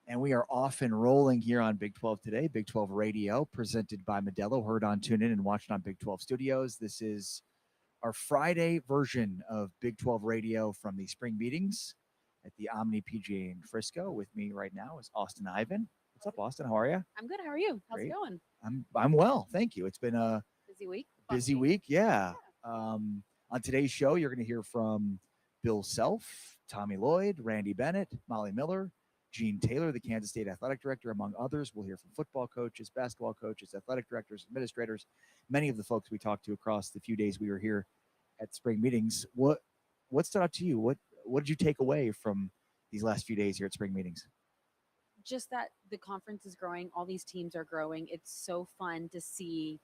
And we are off and rolling here on Big 12 Today, Big 12 Radio, presented by Modelo, heard on TuneIn and watched on Big 12 Studios. This is our Friday version of Big 12 Radio from the spring meetings at the Omni PGA in Frisco. With me right now is Austin Ivan. What's up, Austin? How are you? I'm good. How are you? How's Great. it going? I'm well, thank you. It's been a Busy week? busy week, yeah. On today's show, you're going to hear from Bill Self, Tommy Lloyd, Randy Bennett, Molly Miller, Gene Taylor, the Kansas State athletic director, among others. We'll hear from football coaches, basketball coaches, athletic directors, administrators, many of the folks we talked to across the few days we were here at spring meetings. What stood out to you? What did you take away from these last few days here at spring meetings? Just that the conference is growing, all these teams are growing. It's so fun to see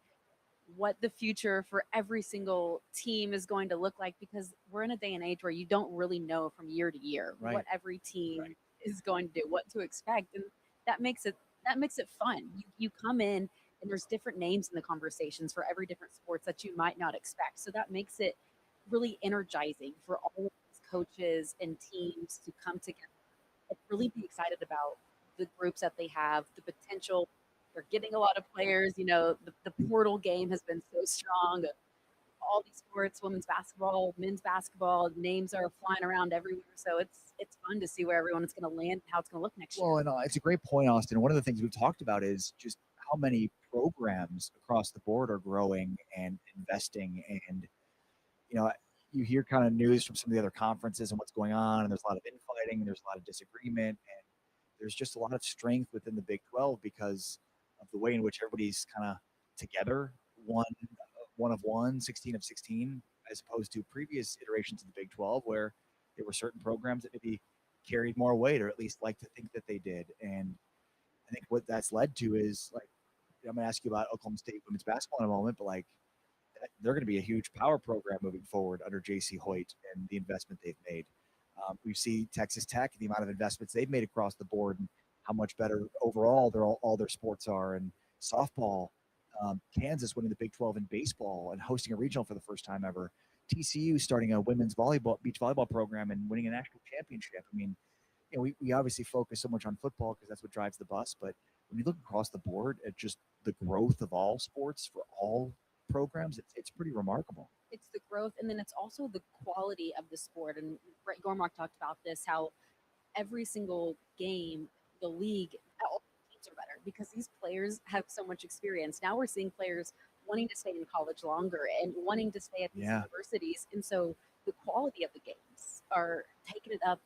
what the future for every single team is going to look like, because we're in a day and age where you don't really know from year to year what every team is going to do, what to expect, and that makes it fun. You come in and there's different names in the conversations for every different sports that you might not expect, so that makes it really energizing for all of these coaches and teams to come together and really be excited about the groups that they have, the potential. They're getting a lot of players. The portal game has been so strong. All these sports, women's basketball, men's basketball, names are flying around everywhere. So it's fun to see where everyone is going to land and how it's going to look next year. Well, and it's a great point, Austin. One of the things we've talked about is just how many programs across the board are growing and investing. And, you hear kind of news from some of the other conferences and what's going on, and there's a lot of infighting, and there's a lot of disagreement, and there's just a lot of strength within the Big 12 because of the way in which everybody's kind of together, one of one, 16 of 16, as opposed to previous iterations of the Big 12 where there were certain programs that maybe carried more weight, or at least like to think that they did. And I think what that's led to is, like, I'm going to ask you about Oklahoma State women's basketball in a moment, but like, they're going to be a huge power program moving forward under J.C. Hoyt and the investment they've made. We see Texas Tech, the amount of investments they've made across the board, and how much better overall all their sports are. And softball, Kansas winning the Big 12 in baseball and hosting a regional for the first time ever. TCU starting a women's beach volleyball program and winning a national championship. I mean, we obviously focus so much on football because that's what drives the bus. But when you look across the board at just the growth of all sports for all programs, it's pretty remarkable. It's the growth, and then it's also the quality of the sport. And Brett Gormark talked about this, how every single game, the league, all the teams are better because these players have so much experience. Now we're seeing players wanting to stay in college longer and wanting to stay at these universities. And so the quality of the games are taking it up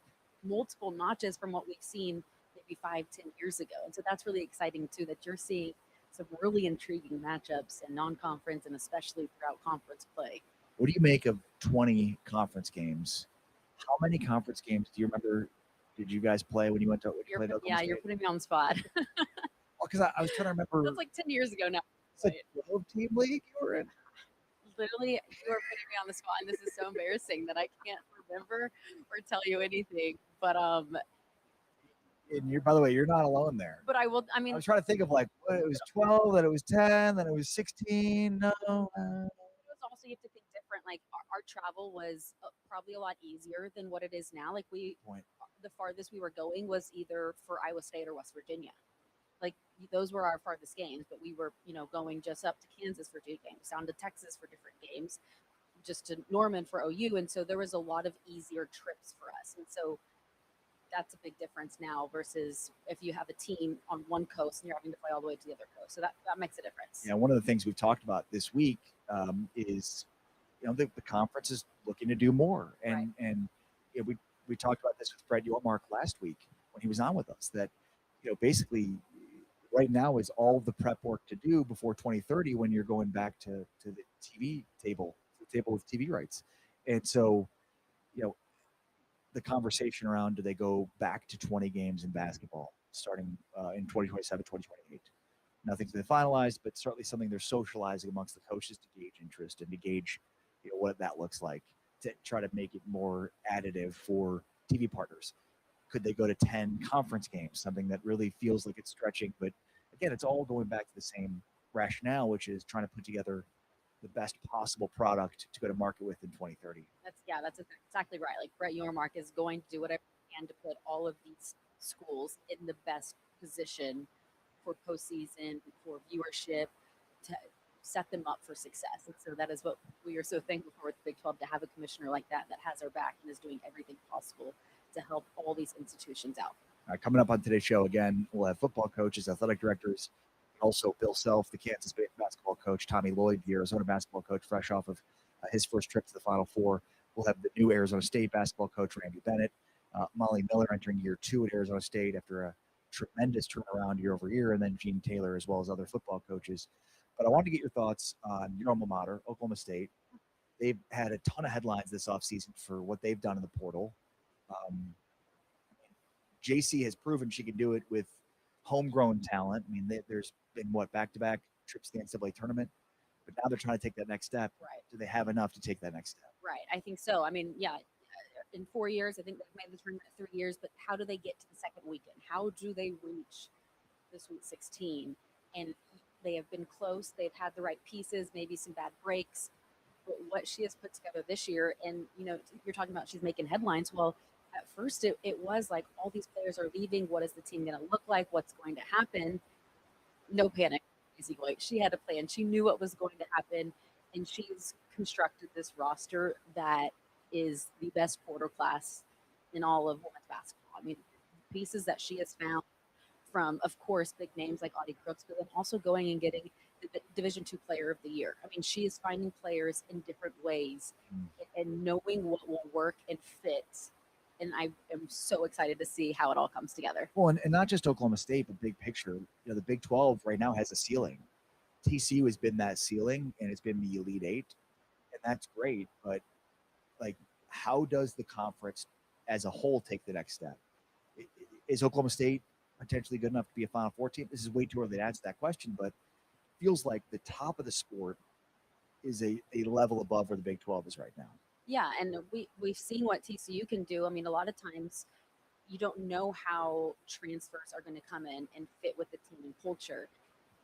multiple notches from what we've seen maybe 5-10 years ago. And so that's really exciting too, that you're seeing some really intriguing matchups in non-conference and especially throughout conference play. What do you make of 20 conference games? How many conference games do you remember did you guys play when you went to Oklahoma State? You're putting me on the spot. Well, because I was trying to remember. That's like 10 years ago now. It's like 12-team league you were in? Literally, you are putting me on the spot, and this is so embarrassing that I can't remember or tell you anything. But and by the way, you're not alone there. But I will. I mean, I was trying to think of like it was 12, then it was 10, then it was 16. No. Also, you have to think different. Like our travel was probably a lot easier than what it is now. Like the farthest we were going was either for Iowa State or West Virginia. Like those were our farthest games, but we were, going just up to Kansas for 2 games, down to Texas for different games, just to Norman for OU. And so there was a lot of easier trips for us. And so that's a big difference now versus if you have a team on one coast and you're having to fly all the way to the other coast. So that makes a difference. Yeah, one of the things we've talked about this week is, the conference is looking to do more. And we talked about this with Fred Yormark last week when he was on with us, that, basically right now is all the prep work to do before 2030 when you're going back to the TV table, the table with TV rights. And so, the conversation around, do they go back to 20 games in basketball starting in 2027, 2028? Nothing's been finalized, but certainly something they're socializing amongst the coaches to gauge interest and to gauge, what that looks like, to try to make it more additive for TV partners. Could they go to 10 conference games, something that really feels like it's stretching? But again, it's all going back to the same rationale, which is trying to put together the best possible product to go to market with in 2030. That's exactly right. Like Brett Yormark is going to do whatever he can to put all of these schools in the best position for postseason, for viewership, to set them up for success. And so that is what we are so thankful for with the Big 12, to have a commissioner like that that has our back and is doing everything possible to help all these institutions out. All right, coming up on today's show, again, we'll have football coaches, athletic directors, also Bill Self, the Kansas basketball coach, Tommy Lloyd, the Arizona basketball coach, fresh off of his first trip to the Final Four. We'll have the new Arizona State basketball coach, Randy Bennett, Molly Miller entering year 2 at Arizona State after a tremendous turnaround year over year, and then Gene Taylor, as well as other football coaches. But I wanted to get your thoughts on your alma mater, Oklahoma State. They've had a ton of headlines this offseason for what they've done in the portal. JC has proven she can do it with homegrown talent. I mean, there's been back-to-back trips to the NCAA tournament, but now they're trying to take that next step. Right. Do they have enough to take that next step? Right. I think so. I mean, yeah, in 4 years, I think they've made the tournament 3 years, but how do they get to the second weekend? How do they reach the Sweet 16? And they have been close. They've had the right pieces, maybe some bad breaks. But what she has put together this year, and you're talking about she's making headlines. Well, at first it was like all these players are leaving. What is the team going to look like? What's going to happen? No panic. Like, she had a plan. She knew what was going to happen, and she's constructed this roster that is the best portal class in all of women's basketball. I mean, pieces that she has found from, of course, big names like Audie Crooks, but then also going and getting the Division II Player of the Year. I mean, she is finding players in different ways and knowing what will work and fit. And I am so excited to see how it all comes together. Well, and not just Oklahoma State, but big picture. The Big 12 right now has a ceiling. TCU has been that ceiling, and it's been the Elite Eight, and that's great. But how does the conference as a whole take the next step? Is Oklahoma State potentially good enough to be a Final Four team? This is way too early to answer that question, but it feels like the top of the sport is a level above where the Big 12 is right now. Yeah, and we've seen what TCU can do. I mean, a lot of times you don't know how transfers are going to come in and fit with the team and culture,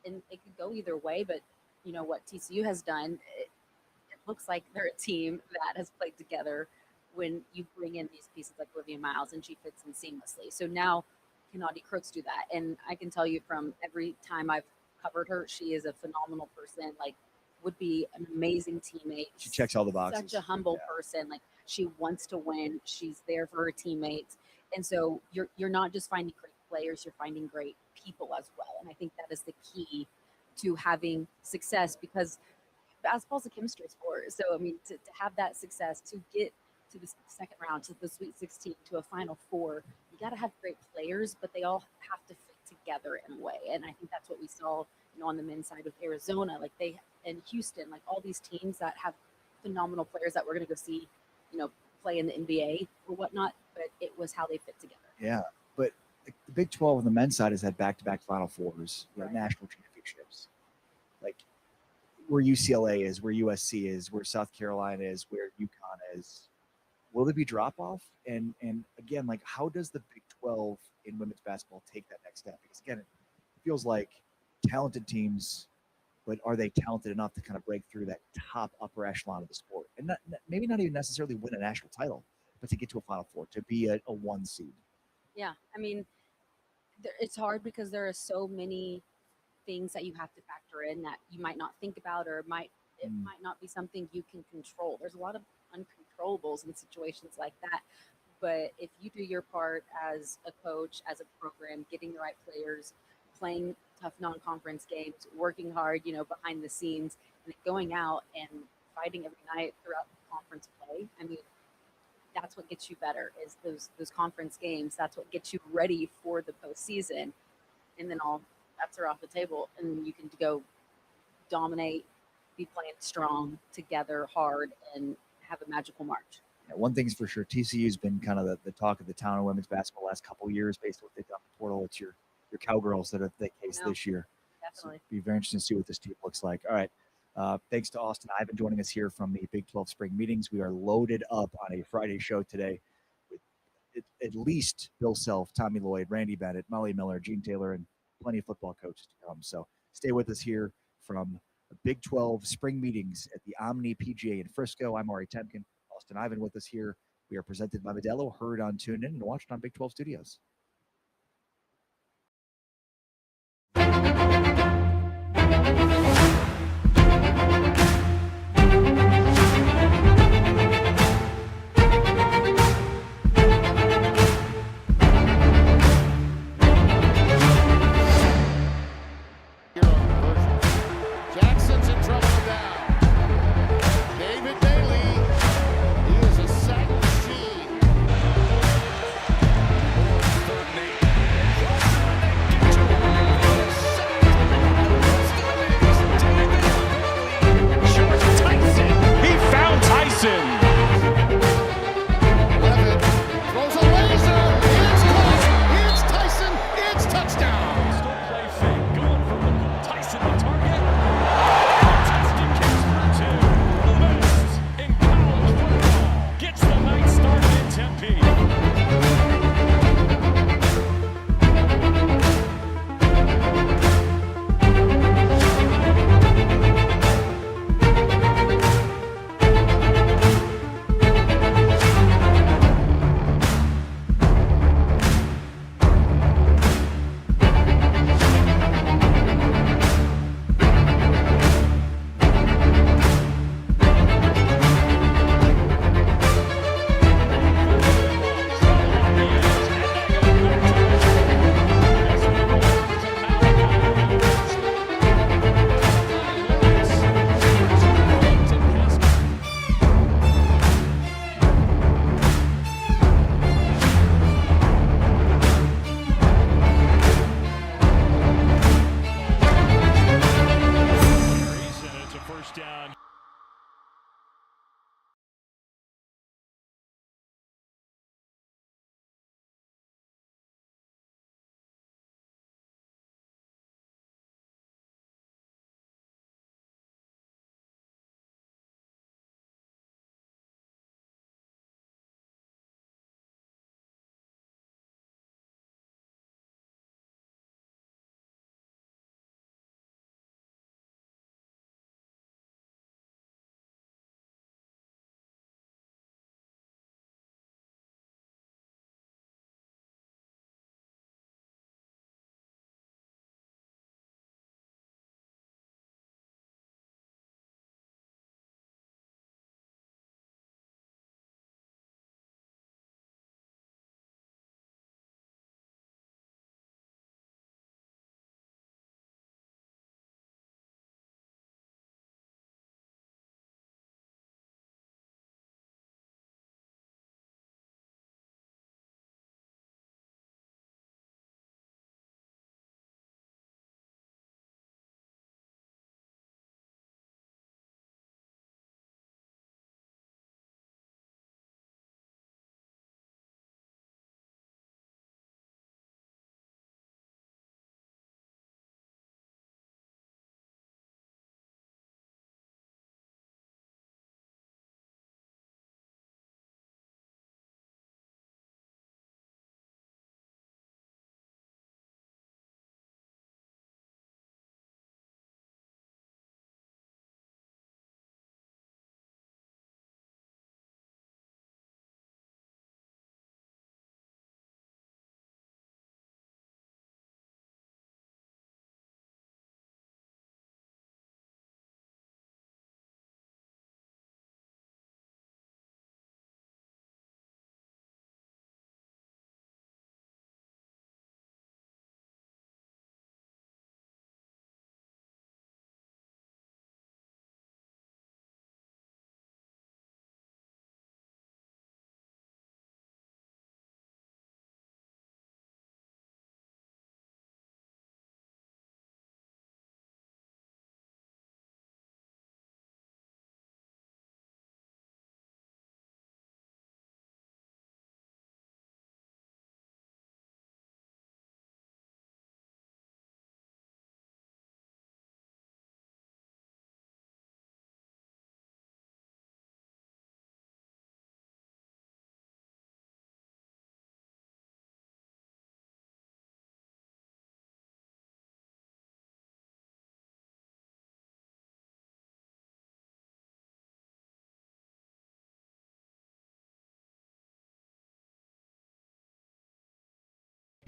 and it could go either way. But what TCU has done, it looks like they're a team that has played together when you bring in these pieces like Olivia Miles, and she fits in seamlessly. So now can Audie Crooks do that? And I can tell you from every time I've covered her, she is a phenomenal person. Like, would be an amazing teammate. She checks all the boxes. Such a humble person. Like, she wants to win. She's there for her teammates. And so you're not just finding great players, you're finding great people as well. And I think that is the key to having success, because basketball is a chemistry sport. So, I mean, to have that success, to get to the second round, to the Sweet 16, to a Final Four, you got to have great players, but they all have to fit together in a way. And I think that's what we saw, on the men's side with Arizona, and Houston, like all these teams that have phenomenal players that we're going to go see, play in the NBA or whatnot, but it was how they fit together. Yeah, but the Big 12 on the men's side has had back-to-back Final Fours, Right. national championships. Like where UCLA is, where USC is, where South Carolina is, where UConn is. Will there be drop-off? And again, how does the Big 12 in women's basketball take that next step? Because again, it feels like talented teams, but are they talented enough to kind of break through that top upper echelon of the sport, and maybe not even necessarily win a national title, but to get to a Final Four, to be a 1 seed? Yeah, I mean, it's hard because there are so many things that you have to factor in that you might not think about, or it might not be something you can control. There's a lot of uncontrollables in situations like that. But if you do your part as a coach, as a program, getting the right players, playing tough non-conference games, working hard, behind the scenes, and going out and fighting every night throughout the conference play. I mean, that's what gets you better, is those conference games. That's what gets you ready for the postseason. And then all bets are off the table, and you can go dominate, be playing strong together, hard, and have a magical March. Yeah, one thing's for sure, TCU's been kind of the talk of the town in women's basketball the last couple of years based on what they've done in the portal. It's your Cowgirls that are the case this year. Definitely. So it'll be very interesting to see what this team looks like. All right. Thanks to Austin Ivan joining us here from the Big 12 spring meetings. We are loaded up on a Friday show today with at least Bill Self, Tommy Lloyd, Randy Bennett, Molly Miller, Gene Taylor, and plenty of football coaches to come. So stay with us here from the Big 12 spring meetings at the Omni PGA in Frisco. I'm Ari Temkin. Austin Ivan with us here. We are presented by Modelo, heard on TuneIn, and watched on Big 12 Studios.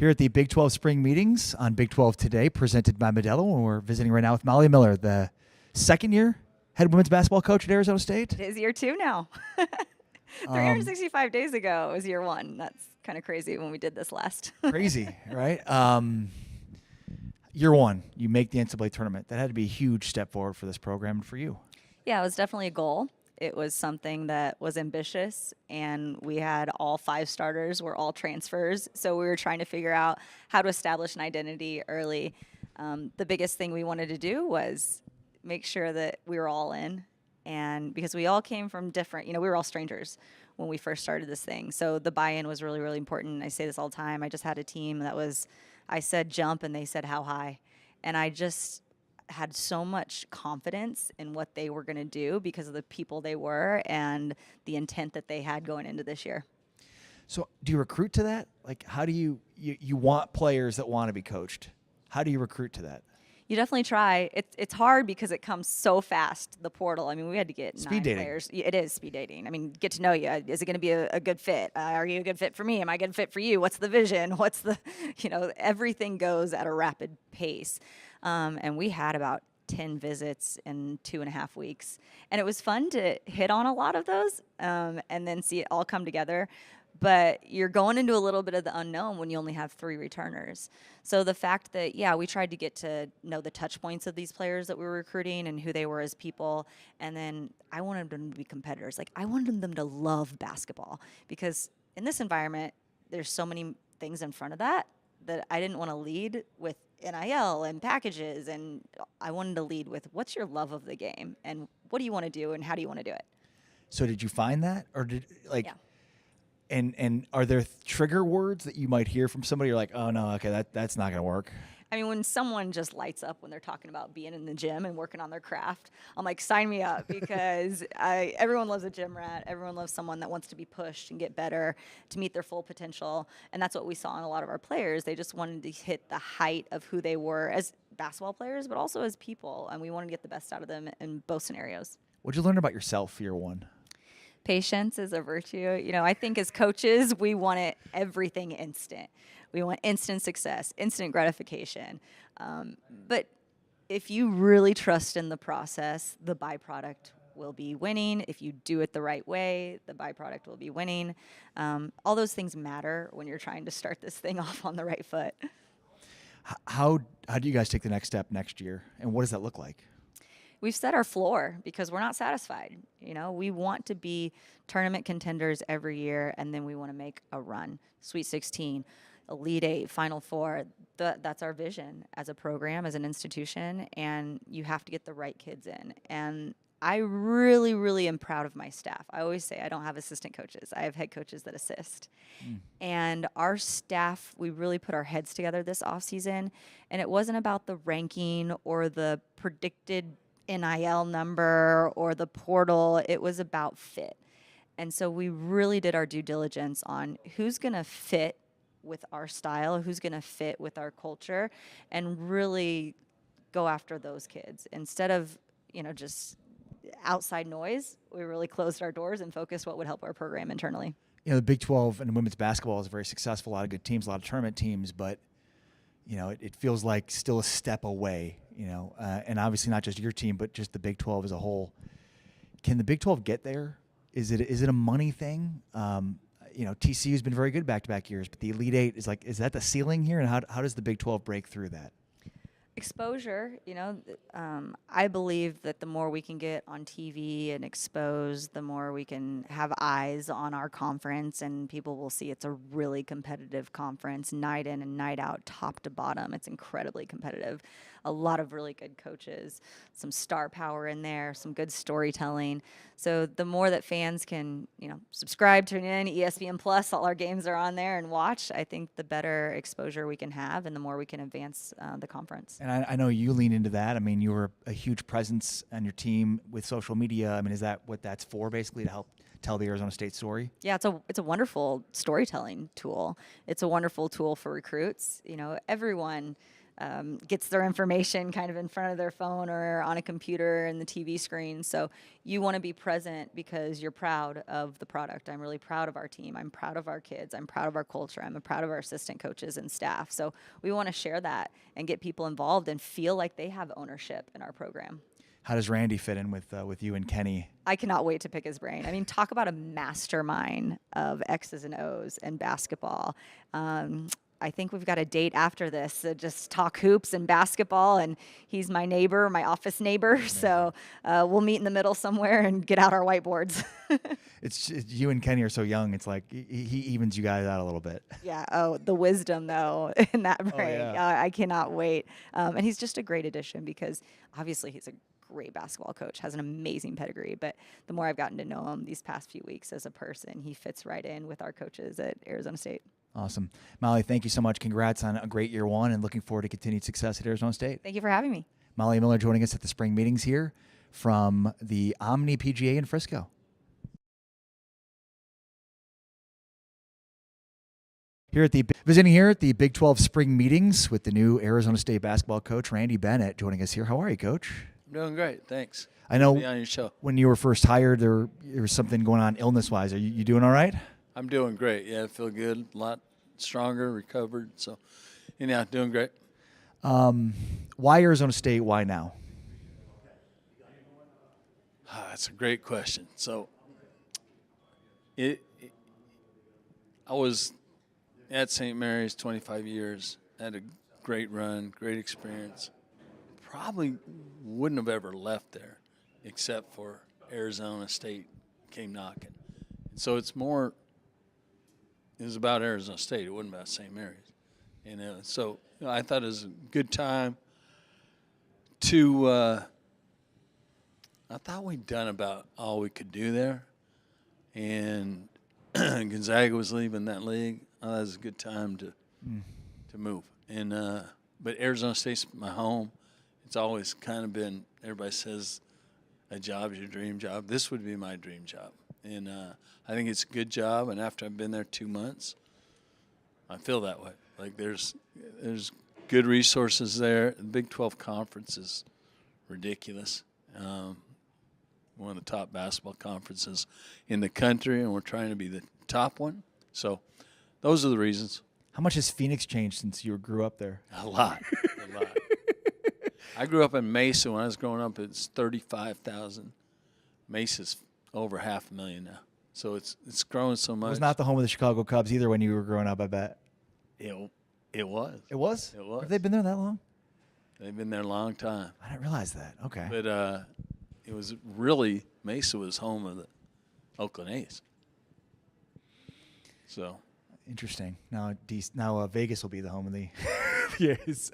Here at the Big 12 Spring Meetings on Big 12 Today, presented by Modelo, and we're visiting right now with Molly Miller, the second year head women's basketball coach at Arizona State. It is year 2 now. 365 days ago was year 1. That's kind of crazy when we did this last. Crazy, right? Year 1, you make the NCAA tournament. That had to be a huge step forward for this program and for you. Yeah, it was definitely a goal. It was something that was ambitious, and we had all 5 starters were all transfers. So we were trying to figure out how to establish an identity early. The biggest thing we wanted to do was make sure that we were all in. And because we all came from different, we were all strangers when we first started this thing. So the buy-in was really, really important. I say this all the time. I just had a team that was, I said jump and they said how high. And I just had so much confidence in what they were going to do because of the people they were and the intent that they had going into this year. So do you recruit to that? Like, how do you want players that want to be coached? How do you recruit to that? You definitely try. It's hard because it comes so fast, the portal. I mean, we had to get Speed 9 dating. players. It is speed dating. I mean, get to know you. Is it going to be a good fit? Are you a good fit for me? Am I a good fit for you? What's the vision? What's the, everything goes at a rapid pace. And we had about 10 visits in 2.5 weeks. And it was fun to hit on a lot of those and then see it all come together. But you're going into a little bit of the unknown when you only have 3 returners. So the fact that, we tried to get to know the touch points of these players that we were recruiting and who they were as people. And then I wanted them to be competitors. Like, I wanted them to love basketball because in this environment, there's so many things in front of that I didn't want to lead with NIL and packages. And I wanted to lead with what's your love of the game and what do you want to do and how do you want to do it? So did you find that, or did Yeah. And are there trigger words that you might hear from somebody? You're like, oh no, okay, that's not gonna work. I mean, when someone just lights up when they're talking about being in the gym and working on their craft, I'm like, sign me up because everyone loves a gym rat. Everyone loves someone that wants to be pushed and get better to meet their full potential. And that's what we saw in a lot of our players. They just wanted to hit the height of who they were as basketball players, but also as people. And we wanted to get the best out of them in both scenarios. What'd you learn about yourself year 1? Patience is a virtue. I think as coaches, we want everything instant. We want instant success, instant gratification. But if you really trust in the process, the byproduct will be winning. If you do it the right way, the byproduct will be winning. All those things matter when you're trying to start this thing off on the right foot. How do you guys take the next step next year, and what does that look like? We've set our floor because we're not satisfied. We want to be tournament contenders every year, and then we want to make a run. Sweet 16, Elite 8, Final Four. That's our vision as a program, as an institution, and you have to get the right kids in. And I really, really am proud of my staff. I always say I don't have assistant coaches. I have head coaches that assist. And our staff, we really put our heads together this offseason, and it wasn't about the ranking or the predicted NIL number or the portal. It was about fit. And so we really did our due diligence on who's going to fit with our style, who's going to fit with our culture, and really go after those kids. Instead of, just outside noise, we really closed our doors and focused what would help our program internally. The Big 12 and women's basketball is very successful. A lot of good teams, a lot of tournament teams, but it feels like still a step away, and obviously not just your team, but just the Big 12 as a whole. Can the Big 12 get there? Is it a money thing? TCU has been very good back-to-back years, but the Elite 8 is that the ceiling here? And how does the Big 12 break through that? Exposure, I believe that the more we can get on TV and exposed, the more we can have eyes on our conference, and people will see it's a really competitive conference, night in and night out, top to bottom. It's incredibly competitive. A lot of really good coaches, some star power in there, some good storytelling. So the more that fans can, subscribe, tune in, ESPN Plus, all our games are on there, and watch, I think the better exposure we can have and the more we can advance the conference. And I know you lean into that. I mean, you were a huge presence on your team with social media. I mean, is that what that's for, basically, to help tell the Arizona State story? Yeah, it's a wonderful storytelling tool. It's a wonderful tool for recruits. Everyone gets their information kind of in front of their phone or on a computer and the TV screen. So you want to be present because you're proud of the product. I'm really proud of our team. I'm proud of our kids. I'm proud of our culture. I'm proud of our assistant coaches and staff. So we want to share that and get people involved and feel like they have ownership in our program. How does Randy fit in with you and Kenny? I cannot wait to pick his brain. I mean, talk about a mastermind of X's and O's and basketball. I think we've got a date after this to just talk hoops and basketball, and he's my neighbor, my office neighbor. So we'll meet in the middle somewhere and get out our whiteboards. It's you and Kenny are so young. It's like he evens you guys out a little bit. Yeah. Oh, the wisdom though in that brain. yeah. I cannot wait. And he's just a great addition because obviously he's a great basketball coach, has an amazing pedigree. But the more I've gotten to know him these past few weeks as a person, he fits right in with our coaches at Arizona State. Awesome. Molly, thank you so much. Congrats on a great year one and looking forward to continued success at Arizona State. Thank you for having me. Molly Miller joining us at the spring meetings here from the Omni PGA in Frisco. Visiting here at the Big 12 spring meetings with the new Arizona State basketball coach, Randy Bennett, joining us here. How are you, Coach? I'm doing great, thanks. I know Be on your show. when you were first hired, there was something going on illness-wise. Are you doing all right? I'm doing great. Yeah, I feel good, a lot stronger, recovered. So, anyhow, doing great. Why Arizona State? Why now? That's a great question. So, I was at St. Mary's 25 years, had a great run, great experience. Probably wouldn't have ever left there except for Arizona State came knocking. So it was about Arizona State. It wasn't about St. Mary's. And so I thought it was a good time to I thought we'd done about all we could do there. And Gonzaga was leaving that league. I thought it was a good time to move. And but Arizona State's my home. It's always kind of been, everybody says a job is your dream job. This would be my dream job. And I think it's a good job. And after I've been there 2 months, I feel that way. Like there's good resources there. The Big 12 conference is ridiculous. One of the top basketball conferences in the country, and we're trying to be the top one. So those are the reasons. How much has Phoenix changed since you grew up there? A lot. I grew up in Mesa. When I was growing up, it's 35,000. Mesa's over 500,000 now. So it's grown so much. It was not the home of the Chicago Cubs either when you were growing up, I bet. It was. It was? It was. Have they been there that long? They've been there a long time. I didn't realize that. Okay. But it was really, Mesa was home of the Oakland A's. So. Interesting. Now Vegas will be the home of the A's.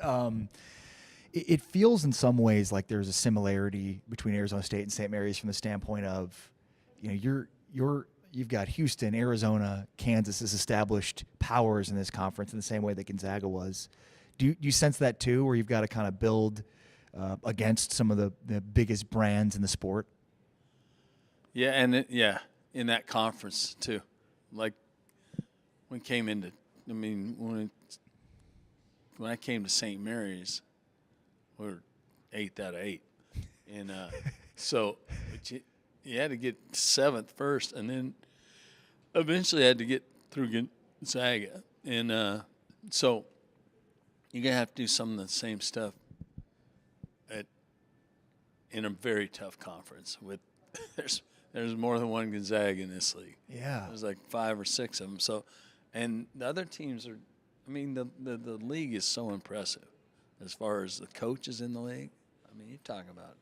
It feels in some ways like there's a similarity between Arizona State and St. Mary's from the standpoint of, you've got Houston, Arizona, Kansas as established powers in this conference in the same way that Gonzaga was. Do you sense that too, where you've got to kind of build against some of the biggest brands in the sport? Yeah, and in that conference too. Like when I came to St. Mary's, we were 8th out of 8. And so you had to get 7th first, and then eventually had to get through Gonzaga. And so you're going to have to do some of the same stuff in a very tough conference. There's more than one Gonzaga in this league. Yeah. There's like 5 or 6 of them. So, and the other teams are, the league is so impressive as far as the coaches in the league. You talk about,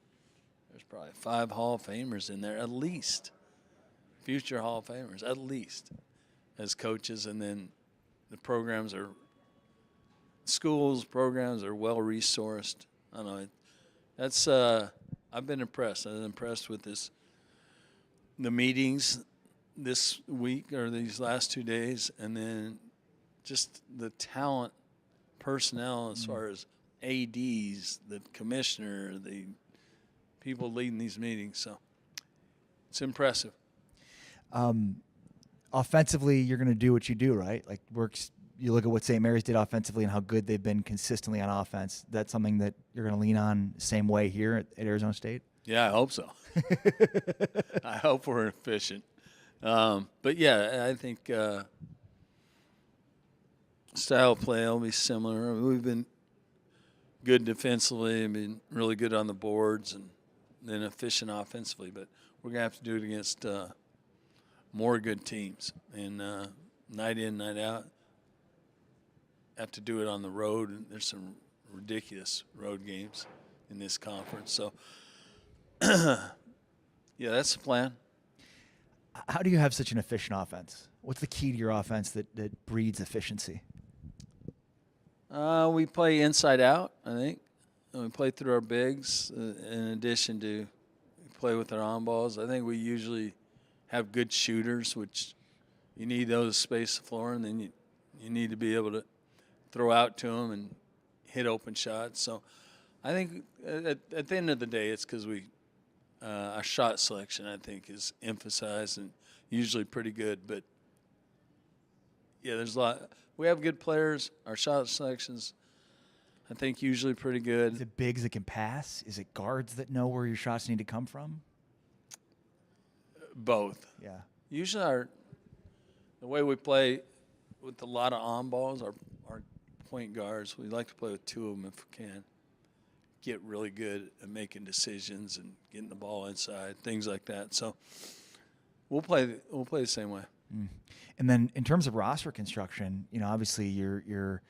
there's probably 5 Hall of Famers in there, at least. Future Hall of Famers, at least, as coaches. And then the programs are well resourced. I don't know. That's, I've been impressed. I was impressed with the meetings this week or these last 2 days, and then just the talent personnel as far as ADs, the commissioner, the people leading these meetings. So it's impressive. Offensively, you're going to do what you do, right? Like you look at what St. Mary's did offensively and how good they've been consistently on offense. That's something that you're going to lean on same way here at Arizona State? Yeah, I hope so. I hope we're efficient. But yeah, I think style of play will be similar. We've been good defensively and been really good on the boards and then efficient offensively. But we're going to have to do it against more good teams. And night in, night out, have to do it on the road. And there's some ridiculous road games in this conference. So, yeah, that's the plan. How do you have such an efficient offense? What's the key to your offense that breeds efficiency? We play inside out, I think. And we play through our bigs in addition to play with our on balls. I think we usually have good shooters, which you need those to space the floor, and then you need to be able to throw out to them and hit open shots. So I think at the end of the day, it's because our shot selection, I think, is emphasized and usually pretty good. But, yeah, there's a lot. We have good players. Our shot selection's, I think, usually pretty Is good. it bigs that can pass? Is it guards that know where your shots need to come from? Both. Yeah. Usually the way we play with a lot of on balls, our point guards, we like to play with two of them if we can. Get really good at making decisions and getting the ball inside, things like that. So we'll play the same way. And then in terms of roster construction, obviously you're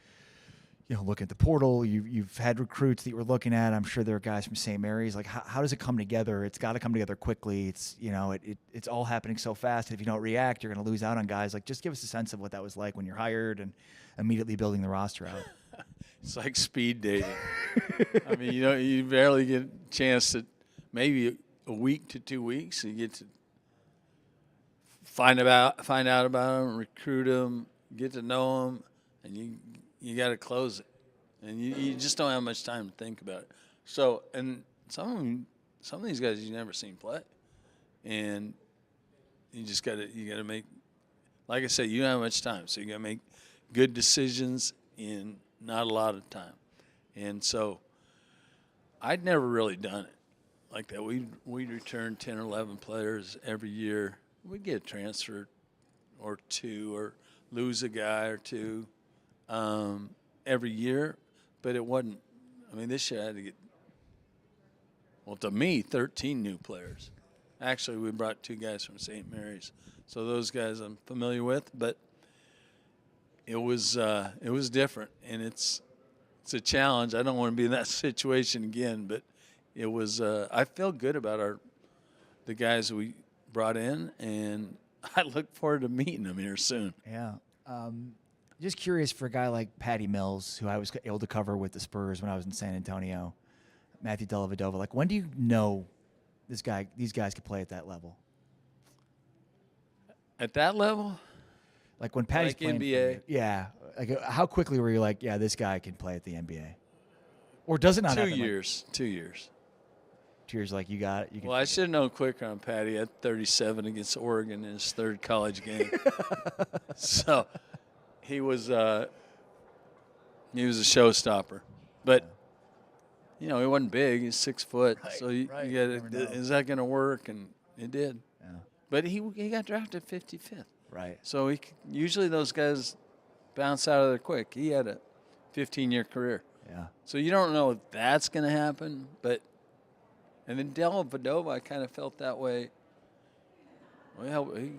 looking at the portal. You've had recruits that you were looking at. I'm sure there are guys from St. Mary's. Like, how does it come together? It's got to come together quickly. It's it's all happening so fast. And if you don't react, you're going to lose out on guys. Like, just give us a sense of what that was like when you're hired and immediately building the roster out. It's like speed dating. I mean, you barely get a chance to, maybe a week to 2 weeks, you get to find out about them, recruit them, get to know them, and you got to close it. And you just don't have much time to think about it. So, and some of these guys you've never seen play, and you got to make, like I said, you don't have much time, so you got to make good decisions in not a lot of time. And so I'd never really done it like that. We'd return 10 or 11 players every year. We'd get a transfer or two or lose a guy or two every year. But it wasn't, this year I had to get, to me, 13 new players. Actually, we brought 2 guys from St. Mary's. So those guys I'm familiar with, but it was different, and it's a challenge. I don't want to be in that situation again, but it was. I feel good about the guys we brought in, and I look forward to meeting them here soon. Yeah. Just curious for a guy like Patty Mills, who I was able to cover with the Spurs when I was in San Antonio, Matthew Dellavedova. Like, when do you know these guys could play at that level? At that level? Like when Patty's Like playing for NBA? you. Yeah. Like, how quickly were you like, yeah, this guy can play at the NBA? Or does it not 2 happen? years. 2 years. 2 years, like, you got it. You can Well, I should have known quicker on Patty at 37 against Oregon in his 3rd college game. So he was a showstopper. But, he wasn't big. He's 6 foot. Right, So you got never know. is that going to work? And it did. Yeah. But he got drafted 55th. Right. So usually those guys bounce out of there quick. He had a 15-year career. Yeah. So you don't know if that's going to happen. And then Dellavedova, I kind of felt that way. Well, he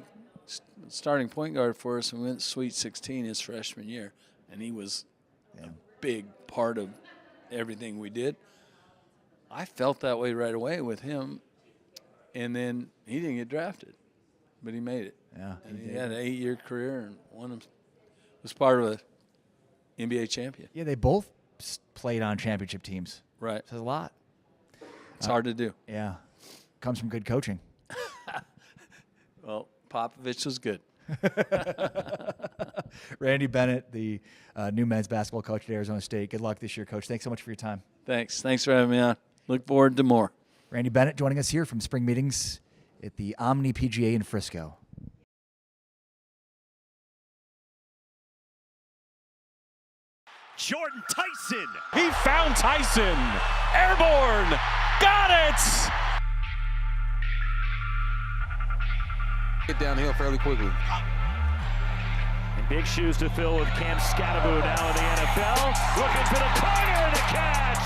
starting point guard for us and went Sweet 16 his freshman year. And he was a big part of everything we did. I felt that way right away with him. And then he didn't get drafted, but he made it. Yeah. And he had an 8-year career and was part of a NBA champion. Yeah, they both played on championship teams. Right. Says a lot. It's hard to do. Yeah. Comes from good coaching. Well, Popovich was good. Randy Bennett, the new men's basketball coach at Arizona State. Good luck this year, Coach. Thanks so much for your time. Thanks for having me on. Look forward to more. Randy Bennett joining us here from spring meetings at the Omni PGA in Frisco. Jordan Tyson. He found Tyson. Airborne. Got it. Get downhill fairly quickly. And big shoes to fill with Cam Scatterbo now in the NFL. Looking for the corner and the catch.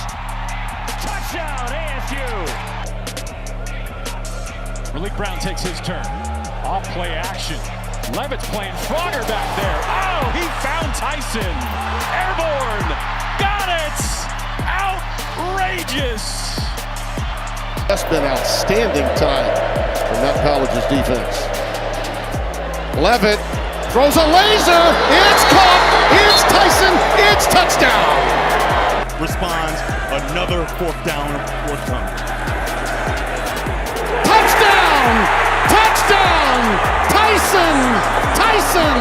Touchdown, ASU. Malik Brown takes his turn. Off play action. Levitt's playing Frogger back there. Oh, he found Tyson. Airborne. Got it. Outrageous. That's been outstanding time from that college's defense. Levitt throws a laser. It's caught. It's Tyson. It's touchdown. Responds. Another fourth down forthcoming. Touchdown. Touchdown. Tyson. Tyson.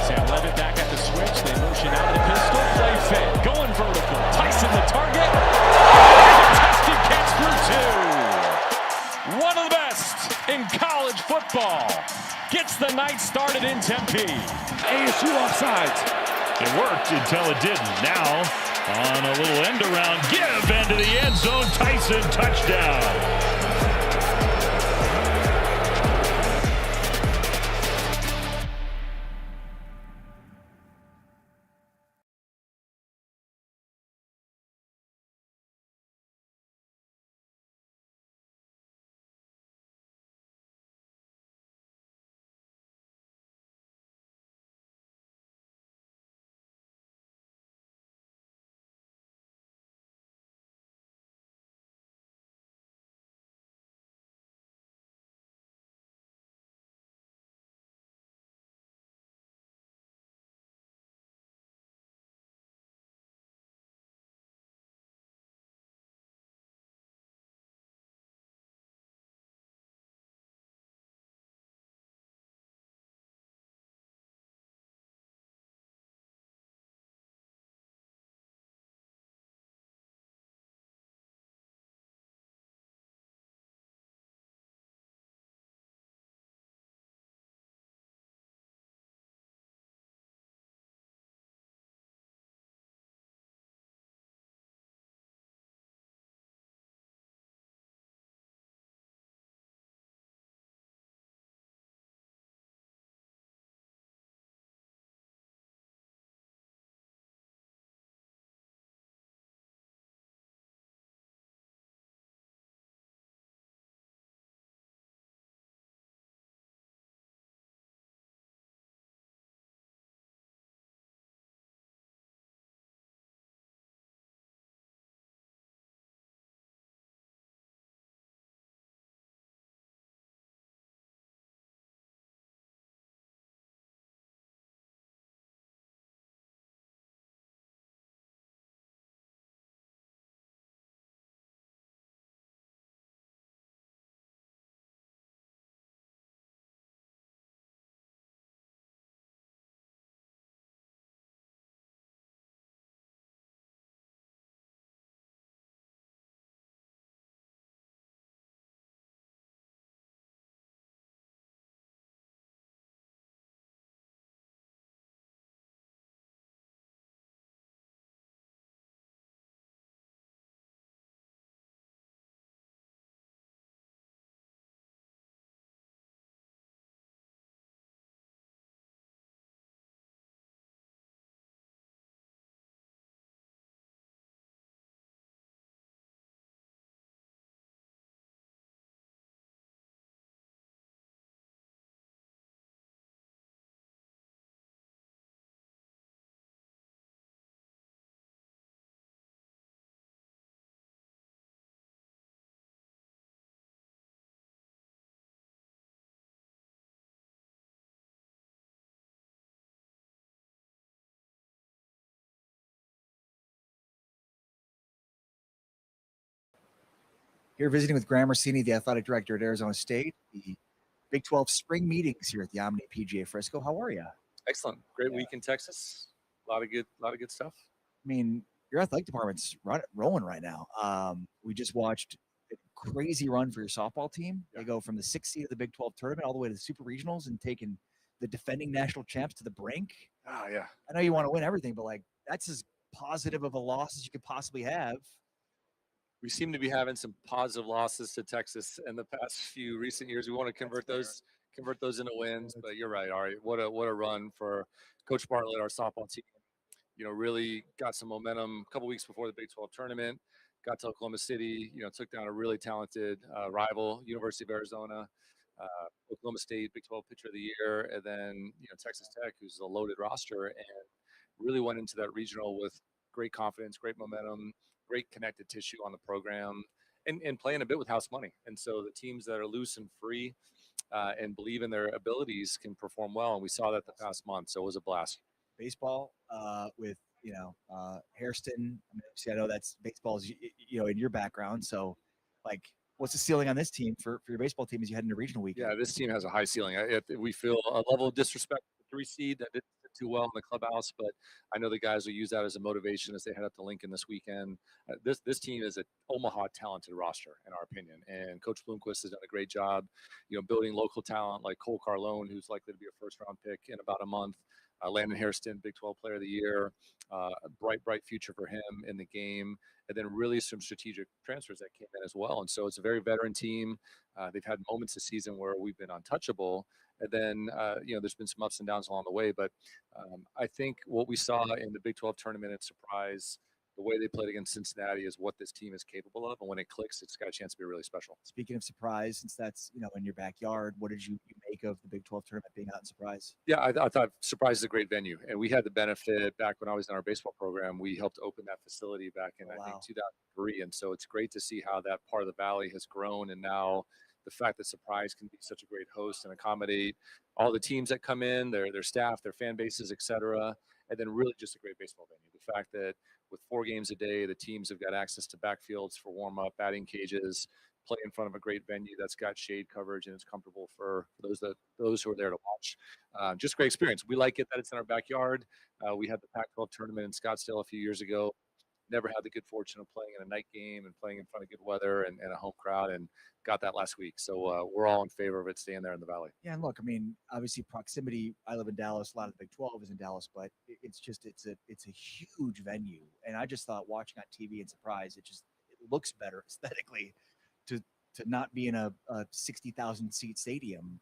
Sam Levitt back at the switch. They motion out of the pistol. Play fake. Going vertical. Tyson the target. Contested catch through two. One of the best in college football. Gets the night started in Tempe. ASU offsides. It worked until it didn't. Now, on a little end around, give into the end zone. Tyson touchdown. Here visiting with Graham Rossini, the athletic director at Arizona State, the Big 12 spring meetings here at the Omni PGA Frisco. How are you? Excellent. Great week in Texas. A lot of good stuff. I mean, your athletic department's rolling right now. We just watched a crazy run for your softball team. They go from the 6th seed of the Big 12 tournament all the way to the Super Regionals and taking the defending national champs to the brink. Oh, yeah. I know you want to win everything, but like that's as positive of a loss as you could possibly have. We seem to be having some positive losses to Texas in the past few recent years. We want to convert those into wins. But you're right, Ari. What a run for Coach Bartlett, our softball team. Really got some momentum a couple weeks before the Big 12 tournament. Got to Oklahoma City. Took down a really talented rival, University of Arizona. Oklahoma State Big 12 Pitcher of the Year, and then Texas Tech, who's a loaded roster, and really went into that regional with great confidence, great momentum, great connected tissue on the program, and playing a bit with house money. And so the teams that are loose and free and believe in their abilities can perform well, and we saw that the past month. So it was a blast. Baseball with Hairston. I know that's baseball is in your background. So like, what's the ceiling on this team for your baseball team as you head into regional weekend? Yeah, this team has a high ceiling. We feel a level of disrespect for the 3 seed that didn't fit too well in the clubhouse, but I know the guys will use that as a motivation as they head up to Lincoln this weekend. This team is an Omaha talented roster, in our opinion, and Coach Bloomquist has done a great job, building local talent like Cole Carlone, who's likely to be a first-round pick in about a month. Landon Hairston, Big 12 Player of the Year, a bright future for him in the game, and then really some strategic transfers that came in as well. And so it's a very veteran team. They've had moments this season where we've been untouchable, and then there's been some ups and downs along the way. But I think what we saw in the Big 12 tournament at Surprise, the way they played against Cincinnati, is what this team is capable of. And when it clicks, it's got a chance to be really special. Speaking of Surprise, since that's in your backyard, what did you make of the Big 12 tournament being out in Surprise? Yeah, I thought Surprise is a great venue, and we had the benefit back when I was in our baseball program. We helped open that facility back in I think 2003, and so it's great to see how that part of the valley has grown. And now the fact that Surprise can be such a great host and accommodate all the teams that come in, their staff, their fan bases, et cetera, and then really just a great baseball venue. The fact that with 4 games a day, the teams have got access to backfields for warm-up, batting cages, play in front of a great venue that's got shade coverage and it's comfortable for those who are there to watch. Just great experience. We like it that it's in our backyard. We had the Pac-12 tournament in Scottsdale a few years ago. Never had the good fortune of playing in a night game and playing in front of good weather and a home crowd, and got that last week. So we're all in favor of it staying there in the Valley. Yeah, and look, obviously proximity. I live in Dallas. A lot of the Big 12 is in Dallas, but it's a huge venue. And I just thought watching on TV and Surprise, it looks better aesthetically to not be in a 60,000 seat stadium.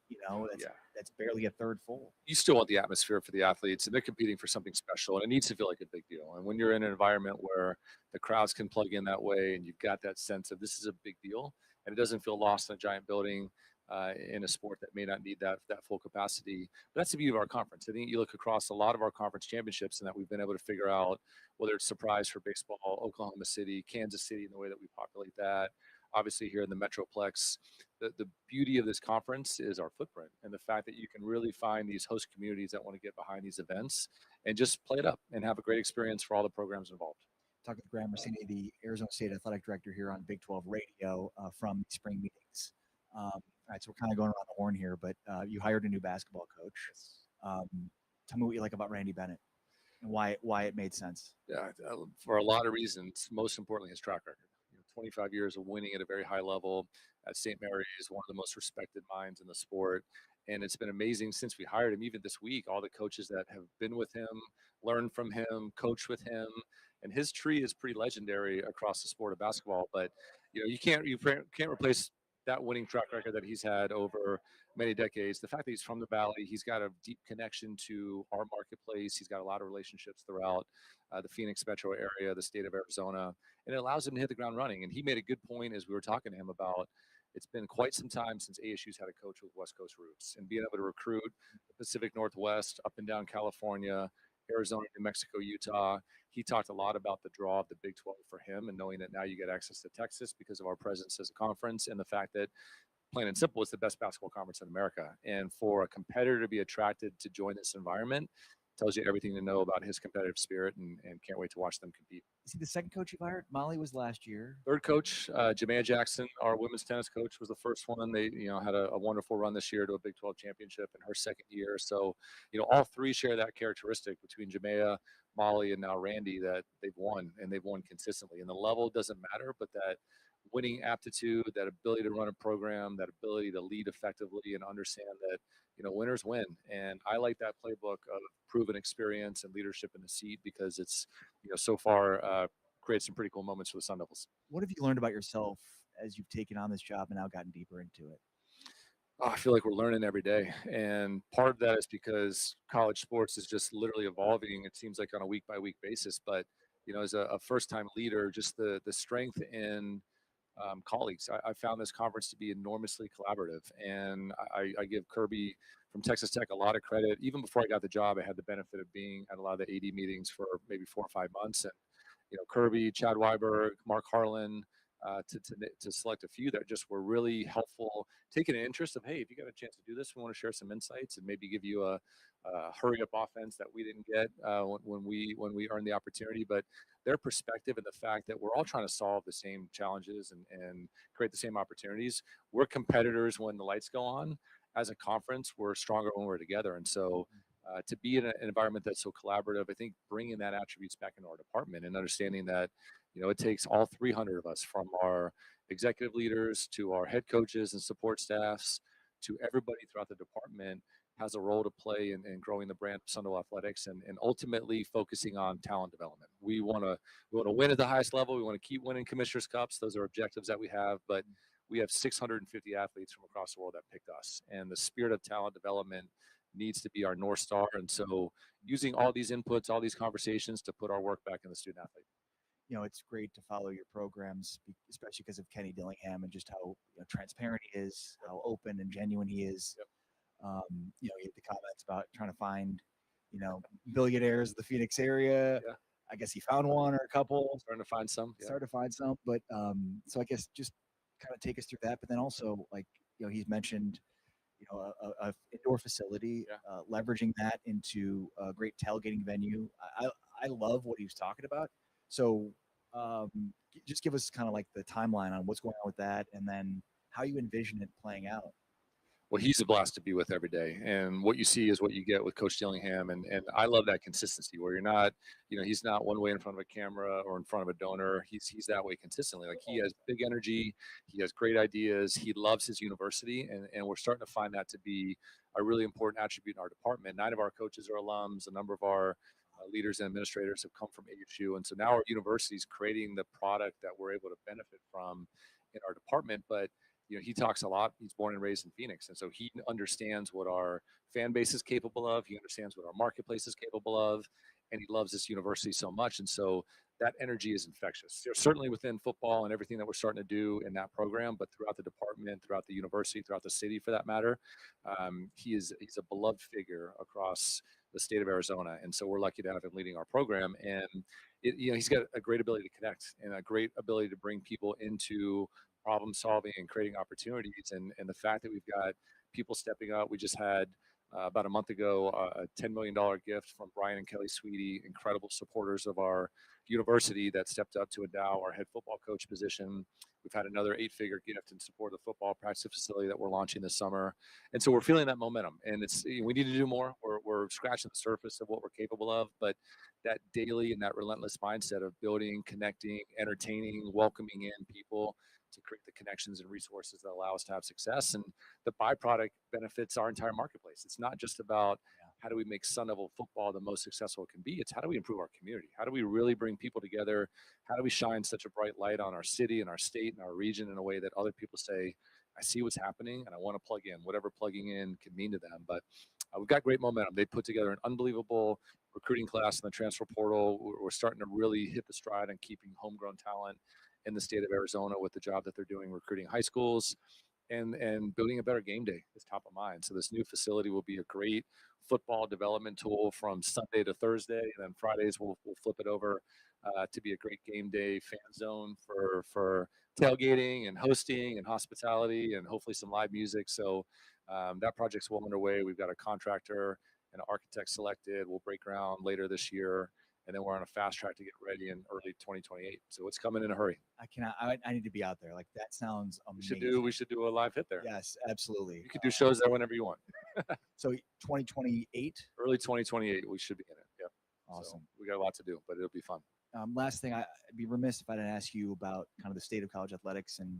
That's barely a third full. You still want the atmosphere for the athletes, and they're competing for something special, and it needs to feel like a big deal. And when you're in an environment where the crowds can plug in that way, and you've got that sense of this is a big deal, and it doesn't feel lost in a giant building in a sport that may not need that full capacity. But that's the beauty of our conference. I think you look across a lot of our conference championships, and that we've been able to figure out whether it's Surprise for baseball, Oklahoma City, Kansas City, and the way that we populate that. Obviously here in the Metroplex, the beauty of this conference is our footprint and the fact that you can really find these host communities that want to get behind these events and just play it up and have a great experience for all the programs involved. Talking with Graham Rossini, the Arizona State Athletic Director here on Big 12 Radio from spring meetings. All right, so we're kind of going around the horn here, but you hired a new basketball coach. Tell me what you like about Randy Bennett and why it made sense. Yeah, for a lot of reasons, most importantly, his track record. 25 years of winning at a very high level at St. Mary's, one of the most respected minds in the sport. And it's been amazing since we hired him, even this week, all the coaches that have been with him, learned from him, coached with him. And his tree is pretty legendary across the sport of basketball. But, you can't replace that winning track record that he's had over many decades. The fact that he's from the Valley, he's got a deep connection to our marketplace. He's got a lot of relationships throughout the Phoenix metro area, the state of Arizona, and it allows him to hit the ground running. And he made a good point as we were talking to him about it's been quite some time since ASU's had a coach with West Coast roots, and being able to recruit the Pacific Northwest, up and down California, Arizona, New Mexico, Utah. He talked a lot about the draw of the Big 12 for him, and knowing that now you get access to Texas because of our presence as a conference, and the fact that, plain and simple, it's the best basketball conference in America. And for a competitor to be attracted to join this environment tells you everything to know about his competitive spirit, and can't wait to watch them compete. Is he the second coach you've hired? Molly was last year. Third coach, Jamea Jackson, our women's tennis coach, was the first one. They, had a wonderful run this year to a Big 12 championship in her second year. So, all three share that characteristic between Jamea, Molly, and now Randy, that they've won, and they've won consistently. And the level doesn't matter, but that winning aptitude, that ability to run a program, that ability to lead effectively and understand that winners win. And I like that playbook of proven experience and leadership in the seat because it's, so far created some pretty cool moments for the Sun Devils. What have you learned about yourself as you've taken on this job and now gotten deeper into it? Oh, I feel like we're learning every day. And part of that is because college sports is just literally evolving. It seems like on a week by week basis. But, as a first time leader, just the strength in colleagues. I found this conference to be enormously collaborative. And I give Kirby from Texas Tech a lot of credit. Even before I got the job, I had the benefit of being at a lot of the AD meetings for maybe 4 or 5 months. And, Kirby, Chad Weiberg, Mark Harlan, to select a few that just were really helpful, taking an interest of, hey, if you got a chance to do this, we want to share some insights and maybe give you a hurry up offense that we didn't get when we earned the opportunity. But their perspective and the fact that we're all trying to solve the same challenges and create the same opportunities. We're competitors when the lights go on. As a conference, we're stronger when we're together. And so to be in an environment that's so collaborative, I think bringing that attributes back into our department and understanding that, it takes all 300 of us, from our executive leaders to our head coaches and support staffs to everybody throughout the department has a role to play in growing the brand of Sun Devil Athletics and ultimately focusing on talent development. We want to win at the highest level. We want to keep winning Commissioner's Cups. Those are objectives that we have, but we have 650 athletes from across the world that picked us, and the spirit of talent development needs to be our North Star. And so using all these inputs, all these conversations to put our work back in the student athlete. It's great to follow your programs, especially because of Kenny Dillingham and just how transparent he is, how open and genuine he is. Yep. You had the comments about trying to find, billionaires in the Phoenix area. Yeah. I guess he found one or a couple. Starting to find some. Yeah. Started to find some, but so I guess just kind of take us through that. But then also, he's mentioned, a indoor facility, Yeah. Leveraging that into a great tailgating venue. I love what he was talking about. So just give us kind of like the timeline on what's going on with that and then how you envision it playing out. Well, he's a blast to be with every day. And what you see is what you get with Coach Dillingham. And I love that consistency where you're not, he's not one way in front of a camera or in front of a donor. He's that way consistently. Like, he has big energy. He has great ideas. He loves his university. And we're starting to find that to be a really important attribute in our department. 9 of our coaches are alums. A number of our leaders and administrators have come from ASU. And so now our university is creating the product that we're able to benefit from in our department. But he talks a lot. He's born and raised in Phoenix. And so he understands what our fan base is capable of. He understands what our marketplace is capable of. And he loves this university so much. And so that energy is infectious. Certainly within football and everything that we're starting to do in that program, but throughout the department, throughout the university, throughout the city for that matter, he's a beloved figure across the state of Arizona. And so we're lucky to have him leading our program. And he's got a great ability to connect and a great ability to bring people into problem solving and creating opportunities. And the fact that we've got people stepping up. We just had about a month ago a $10 million gift from Brian and Kelly Sweetie, incredible supporters of our university that stepped up to endow our head football coach position. We've had another 8-figure gift in support of the football practice facility that we're launching this summer. And so we're feeling that momentum, and we need to do more. We're scratching the surface of what we're capable of, but that daily and that relentless mindset of building, connecting, entertaining, welcoming in people to create the connections and resources that allow us to have success. And the byproduct benefits our entire marketplace. It's not just about how do we make Sun Devil football the most successful it can be. It's how do we improve our community? How do we really bring people together? How do we shine such a bright light on our city and our state and our region in a way that other people say, I see what's happening and I want to plug in, whatever plugging in can mean to them. But we've got great momentum. They put together an unbelievable recruiting class in the transfer portal. We're starting to really hit the stride on keeping homegrown talent in the state of Arizona with the job that they're doing recruiting high schools and building a better game day is top of mind. So this new facility will be a great football development tool from Sunday to Thursday, and then Fridays we'll flip it over to be a great game day fan zone for tailgating and hosting and hospitality and hopefully some live music. So that project's well underway. We've got a contractor and an architect selected. We'll break ground later this year, and then we're on a fast track to get ready in early 2028. So it's coming in a hurry. I need to be out there. Like, that sounds amazing. We should do a live hit there. Yes, absolutely. You could do shows there whenever you want. So 2028, Early 2028, we should be in it. Yep. awesome. So we got a lot to do, but it'll be fun. Last thing, I'd be remiss if I didn't ask you about kind of the state of college athletics and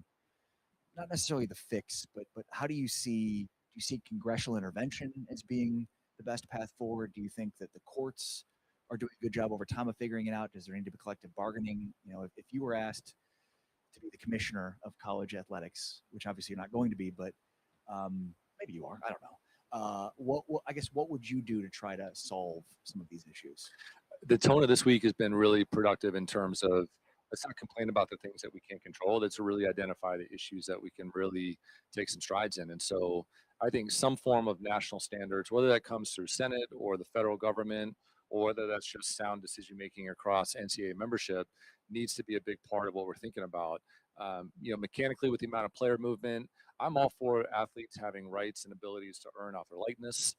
not necessarily the fix, but how do you see you see congressional intervention as being the best path forward? Do you think that the courts are doing a good job over time of figuring it out? Does there need to be collective bargaining? If you were asked to be the commissioner of college athletics, which obviously you're not going to be, but maybe you are, I don't know. What would you do to try to solve some of these issues? The tone of this week has been really productive in terms of, let's not complain about the things that we can't control. Let's really identify the issues that we can really take some strides in. And so I think some form of national standards, whether that comes through Senate or the federal government, or whether that's just sound decision making across NCAA membership, needs to be a big part of what we're thinking about. Mechanically, with the amount of player movement, I'm all for athletes having rights and abilities to earn off their likeness.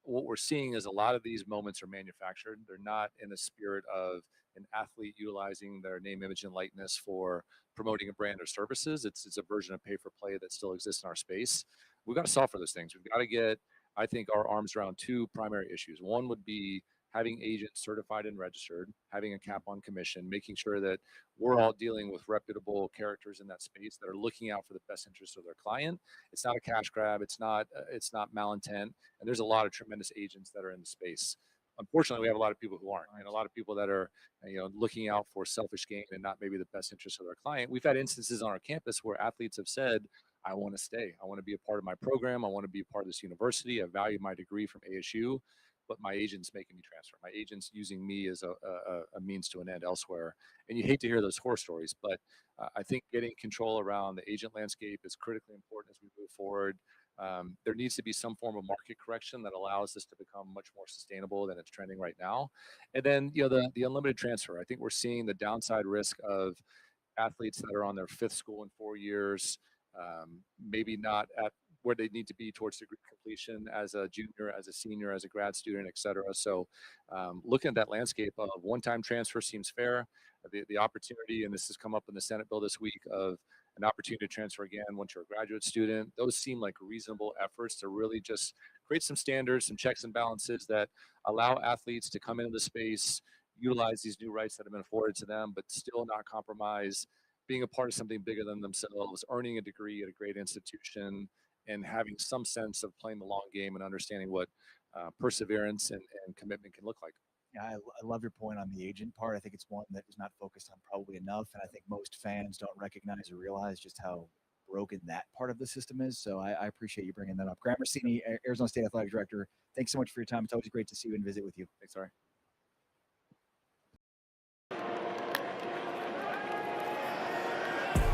What we're seeing is a lot of these moments are manufactured. They're not in the spirit of an athlete utilizing their name, image, and likeness for promoting a brand or services. It's a version of pay for play that still exists in our space. We've got to solve for those things. We've got to get, I think, our arms around two primary issues. One would be having agents certified and registered, having a cap on commission, making sure that we're all dealing with reputable characters in that space that are looking out for the best interests of their client. It's not a cash grab. It's not malintent. And there's a lot of tremendous agents that are in the space. Unfortunately, we have a lot of people who aren't, and a lot of people that are, looking out for selfish gain and not maybe the best interest of their client. We've had instances on our campus where athletes have said, I want to stay. I want to be a part of my program. I want to be a part of this university. I value my degree from ASU, but my agent's making me transfer. My agent's using me as a means to an end elsewhere. And you hate to hear those horror stories, but I think getting control around the agent landscape is critically important as we move forward. There needs to be some form of market correction that allows this to become much more sustainable than it's trending right now. And then, the unlimited transfer. I think we're seeing the downside risk of athletes that are on their fifth school in 4 years, maybe not at where they need to be towards degree completion as a junior, as a senior, as a grad student, et cetera. So looking at that landscape of one-time transfer seems fair. The opportunity, and this has come up in the Senate bill this week, of an opportunity to transfer again once you're a graduate student, those seem like reasonable efforts to really just create some standards, some checks and balances that allow athletes to come into the space, utilize these new rights that have been afforded to them, but still not compromise being a part of something bigger than themselves, earning a degree at a great institution, and having some sense of playing the long game and understanding what perseverance and commitment can look like. Yeah, I love your point on the agent part. I think it's one that is not focused on probably enough, and I think most fans don't recognize or realize just how broken that part of the system is. So I appreciate you bringing that up. Grant Rossini, Arizona State Athletic Director, thanks so much for your time. It's always great to see you and visit with you. Thanks, sorry.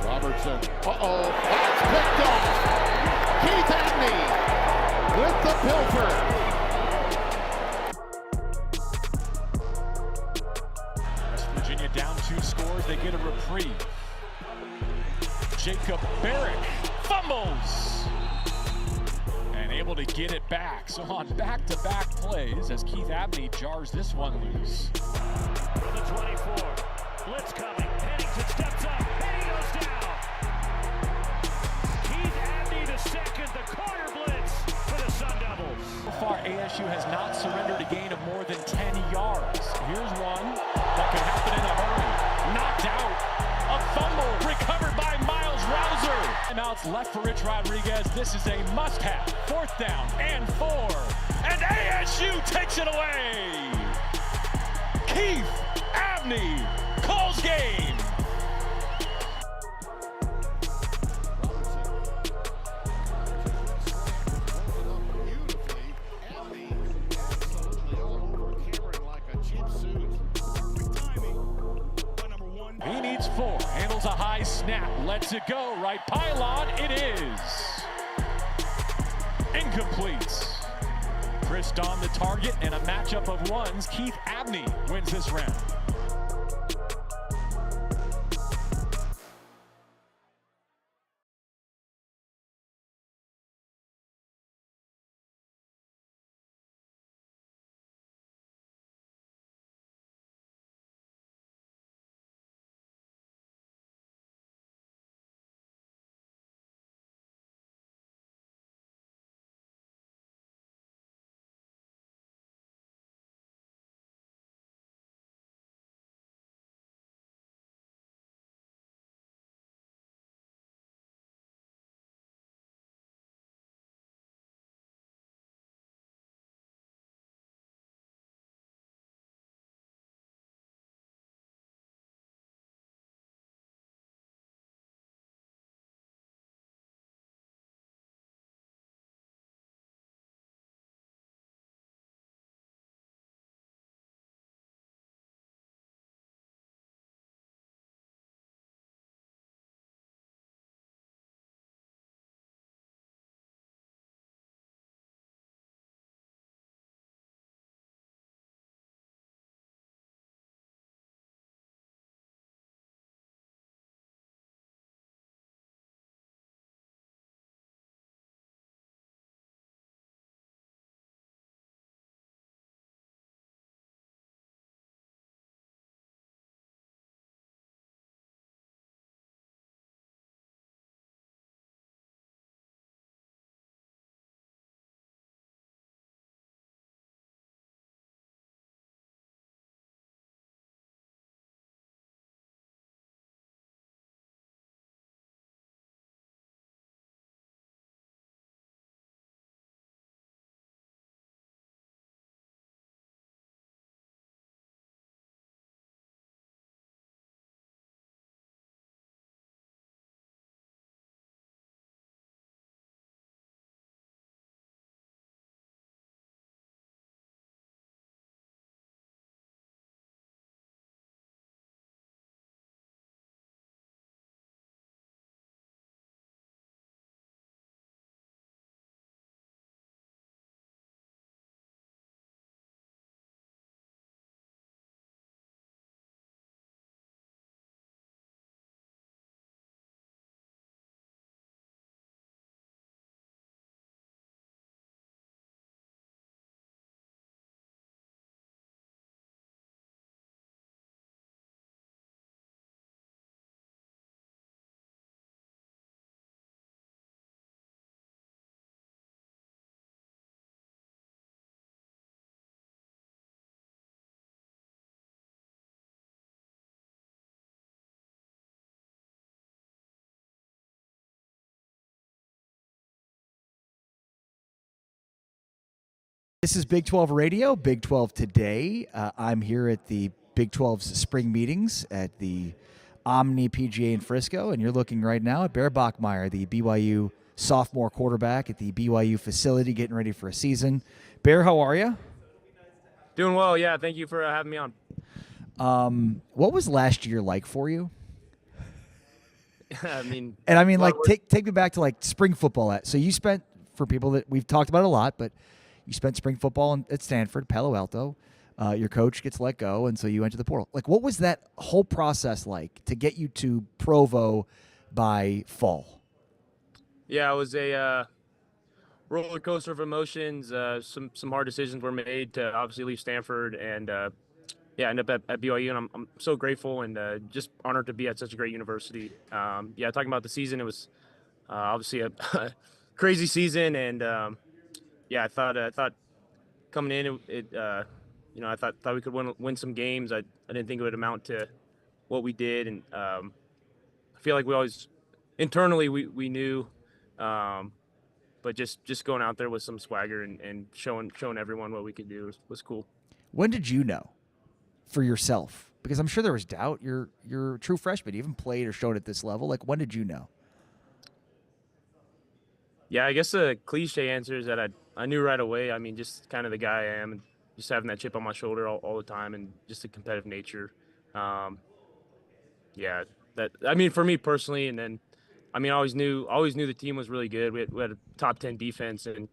Robertson. That's picked off. Keith Abney with the pilfer. West Virginia down 2 scores. They get a reprieve. Jacob Barrick fumbles and able to get it back. So on back-to-back plays as Keith Abney jars this one loose. From the 24. Blitz coming. Pennington steps up. And he goes down. Keith Abney the second. The corner blitz for the Sun Devils. So far, ASU has not surrendered a gain of more than 10 yards. Here's one that could happen in a hurry. Knocked out. A fumble recovered by Miles Rouser. Timeouts left for Rich Rodriguez. This is a must-have. 4th down and 4. And ASU takes it away. Keith Abney calls game. He needs 4. Handles a high snap. Lets it go. Right pylon. It is. Incomplete. Chris Don the target, and a matchup of ones. Keith Abney wins this round. This is Big 12 Radio, Big 12 Today. I'm here at the Big 12's spring meetings at the Omni PGA in Frisco, and you're looking right now at Bear Bachmeier, the BYU sophomore quarterback at the BYU facility, getting ready for a season. Bear, how are you? Doing well, yeah. Thank you for having me on. What was last year like for you? I mean, like, take me back to like spring football. So you spent, for people that we've talked about a lot, but you spent spring football at Stanford, Palo Alto. Your coach gets let go, and so you went to the portal. Like, what was that whole process like to get you to Provo by fall? yeah, it was a roller coaster of emotions. Some hard decisions were made to obviously leave Stanford and end up at BYU, and I'm so grateful and just honored to be at such a great university. Talking about the season, it was obviously a crazy season, and I thought coming in I thought we could win some games. I didn't think it would amount to what we did, and I feel like we always internally we knew, but just going out there with some swagger and showing everyone what we could do was cool. When did you know for yourself? Because I'm sure there was doubt. You're a true freshman. You haven't played or shown at this level. Like, when did you know? Yeah, I guess the cliche answer is that I knew right away. I mean, just kind of the guy I am, and just having that chip on my shoulder all the time, and just the competitive nature. For me personally, and then, I mean, I always knew the team was really good. We had a top 10 defense, and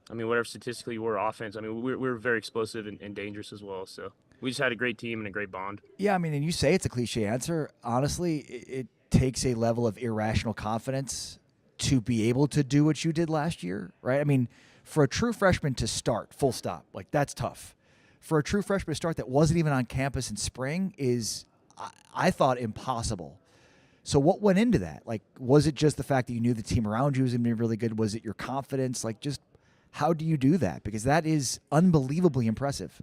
whatever statistically we're offense. I mean, we're very explosive and dangerous as well. So we just had a great team and a great bond. Yeah, I mean, and you say it's a cliche answer. Honestly, it takes a level of irrational confidence to be able to do what you did last year, right? I mean, for a true freshman to start, full stop, like, that's tough. For a true freshman to start that wasn't even on campus in spring is, I thought, impossible. So what went into that? Like, was it just the fact that you knew the team around you was going to be really good? Was it your confidence? Like, just how do you do that? Because that is unbelievably impressive.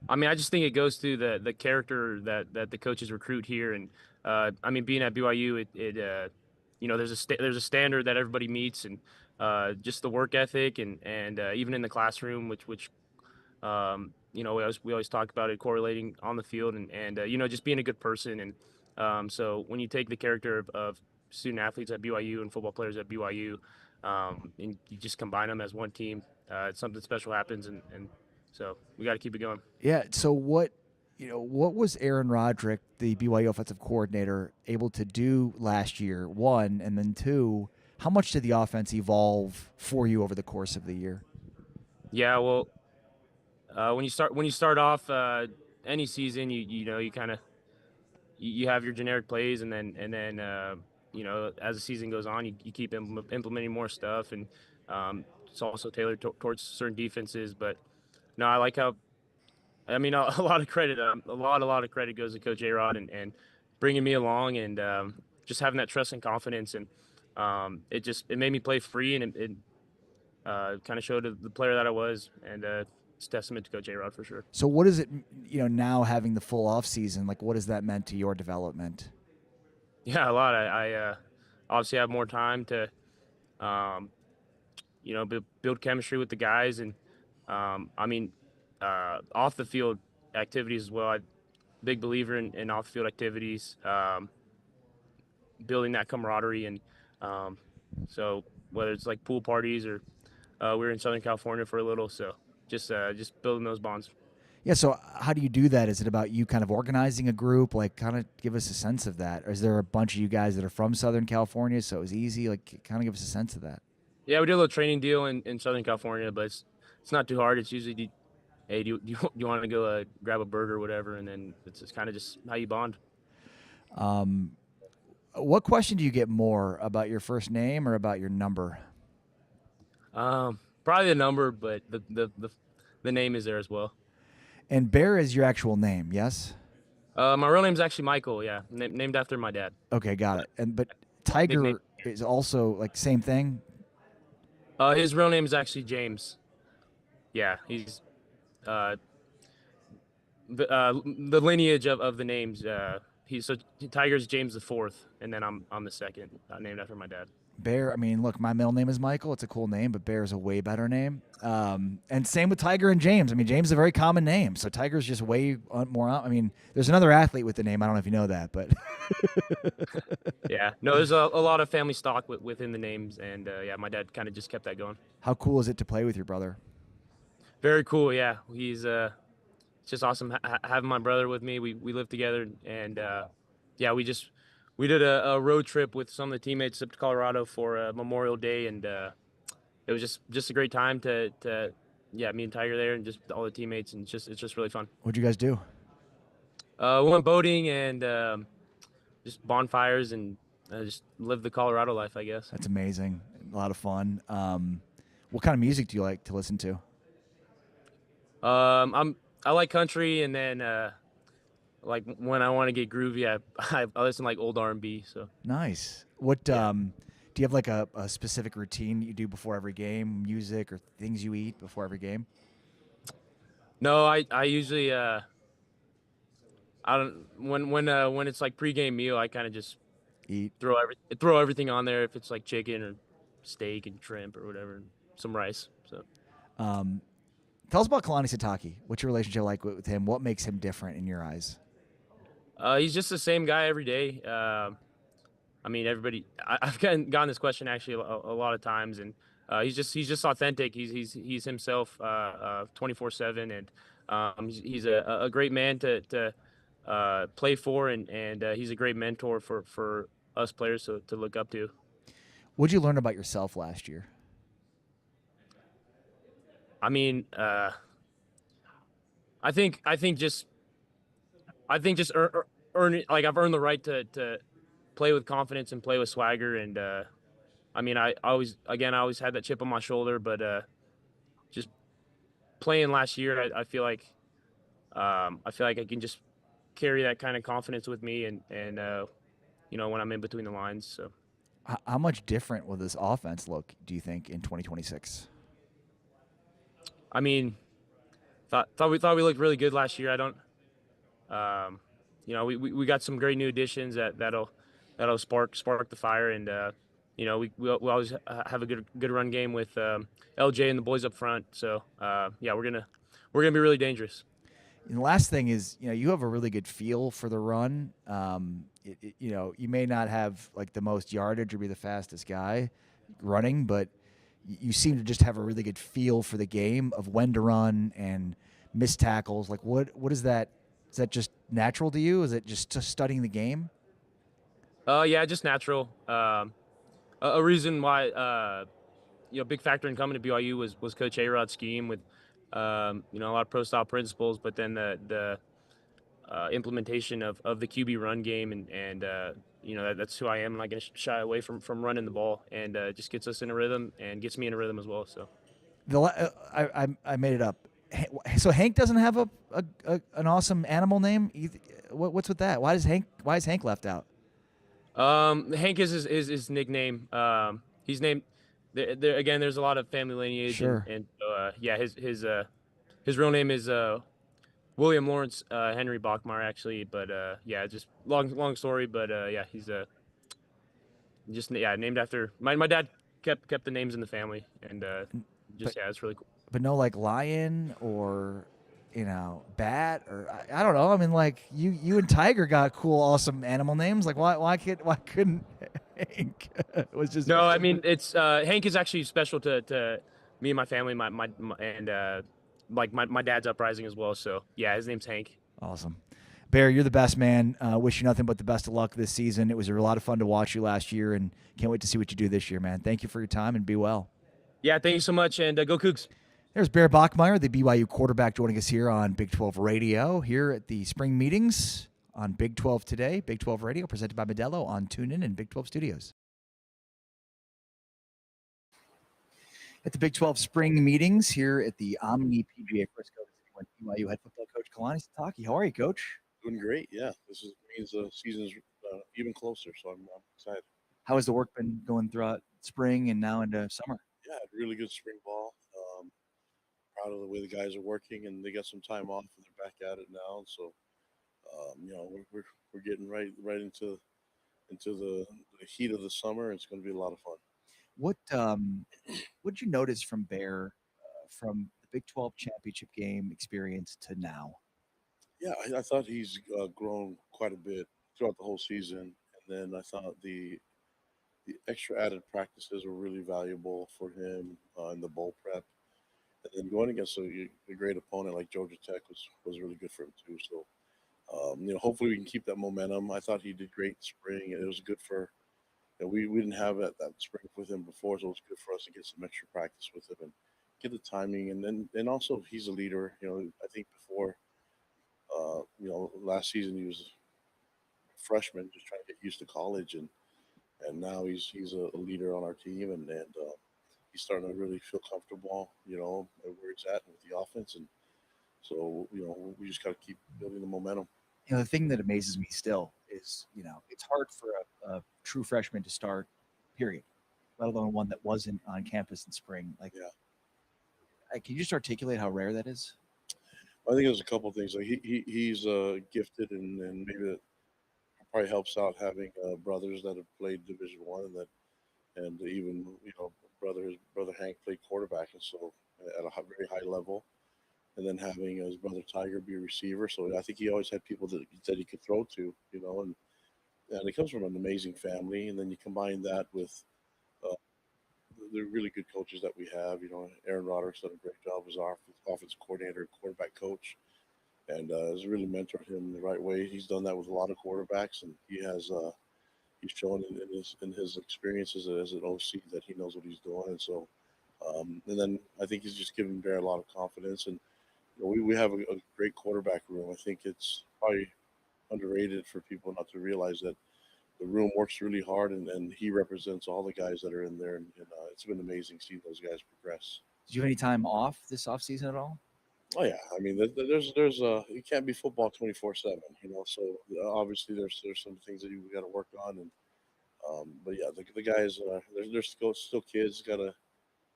I mean, I just think it goes to the character that the coaches recruit here, and being at BYU, there's a standard that everybody meets, and just the work ethic, and even in the classroom, which we always talk about it correlating on the field, and just being a good person, and so when you take the character of student athletes at BYU and football players at BYU, and you just combine them as one team, something special happens, and so we got to keep it going. Yeah. So what was Aaron Roderick, the BYU offensive coordinator, able to do last year? One, and then two, how much did the offense evolve for you over the course of the year? Yeah, well, when you start off any season, you kind of you have your generic plays, and then as the season goes on, you keep implementing more stuff, and it's also tailored towards certain defenses. But no, I like how. I mean, a lot of credit goes to Coach A-Rod and bringing me along, and just having that trust and confidence, and it made me play free, and it kind of showed the player that I was, and it's testament to Coach A-Rod for sure. So what is it, now having the full off season, like, what has that meant to your development? Yeah, a lot. I obviously have more time to, build chemistry with the guys, and off the field activities as well. I'm a big believer in off the field activities, building that camaraderie, and so whether it's like pool parties or we were in Southern California for a little, so just building those bonds. Yeah, so how do you do that? Is it about you kind of organizing a group? Like, kind of give us a sense of that. Or is there a bunch of you guys that are from Southern California, so it was easy? Like, kind of give us a sense of that. Yeah, we did a little training deal in Southern California, but it's not too hard. It's usually, hey, do you want to go grab a burger or whatever, and then it's kind of just how you bond. What question do you get more, about your first name or about your number? Probably the number, but the name is there as well. And Bear is your actual name, yes? My real name's actually Michael, yeah, named after my dad. Okay, got it. But Tiger is also, like, same thing? His real name is actually James. Yeah, he's the lineage of the names. Tiger's James the 4th, and then I'm the second, named after my dad. Bear, I mean, look, my middle name is Michael. It's a cool name, but Bear is a way better name. And same with Tiger and James. I mean, James is a very common name, so Tiger's just way more. I mean, there's another athlete with the name. I don't know if you know that, but Yeah, no, there's a lot of family stock within the names, and yeah, my dad kind of just kept that going. how cool is it to play with your brother? Very cool. Yeah, he's it's just awesome having my brother with me. We live together, and yeah, we did a road trip with some of the teammates up to Colorado for Memorial Day, and it was just a great time to yeah, me and Tiger there, and just all the teammates, and it's just really fun. What'd you guys do? We went boating and just bonfires and just lived the Colorado life, I guess. That's amazing. A lot of fun. What kind of music do you like to listen to? I like country, and then like when I want to get groovy, I listen to, like, old R&B. So Nice. What do you have like a specific routine that you do before every game, music or things you eat before every game? no, I usually I don't when it's like pregame meal, I kind of just Eat. throw everything on there, if it's like chicken or steak and shrimp or whatever, and some rice. So Tell us about Kalani Sitake. What's your relationship like with him? What makes him different in your eyes? he's just the same guy every day. I mean, I've gotten this question actually a lot of times, and he's just authentic. He's himself 24/7, and he's a great man to play for, and he's a great mentor for us players to look up to. What'd you learn about yourself last year? I mean, I think just earn like I've earned the right to play with confidence and play with swagger, and I mean, I always had that chip on my shoulder, but just playing last year, I feel like I can just carry that kind of confidence with me, and you know, when I'm in between the lines. So How much different will this offense look, do you think, in 2026? I mean, thought we looked really good last year. I don't, you know, we got some great new additions that'll spark the fire, and you know, we always have a good run game with LJ and the boys up front. So yeah, we're gonna be really dangerous. And the last thing is, you know, you have a really good feel for the run. You know, you may not have like the most yardage or be the fastest guy running, but you seem to just have a really good feel for the game of when to run and miss tackles. Like, what is that? Is that just natural to you? Is it just studying the game? Yeah, just natural. A reason why you know, big factor in coming to BYU was Coach A-Rod's scheme with you know, a lot of pro style principles, but then the implementation of the QB run game, and you know, that's who I am. I'm not going to shy away from running the ball, and it just gets us in a rhythm and gets me in a rhythm as well. So I made it up. So Hank doesn't have an awesome animal name. What's with that? Why is Hank left out? Hank is his nickname. He's named there again. There's a lot of family lineage, Sure. and yeah, his real name is William Lawrence Henry Bachmar, actually. But yeah, just long story. But yeah, he's just named after my dad. Kept the names in the family, and just yeah, it's really cool. But no, like lion or, you know, bat, or I don't know. I mean, like you and Tiger got cool, awesome animal names. Like why couldn't Hank? It was just No, I mean, it's Hank is actually special to me and my family, and like my dad's uprising as well. So yeah, his name's Hank. Awesome. Bear, you're the best, man. Wish you nothing but the best of luck this season. It was a lot of fun to watch you last year, and can't wait to see what you do this year, man. Thank you for your time, and be well. Yeah, thank you so much, and go Cougs. There's Bear Bachmeier, the BYU quarterback, joining us here on Big 12 Radio, here at the spring meetings on Big 12 today. Big 12 Radio, presented by Modelo on TuneIn and Big 12 Studios. At the Big 12 spring meetings here at the Omni PGA Frisco, BYU head football coach Kalani Sitake. How are you, Coach? Doing great. Yeah, means the season's even closer, so I'm excited. How has the work been going throughout spring and now into summer? Yeah, really good spring ball. Proud of the way the guys are working, and they got some time off, and they're back at it now. So, you know, we're getting right into the heat of the summer. It's going to be a lot of fun. What did you notice from Bear from the Big 12 championship game experience to now? Yeah, I thought he's grown quite a bit throughout the whole season, and then I thought the extra added practices were really valuable for him in the bowl prep, and then going against a great opponent like Georgia Tech was really good for him too. So hopefully we can keep that momentum. I thought he did great in spring, and it was good for. We didn't have that spring with him before, so it was good for us to get some extra practice with him and get the timing, and also he's a leader. I think before. Last season he was a freshman, just trying to get used to college, and now he's a leader on our team, and he's starting to really feel comfortable, where he's at with the offense, and so we just got to keep building the momentum. The thing that amazes me still is, it's hard for a true freshman to start, period, let alone one that wasn't on campus in spring. Like, Yeah. Can you just articulate how rare that is? I think there's a couple of things. Like he's gifted, and maybe that probably helps out having brothers that have played Division I, and even his brother Hank played quarterback, and so at a very high level, and then having his brother Tiger be a receiver. So I think he always had people that he could throw to, and he comes from an amazing family, and then you combine that with the really good coaches that we have. Aaron Roderick's done a great job as our offensive coordinator, quarterback coach, and has really mentored him the right way. He's done that with a lot of quarterbacks, and he's shown in his experiences as an OC that he knows what he's doing. And so, and then I think he's just given Bear a lot of confidence. And we have a great quarterback room. I think it's probably underrated for people not to realize that the room works really hard, and he represents all the guys that are in there, and it's been amazing seeing those guys progress. Did you have any time off this offseason at all? Oh yeah, I mean, there's it can't be football 24/7, So obviously there's some things that you got to work on, and but yeah, the guys they're still kids, gotta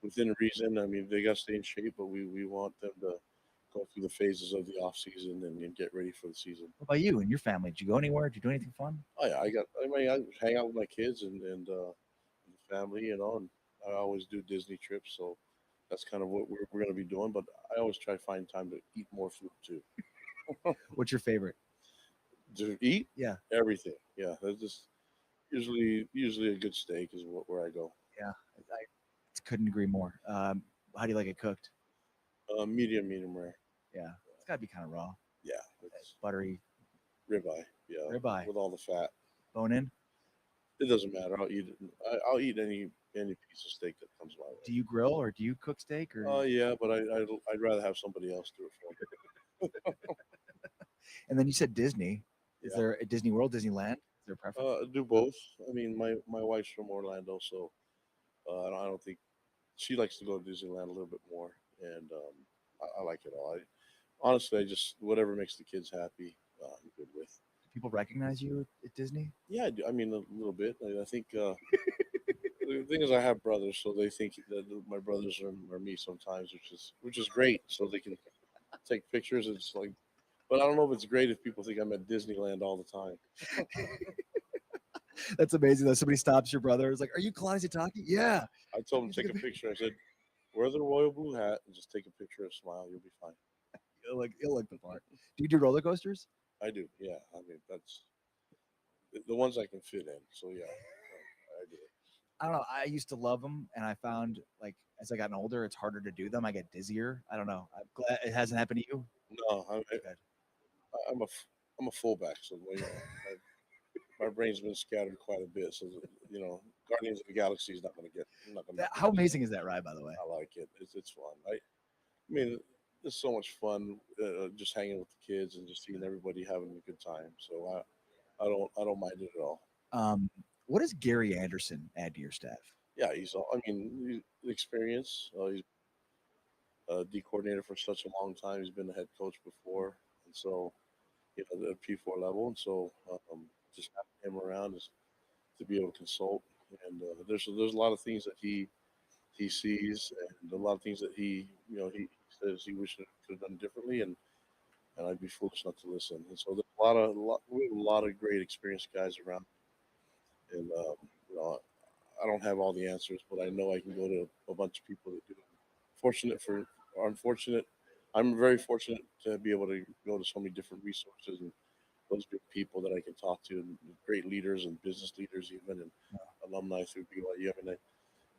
within reason. I mean, they got to stay in shape, but we want them to go through the phases of the off season and get ready for the season. What about you and your family? Did you go anywhere? Did you do anything fun? Oh yeah, I hang out with my kids and the family, and I always do Disney trips, so that's kind of what we're going to be doing. But I always try to find time to eat more food too. What's your favorite? To eat? Yeah. Everything. Yeah, that's just usually a good steak is where I go. Yeah, I couldn't agree more. How do you like it cooked? Medium rare. Yeah, it's got to be kind of raw. Yeah, it's Buttery. ribeye. Yeah, Ribeye. with all the fat. Bone in? It doesn't matter. I'll eat it. I'll eat any piece of steak that comes my way. Do you grill or do you cook steak? Or Oh yeah, but I'd rather have somebody else do it for me. And then you said Disney. Is Yeah. there a Disney World, Disneyland? Is there a preference? Do both. I mean, my wife's from Orlando, so I don't think she likes to go to Disneyland a little bit more, and I like it all. Honestly, I just whatever makes the kids happy, I'm good with. Do people recognize you at Disney? Yeah, I do. I mean, a little bit. I think the thing is, I have brothers, so they think that my brothers are me sometimes, which is great. So they can take pictures. It's like, but I don't know if it's great if people think I'm at Disneyland all the time. That's amazing that somebody stops your brother. It's like, are you Kalani Sitake? Yeah. I told him to take a picture. I said, wear the royal blue hat and just take a picture and smile. You'll be fine. He'll look the part. Do you do roller coasters? I do. Yeah. I mean, that's the ones I can fit in. So yeah, I do. I don't know. I used to love them, and I found like as I gotten older, it's harder to do them. I get dizzier. I don't know. I'm glad it hasn't happened to you. No, I'm a fullback, so my brain's been scattered quite a bit. So Guardians of the Galaxy is not going to get. I'm not gonna. How amazing is that ride, by the way? I like it. It's fun. I mean, it's so much fun just hanging with the kids and just seeing everybody having a good time. So I don't mind it at all. What does Gary Anderson add to your staff? Yeah, he's experience. He's a D coordinator for such a long time. He's been the head coach before, and so at P4 level, and so just having him around is to be able to consult. And there's a lot of things that he sees, and a lot of things that he says he wishes could have done differently, and I'd be foolish not to listen. And so there's we have a lot of great experienced guys around, and I don't have all the answers, but I know I can go to a bunch of people that do. Unfortunate. I'm very fortunate to be able to go to so many different resources and those good people that I can talk to, and great leaders and business leaders even, and alumni through BYU. I mean,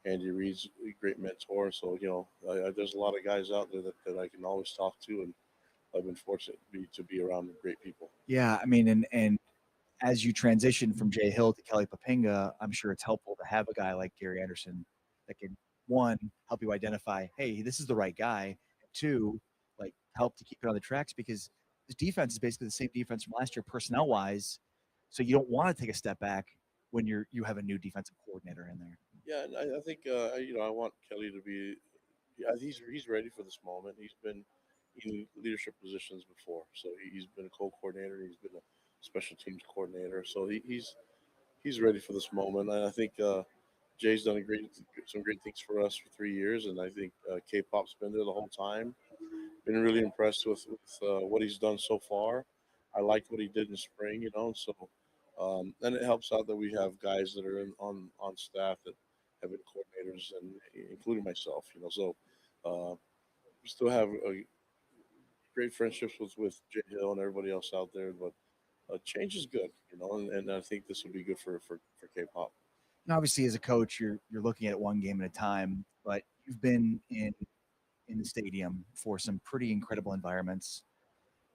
Andy Reid's a great mentor. So, there's a lot of guys out there that I can always talk to, and I've been fortunate to be around great people. Yeah, I mean, and as you transition from Jay Hill to Kelly Papinga, I'm sure it's helpful to have a guy like Gary Anderson that can, one, help you identify, hey, this is the right guy, and two, like help to keep it on the tracks, because this defense is basically the same defense from last year personnel wise. So you don't want to take a step back when you have a new defensive coordinator in there. Yeah, and I think I want Kelly to be. Yeah, he's ready for this moment. He's been in leadership positions before, so he's been a co-coordinator. He's been a special teams coordinator, so he's ready for this moment. And I think Jay's done some great things for us for 3 years, and I think K-Pop's been there the whole time. Been really impressed with what he's done so far. I liked what he did in spring, so. And it helps out that we have guys that are on staff that have been coordinators, and including myself, So we still have great friendships with Jay Hill and everybody else out there. But change is good, and I think this will be good for K-Pop. And obviously, as a coach, you're looking at one game at a time, but you've been in the stadium for some pretty incredible environments.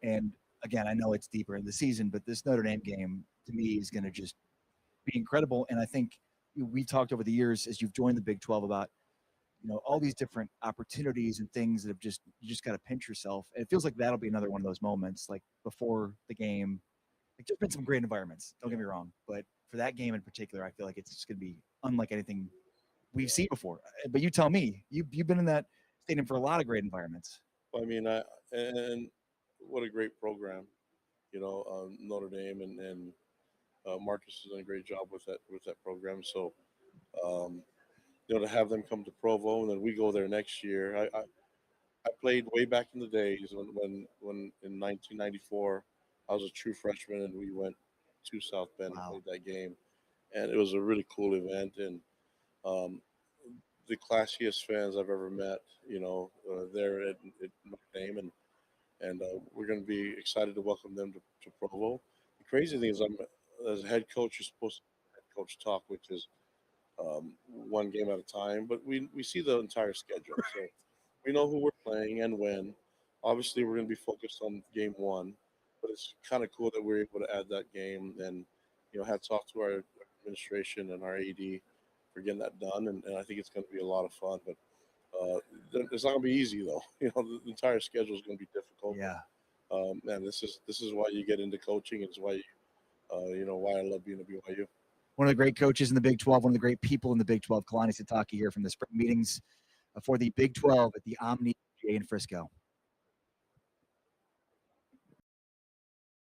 And again, I know it's deeper in the season, but this Notre Dame game to me is going to just be incredible. And I think we talked over the years as you've joined the Big 12 about, all these different opportunities and things that you just got to pinch yourself. And it feels like that'll be another one of those moments, like before the game. Like, there's been some great environments, don't get me wrong, but for that game in particular, I feel like it's just going to be unlike anything we've seen before. But you tell me, you've been in that stadium for a lot of great environments. I mean, and what a great program, Notre Dame, and Marcus has done a great job with that program. So, to have them come to Provo, and then we go there next year. I played way back in the days when in 1994 I was a true freshman, and we went to South Bend and played that game, and it was a really cool event, and the classiest fans I've ever met. There at Notre Dame, and we're going to be excited to welcome them to Provo. The crazy thing is, as a head coach, you're supposed to head coach talk, which is one game at a time, but we see the entire schedule, so we know who we're playing and when. Obviously, we're going to be focused on game one, but it's kind of cool that we're able to add that game, and hats off to our administration and our AD for getting that done, and I think it's going to be a lot of fun. But it's not going to be easy, though. The entire schedule is going to be difficult. Yeah. Man, this is why you get into coaching. It's why why I love being at BYU. One of the great coaches in the Big 12, one of the great people in the Big 12, Kalani Sitake here from the spring meetings for the Big 12 at the Omni in Frisco.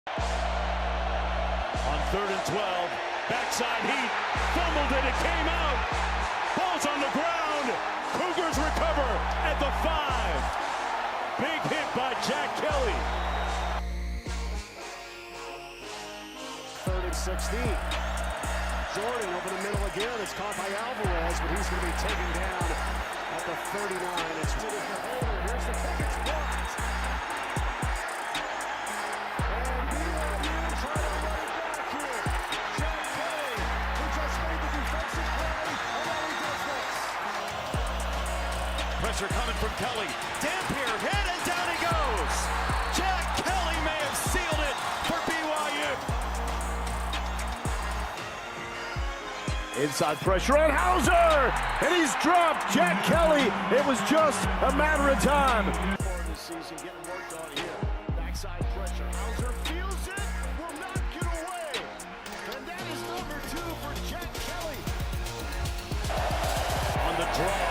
On 3rd and 12, backside heat, fumbled it, it came out. Ball's on the ground. Cougars recover at the 5. Big hit by Jack Kelly. 3rd and 16. Jordan over the middle again. It's caught by Alvarez, but he's going to be taken down at the 39. It's to the holder. Here's the kick. It's blocked. And BYU trying to run it back here. Jack Kelly, who just made the defensive play, and now he does this. Pressure coming from Kelly. Dampier hit, and down he goes. Jack Kelly may have sealed it for BYU. Inside pressure on Hauser, and he's dropped. Jack Kelly, it was just a matter of time. This season getting worked on here. Backside pressure. Hauser feels it, will not get away. And that is number 2 for Jack Kelly. On the draw,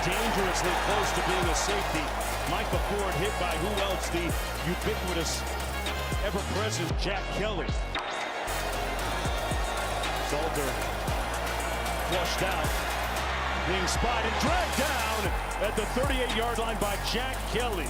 dangerously close to being a safety. Micah Ford hit by who else? The ubiquitous, ever-present Jack Kelly. Salter flushed out, being spotted, dragged down at the 38-yard line by Jack Kelly.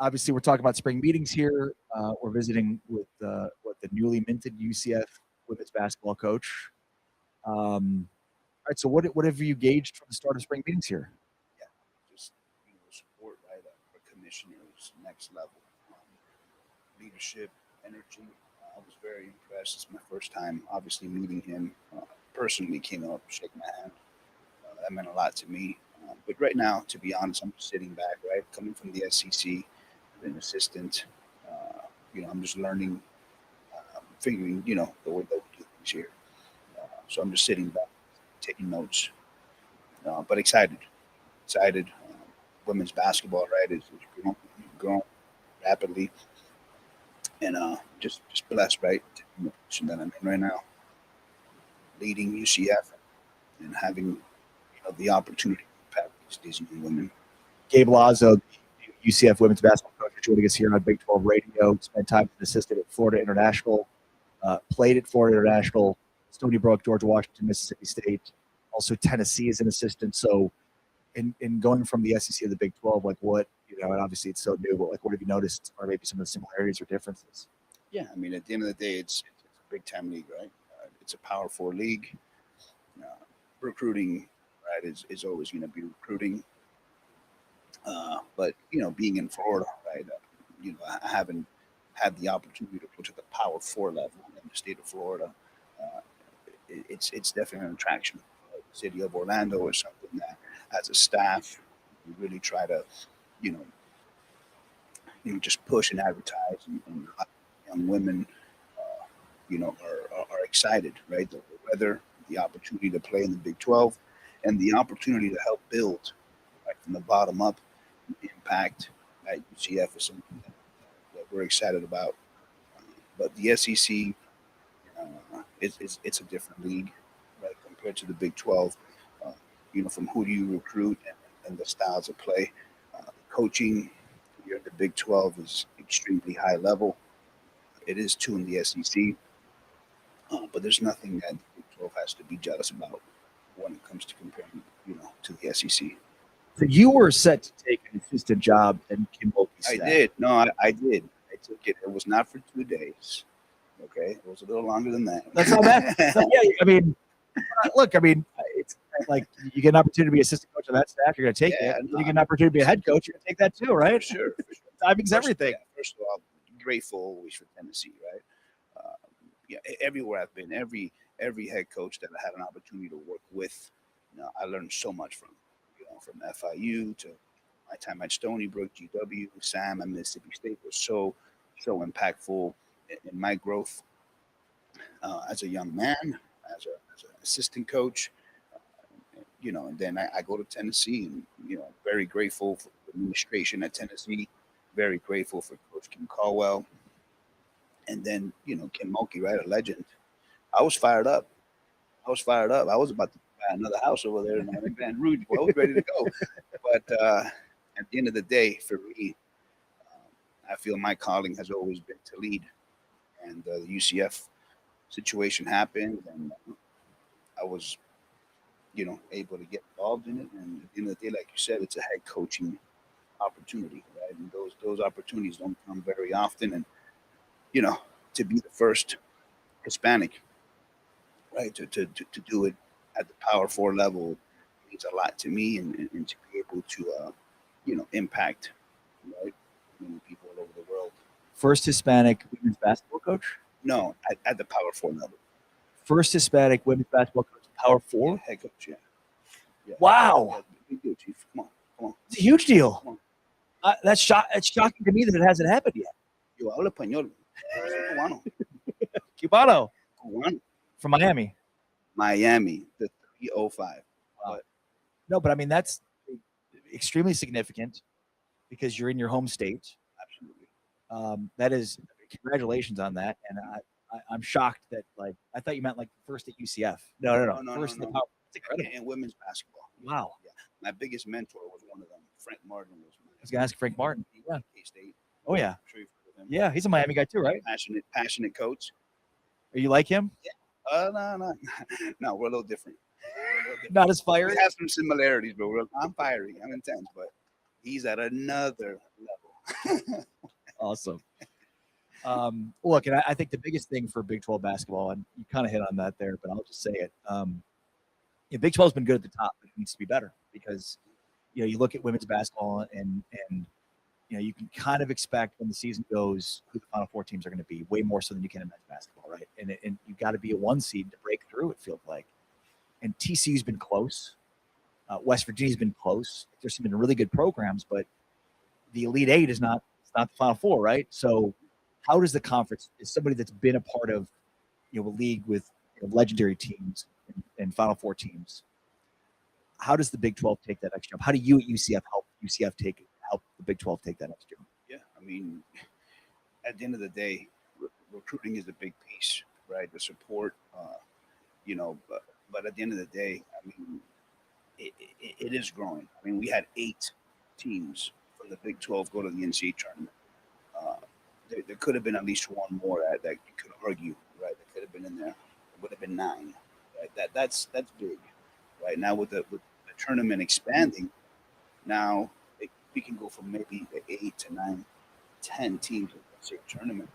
obviously, we're talking about spring meetings here. We're visiting with the newly minted UCF women's basketball coach. All right, so what have you gauged from the start of spring meetings here? Just support, right? Our commissioners, next level, leadership, energy. I was very impressed. It's my first time, obviously, meeting him personally. Came up, shake my hand. That meant a lot to me. But right now, to be honest, I'm just sitting back, right? Coming from the SEC, an assistant. I'm just learning, figuring, the way that we do things here. So I'm just sitting back, taking notes. But excited. Women's basketball, right, is growing rapidly. And just blessed, right, to be in the position that I'm in right now, leading UCF and having the opportunity to impact these young women. Gabe Lazo, UCF women's basketball coach, joining us here on Big 12 Radio. Spent time as an assistant at Florida International, played at Florida International, Stony Brook, George Washington, Mississippi State, also Tennessee as an assistant. So in going from the SEC to the Big 12, like what, and obviously it's so new, but like what have you noticed are maybe some of the similarities or differences? Yeah, I mean, at the end of the day, it's a big-time league, right? It's a Power 4 league. Recruiting, right, is always going to be recruiting. But, being in Florida, right, I haven't had the opportunity to go to the Power 4 level in the state of Florida. It's definitely an attraction. The city of Orlando is something that, as a staff, we really try to, just push and advertise, and young women, are excited, right? The weather, the opportunity to play in the Big 12, and the opportunity to help build, right, from the bottom up, impact at UCF is something that we're excited about. But the SEC, it's a different league, right, compared to the Big 12. From who do you recruit and the styles of play. Coaching here in the Big 12 is extremely high level. It is too in the SEC, but there's nothing that the Big 12 has to be jealous about when it comes to comparing, to the SEC. So you were set to take an assistant job in Kim Mulkey's I staff. did. No, I did. I took it. It was not for 2 days. Okay, it was a little longer than that. That's not bad. So, yeah, I mean, look, it's like you get an opportunity to be assistant coach of that staff, you're going to take it. And you get an opportunity to be a head coach, you're going to take that too, right? For sure. Timing's everything. First of all, grateful always for Tennessee, right? Everywhere I've been, every head coach that I had an opportunity to work with, I learned so much from. From FIU to my time at Stony Brook, GW, Sam at Mississippi State was so impactful in my growth as a young man, as an assistant coach. And then I go to Tennessee, and very grateful for the administration at Tennessee, very grateful for Coach Kim Caldwell, and then Kim Mulkey, right, a legend. I was fired up. I was about to buy another house over there in Baton Rouge. I was ready to go. But at the end of the day, for me, I feel my calling has always been to lead. And the UCF situation happened, and I was, able to get involved in it. And at the end of the day, like you said, it's a head coaching opportunity, right? And those opportunities don't come very often. And, to be the first Hispanic, right, to do it at the Power 4 level means a lot to me, and to be able to, impact, right, many people all over the world. First Hispanic women's basketball coach? No, at the Power 4 level. First Hispanic women's basketball coach, Power 4? Yeah, head coach, yeah. Wow. Yeah, big deal, Chief. Come on. It's a huge deal. Come on. It's shocking to me that it hasn't happened yet. Yo hablo español. Soy Cubano. Cubano. From Miami. Miami, the 305. Wow. No, but that's extremely significant because you're in your home state. Absolutely. That is, congratulations on that. And I'm shocked that, I thought you meant first at UCF. No. First in the Power. That's incredible. And women's basketball. Wow. Yeah. My biggest mentor was one of them. Frank Martin was. I was going to ask Frank Martin. Yeah. K-State. Oh, yeah. I'm sure you've heard of him. Yeah, he's a Miami guy too, right? Passionate coach. Are you like him? Yeah. No, we're a little different. Not as fiery? We have some similarities, but I'm fiery. I'm intense, but he's at another level. Awesome. Look, and I think the biggest thing for Big 12 basketball, and you kind of hit on that there, but I'll just say it. Big 12 has been good at the top, but it needs to be better because, you look at women's basketball and you can kind of expect when the season goes who the Final Four teams are going to be, way more so than you can in men's basketball, right? And you've got to be a 1 seed to break through, it feels like. And TCU's been close. West Virginia's been close. There's been really good programs, but the Elite Eight is not the Final Four, right? So how does the conference, as somebody that's been a part of a league with legendary teams and Final Four teams, how does the Big 12 take that next jump? How do you at UCF help help the Big 12 take that next jump? Yeah, I mean, at the end of the day, recruiting is a big piece, right? The support, but at the end of the day, I mean, it is growing. I mean, we had 8 teams from the Big 12 go to the NCAA tournament. There could have been at least one more that you could argue, right? That could have been in there. It would have been 9, right? That's big, right? Now with the tournament expanding, now we can go from maybe 8 to 9, 10 teams in the same tournament.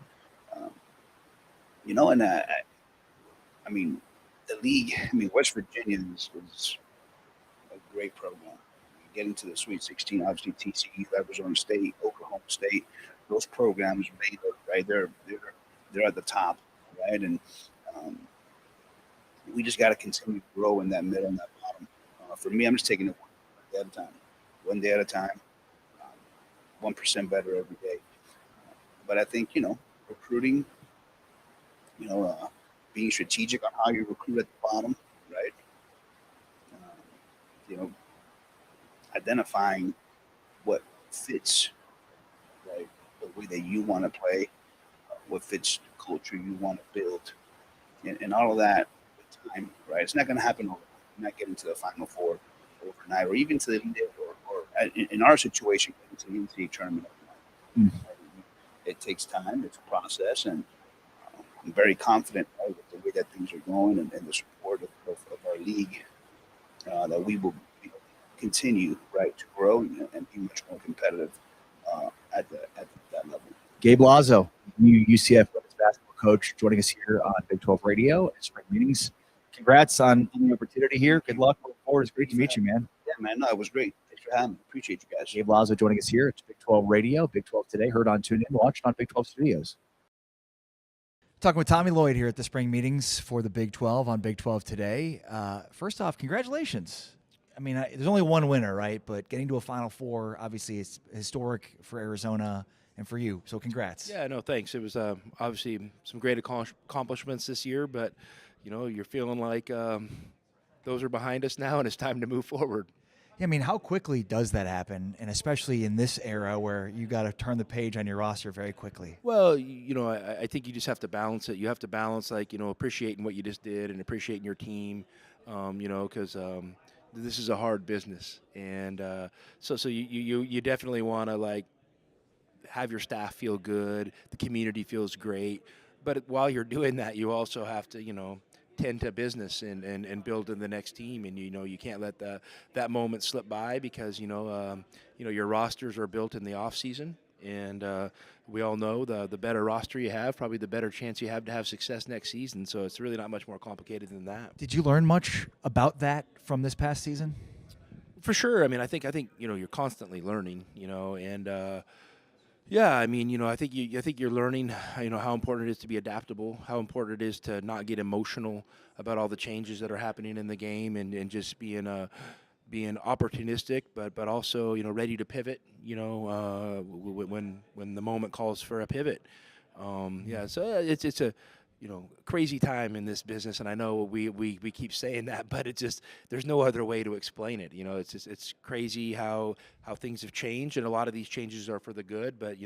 And I mean, the league. I mean, West Virginia is a great program. Getting to the Sweet 16, obviously TCU, Arizona State, Oklahoma State, those programs, right? They're at the top, right? And we just got to continue to grow in that middle and that bottom. For me, I'm just taking it one day at a time, 1% better every day. But I think recruiting, being strategic on how you recruit at the bottom, right? Identifying what fits, right? The way that you want to play, what fits the culture you want to build, and all of that with time, right? It's not going to happen overnight. You're not getting to the Final Four overnight, or even to the or in our situation, getting to the NCAA tournament overnight. Mm. It takes time. It's a process, and I'm very confident, right, with the way that things are going and the support of our league, that we will continue, right, to grow and be much more competitive at that level. Gabe Lazo, new UCF women's basketball coach, joining us here on Big 12 Radio at Spring Meetings. Congrats on the opportunity here. Good luck moving forward. It's great to meet you, man. Yeah, man. No, it was great. Thanks for having me. Appreciate you guys. Gabe Lazo joining us here at Big 12 Radio, Big 12 Today, heard on TuneIn, watched on Big 12 Studios. Talking with Tommy Lloyd here at the Spring Meetings for the Big 12 on Big 12 Today. First off, congratulations. I mean, there's only one winner, right? But getting to a Final Four, obviously, is historic for Arizona and for you. So congrats. Yeah, no, thanks. It was obviously some great accomplishments this year, but, you're feeling like those are behind us now and it's time to move forward. Yeah, I mean, how quickly does that happen? And especially in this era where you got to turn the page on your roster very quickly. Well, I think you just have to balance it. You have to balance, appreciating what you just did and appreciating your team, because this is a hard business. And so you definitely want to, have your staff feel good. The community feels great. But while you're doing that, you also have to, tend to business and build in the next team, and you can't let that moment slip by because your rosters are built in the off season, and we all know the better roster you have, probably the better chance you have to have success next season. So it's really not much more complicated than that. Did you learn much about that from this past season? For sure. I mean, I think you're constantly learning, and. Yeah, I mean, I think you're learning, how important it is to be adaptable, how important it is to not get emotional about all the changes that are happening in the game, and just being opportunistic, but also ready to pivot, when the moment calls for a pivot. Yeah, so it's a crazy time in this business, and I know we keep saying that, but there's no other way to explain it. It's crazy how things have changed, and a lot of these changes are for the good. But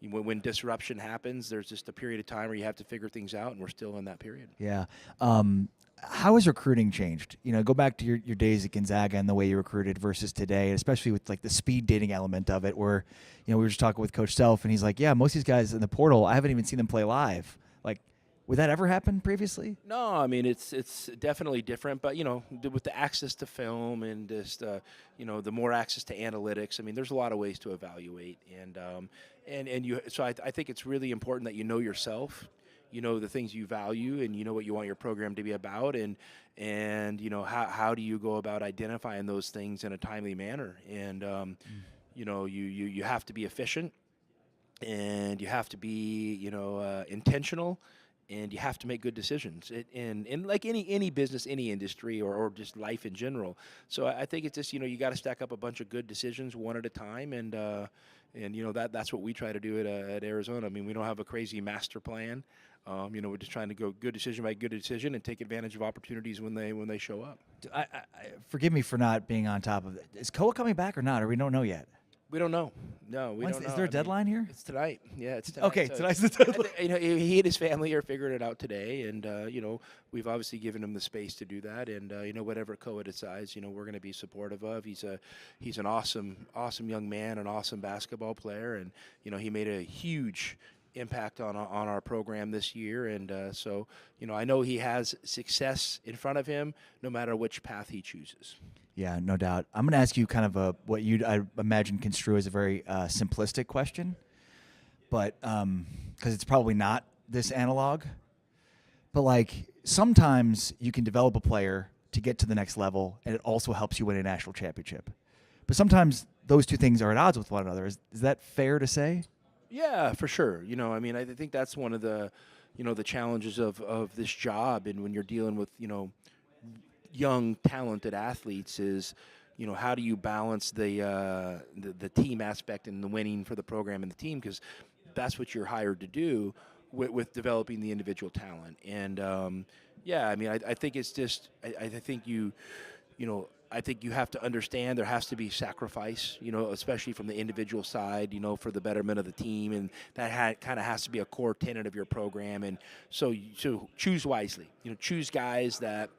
when disruption happens, there's just a period of time where you have to figure things out, and we're still in that period. Yeah. How has recruiting changed? Go back to your days at Gonzaga and the way you recruited versus today, especially with the speed dating element of it, where we were just talking with Coach Self, and he's like, yeah, most of these guys in the portal, I haven't even seen them play live. Would that ever happen previously? No, I mean it's definitely different, but with the access to film and just the more access to analytics, I mean there's a lot of ways to evaluate, so I think it's really important that you know yourself, the things you value, and what you want your program to be about, and how do you go about identifying those things in a timely manner, and you have to be efficient, and you have to be intentional. And you have to make good decisions, and like any business, any industry, or just life in general. So I think it's just you got to stack up a bunch of good decisions one at a time, and that's what we try to do at Arizona. I mean, we don't have a crazy master plan. We're just trying to go good decision by good decision and take advantage of opportunities when they show up. Forgive me for not being on top of it. Is Koa coming back or not, or we don't know yet? We don't know. No, we don't know. Is there a deadline here? It's tonight. Yeah, it's tonight. Okay, so tonight's the deadline. He and his family are figuring it out today, and we've obviously given him the space to do that, and whatever Koa decides, we're going to be supportive of. He's an awesome young man, an awesome basketball player, and he made a huge impact on our program this year, and so I know he has success in front of him no matter which path he chooses. Yeah, no doubt. I'm going to ask you kind of what I imagine construe as a very simplistic question, but because it's probably not this analog. But like sometimes you can develop a player to get to the next level, and it also helps you win a national championship. But sometimes those two things are at odds with one another. Is that fair to say? Yeah, for sure. I mean, I think that's one of the, the challenges of this job, and when you're dealing with, young, talented athletes is, how do you balance the team aspect and the winning for the program and the team, because that's what you're hired to do with developing the individual talent. And I mean, I think it's just I think I think you have to understand there has to be sacrifice, especially from the individual side, for the betterment of the team, and that kind of has to be a core tenet of your program. And so choose wisely, choose guys that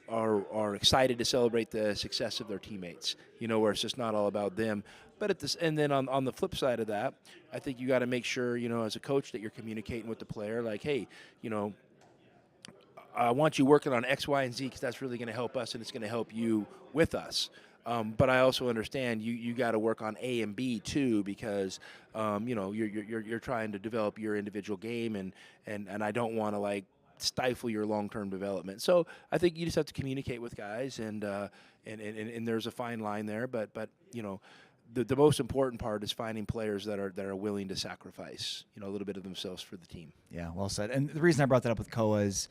are excited to celebrate the success of their teammates, where it's just not all about them. But and then on the flip side of that, I think you got to make sure, as a coach, that you're communicating with the player like, hey, I want you working on X, Y, and Z because that's really going to help us and it's going to help you with us. But I also understand you got to work on A and B too, because you're trying to develop your individual game, and I don't want to stifle your long-term development. So I think you just have to communicate with guys, and there's a fine line there. But the most important part is finding players that are willing to sacrifice a little bit of themselves for the team. Yeah, well said. And the reason I brought that up with Koa is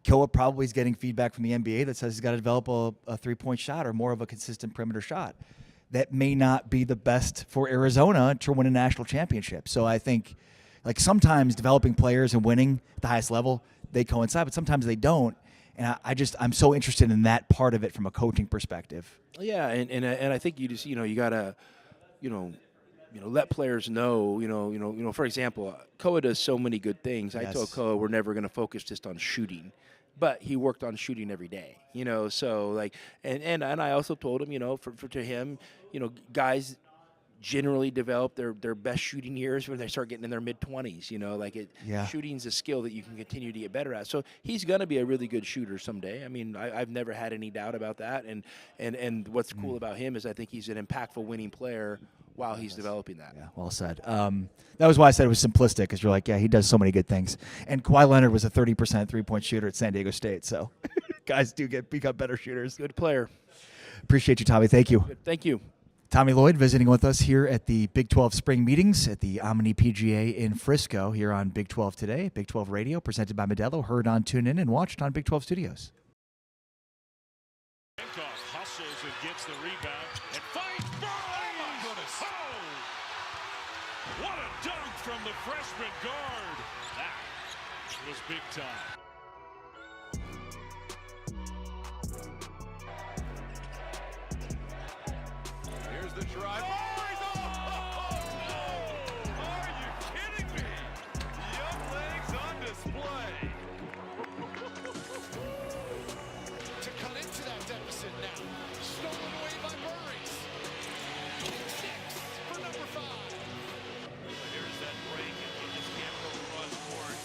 Koa probably is getting feedback from the NBA that says he's got to develop a three-point shot or more of a consistent perimeter shot. That may not be the best for Arizona to win a national championship. So I think sometimes developing players and winning at the highest level, they coincide, but sometimes they don't. And I'm so interested in that part of it from a coaching perspective. Yeah, and I think you just you gotta let players know. For example, Koa does so many good things. Yes. I told Koa we're never going to focus just on shooting, but he worked on shooting every day. So and I also told him to him guys generally develop their best shooting years when they start getting in their mid-20s. Shooting's a skill that you can continue to get better at. So he's going to be a really good shooter someday. I mean, I've never had any doubt about that. And what's cool about him is I think he's an impactful winning player while he's developing that. Yeah, well said. That was why I said it was simplistic, because you're like, yeah, he does so many good things. And Kawhi Leonard was a 30% three-point shooter at San Diego State. So guys do become better shooters. Good player. Appreciate you, Tommy. Thank you. Good. Thank you. Tommy Lloyd visiting with us here at the Big 12 Spring Meetings at the Omni PGA in Frisco here on Big 12 Today, Big 12 Radio, presented by Modelo, heard on TuneIn and watched on Big 12 Studios. Hustles and gets the rebound and finds Burley. Oh my goodness. Oh! What a dunk from the freshman guard. That was big time. Here's the drive. Oh, no! Are you kidding me? Young legs on display. To cut into that deficit now. Stolen away by Burris. Kick 6 for number 5. Here's that break, and you just can't go cross court.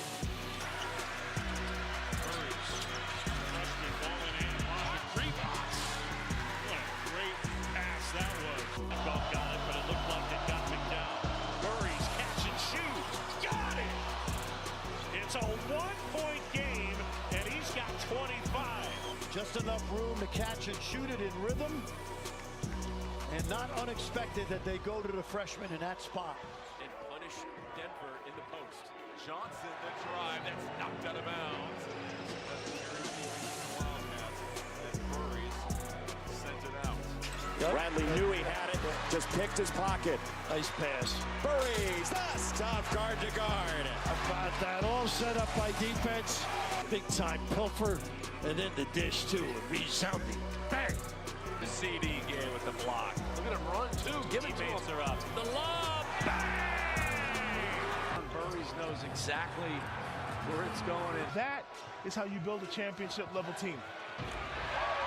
Just enough room to catch and shoot it in rhythm. And not unexpected that they go to the freshman in that spot. And punish Denver in the post. Johnson, the drive, that's knocked out of bounds. Wildcats, and Murray's sent it out. Bradley knew he had it, just picked his pocket. Nice pass. Burries, that's tough guard to guard. About that, all set up by defense. Big time pilfer, and then the dish too, resounding. Bang! The CD game with the block. Look at him run too. Give it to him. Are up. The lob. Bang! Burries knows exactly where it's going. And that is how you build a championship level team.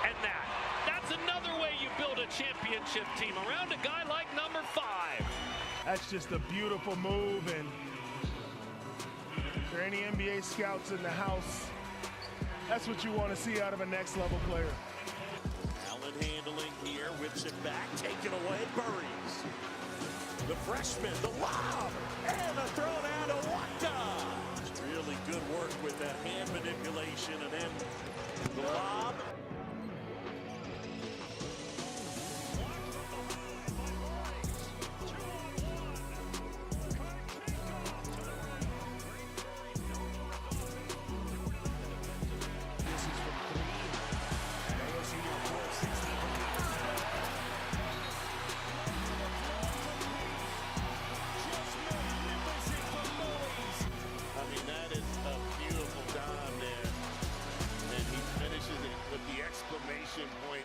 And that's another way you build a championship team, around a guy like number 5. That's just a beautiful move, and if there are any NBA scouts in the house, that's what you want to see out of a next level player. Allen handling here, whips it back, taken away, Burries. The freshman, the lob, and the throw down to Waka. Really good work with that hand manipulation, and then the lob. Point.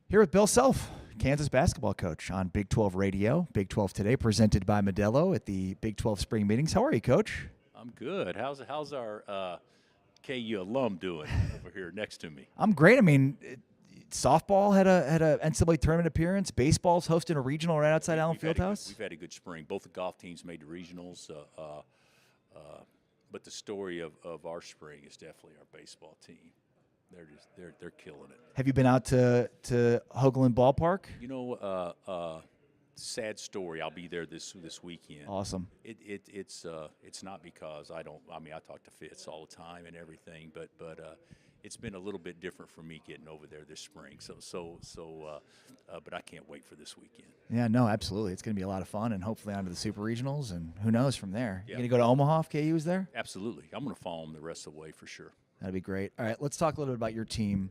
Here with Bill Self, Kansas basketball coach on Big 12 Radio, Big 12 Today, presented by Modelo at the Big 12 spring meetings. How are you, Coach? I'm good. How's our KU alum doing over here next to me? I'm great. I mean, softball had a NCAA tournament appearance. Baseball's hosting a regional right outside Allen Fieldhouse. We've had a good spring. Both the golf teams made the regionals, but the story of our spring is definitely our baseball team. They're killing it. Have you been out to Hoagland Ballpark? You know, sad story. I'll be there this weekend. Awesome. It's not because I talk to Fitz all the time and everything, but it's been a little bit different for me getting over there this spring. But I can't wait for this weekend. Yeah, no, absolutely. It's going to be a lot of fun, and hopefully on to the Super Regionals, and who knows from there. Yeah. You going to go to Omaha if KU is there? Absolutely. I'm going to follow them the rest of the way for sure. That'd be great. All right, let's talk a little bit about your team.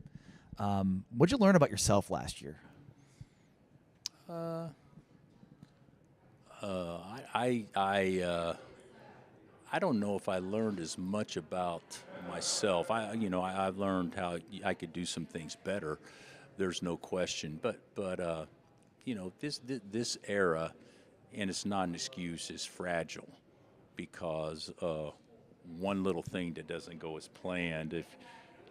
What'd you learn about yourself last year? I don't know if I learned as much about myself. I've learned how I could do some things better. There's no question. But this era, and it's not an excuse, is fragile because one little thing that doesn't go as planned, if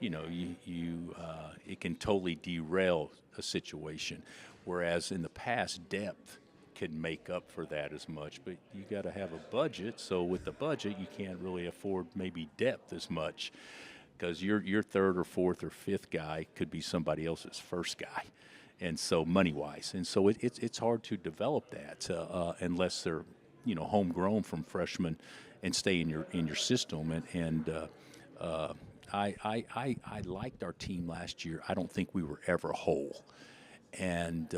it can totally derail a situation. Whereas in the past, depth can make up for that as much, but you got to have a budget. So with the budget, you can't really afford maybe depth as much because your third or fourth or fifth guy could be somebody else's first guy, and so money-wise, and so it's hard to develop that unless they're homegrown from freshmen and stay in your system. I liked our team last year. I don't think we were ever whole, and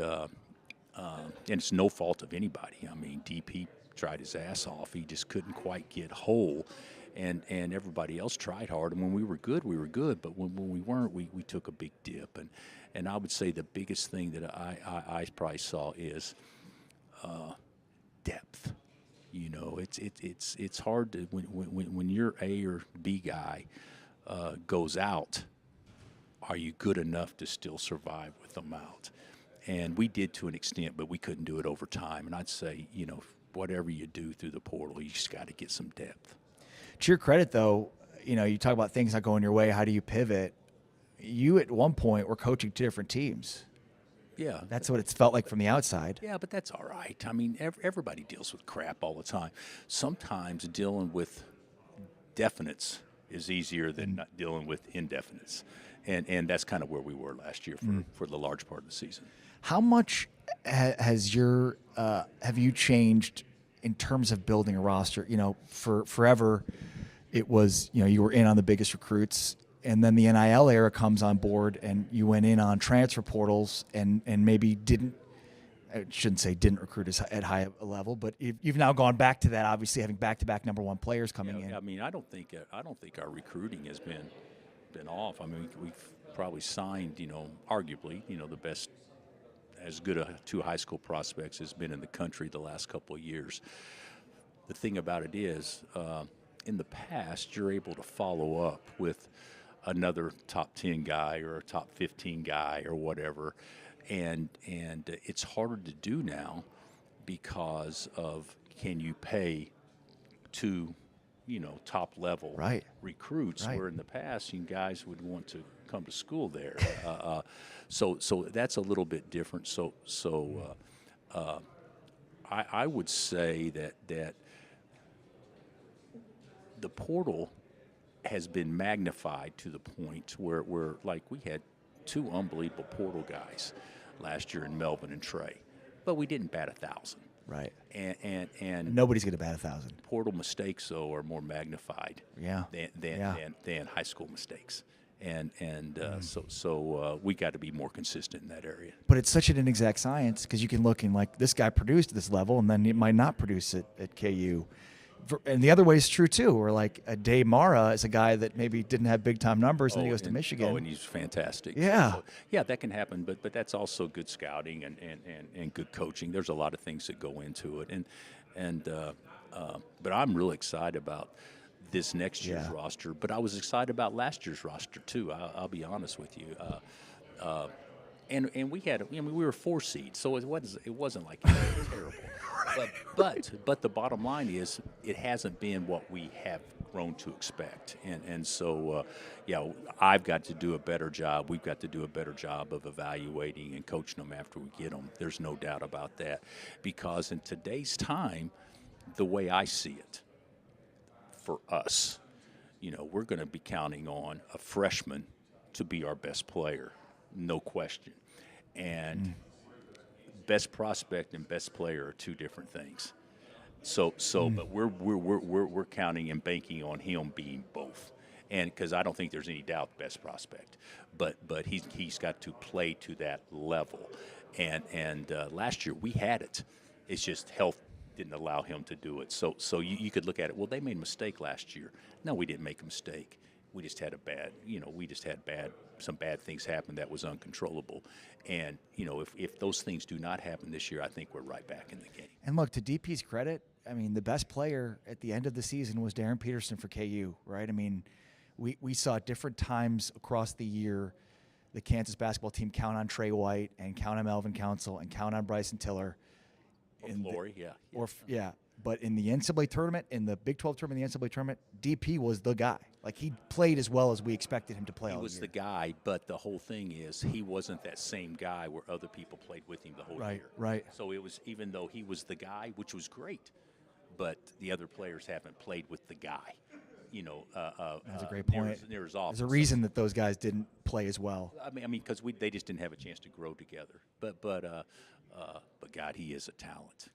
it's no fault of anybody. I mean, DP tried his ass off. He just couldn't quite get whole, and everybody else tried hard. And when we were good, we were good. But when we weren't, we took a big dip. And I would say the biggest thing that I probably saw is depth. It's hard to when your A or B guy goes out, are you good enough to still survive with them out? And we did to an extent, but we couldn't do it over time. And I'd say, whatever you do through the portal, you just got to get some depth. To your credit, though, you talk about things not going your way. How do you pivot? You, at one point, were coaching two different teams. Yeah. That's what it's felt like from the outside. Yeah, but that's all right. I mean, everybody deals with crap all the time. Sometimes dealing with definites is easier than not dealing with indefinites. And that's kind of where we were last year for the large part of the season. How much have you changed in terms of building a roster? For forever, it was, you were in on the biggest recruits, and then the NIL era comes on board, and you went in on transfer portals and maybe didn't recruit at high a level, but you've now gone back to that, obviously having back-to-back number one players coming in. I mean, I don't think our recruiting has been off. I mean, we've probably signed, arguably, the best, as good a two high school prospects has been in the country the last couple of years. The thing about it is, in the past, you're able to follow up with another top 10 guy or a top 15 guy or whatever, and it's harder to do now because of, can you pay two top level recruits, where in the past you guys would want to come to school there. So that's a little bit different. So I would say that the portal has been magnified to the point where like we had two unbelievable portal guys last year in Melvin and Trey, but we didn't bat 1,000. Right. And nobody's going to bat 1,000. Portal mistakes, though, are more magnified than high school mistakes. So we got to be more consistent in that area. But it's such an inexact science because you can look and like this guy produced at this level and then he might not produce it at KU. And the other way is true too, where like a Dave Mara is a guy that maybe didn't have big time numbers, and then he goes to Michigan. Oh, and he's fantastic. Yeah. Yeah, that can happen, but that's also good scouting and good coaching. There's a lot of things that go into it. But I'm really excited about this next year's roster. But I was excited about last year's roster too. I'll be honest with you. And we had, we were 4 seeds, so it wasn't like it was terrible. But the bottom line is it hasn't been what we have grown to expect. And so, I've got to do a better job. We've got to do a better job of evaluating and coaching them after we get them. There's no doubt about that. Because in today's time, the way I see it, for us, we're going to be counting on a freshman to be our best player, no question. And best prospect and best player are two different things. But we're counting and banking on him being both, and because I don't think there's any doubt best prospect, but he's got to play to that level, and last year we had it. It's just health didn't allow him to do it. So you could look at it. Well, they made a mistake last year. No, we didn't make a mistake. We just had some bad things happen that was uncontrollable. And, if those things do not happen this year, I think we're right back in the game. And look, to DP's credit, I mean, the best player at the end of the season was Darren Peterson for KU, right? I mean, we saw at different times across the year the Kansas basketball team count on Trey White and count on Melvin Council and count on Bryson Tiller. Lori, But in the NCAA tournament, in the Big 12 tournament, the NCAA tournament, DP was the guy. Like, he played as well as we expected him to play. He was the guy, but the whole thing is he wasn't that same guy where other people played with him the whole year. Right. So it was, even though he was the guy, which was great, but the other players haven't played with the guy. That's a great point. There's a reason that those guys didn't play as well. I mean, because they just didn't have a chance to grow together. But God, he is a talent.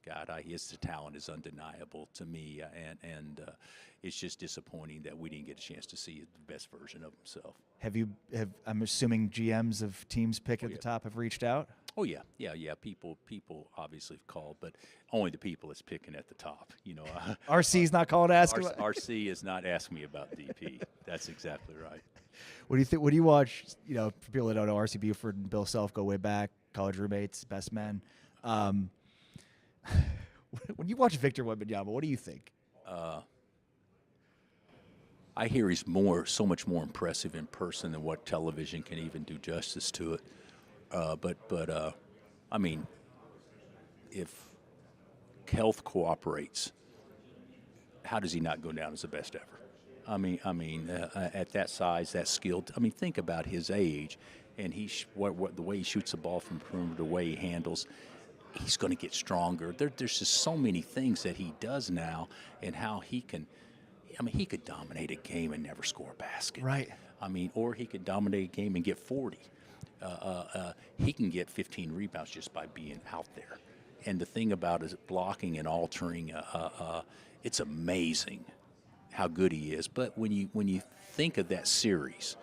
His talent is undeniable to me, and it's just disappointing that we didn't get a chance to see the best version of himself. I'm assuming GMs of teams picked at the top have reached out? Oh yeah. People obviously have called, but only the people that's picking at the top. RC's not calling to ask. RC is not asking me about DP. That's exactly right. What do you think? What do you watch? For people that don't know, RC Buford and Bill Self go way back, college roommates, best men. When you watch Victor Wembanyama, what do you think? I hear he's so much more impressive in person than what television can even do justice to it. But I mean, if health cooperates, how does he not go down as the best ever? I mean, at that size, that skilled. I mean, think about his age, and the way he shoots the ball from perimeter, the way he handles. He's going to get stronger. There's just so many things that he does now, and how he can. I mean, he could dominate a game and never score a basket. Right. I mean, or he could dominate a game and get 40. He can get 15 rebounds just by being out there. And the thing about his blocking and altering, it's amazing how good he is. But when you think of that series,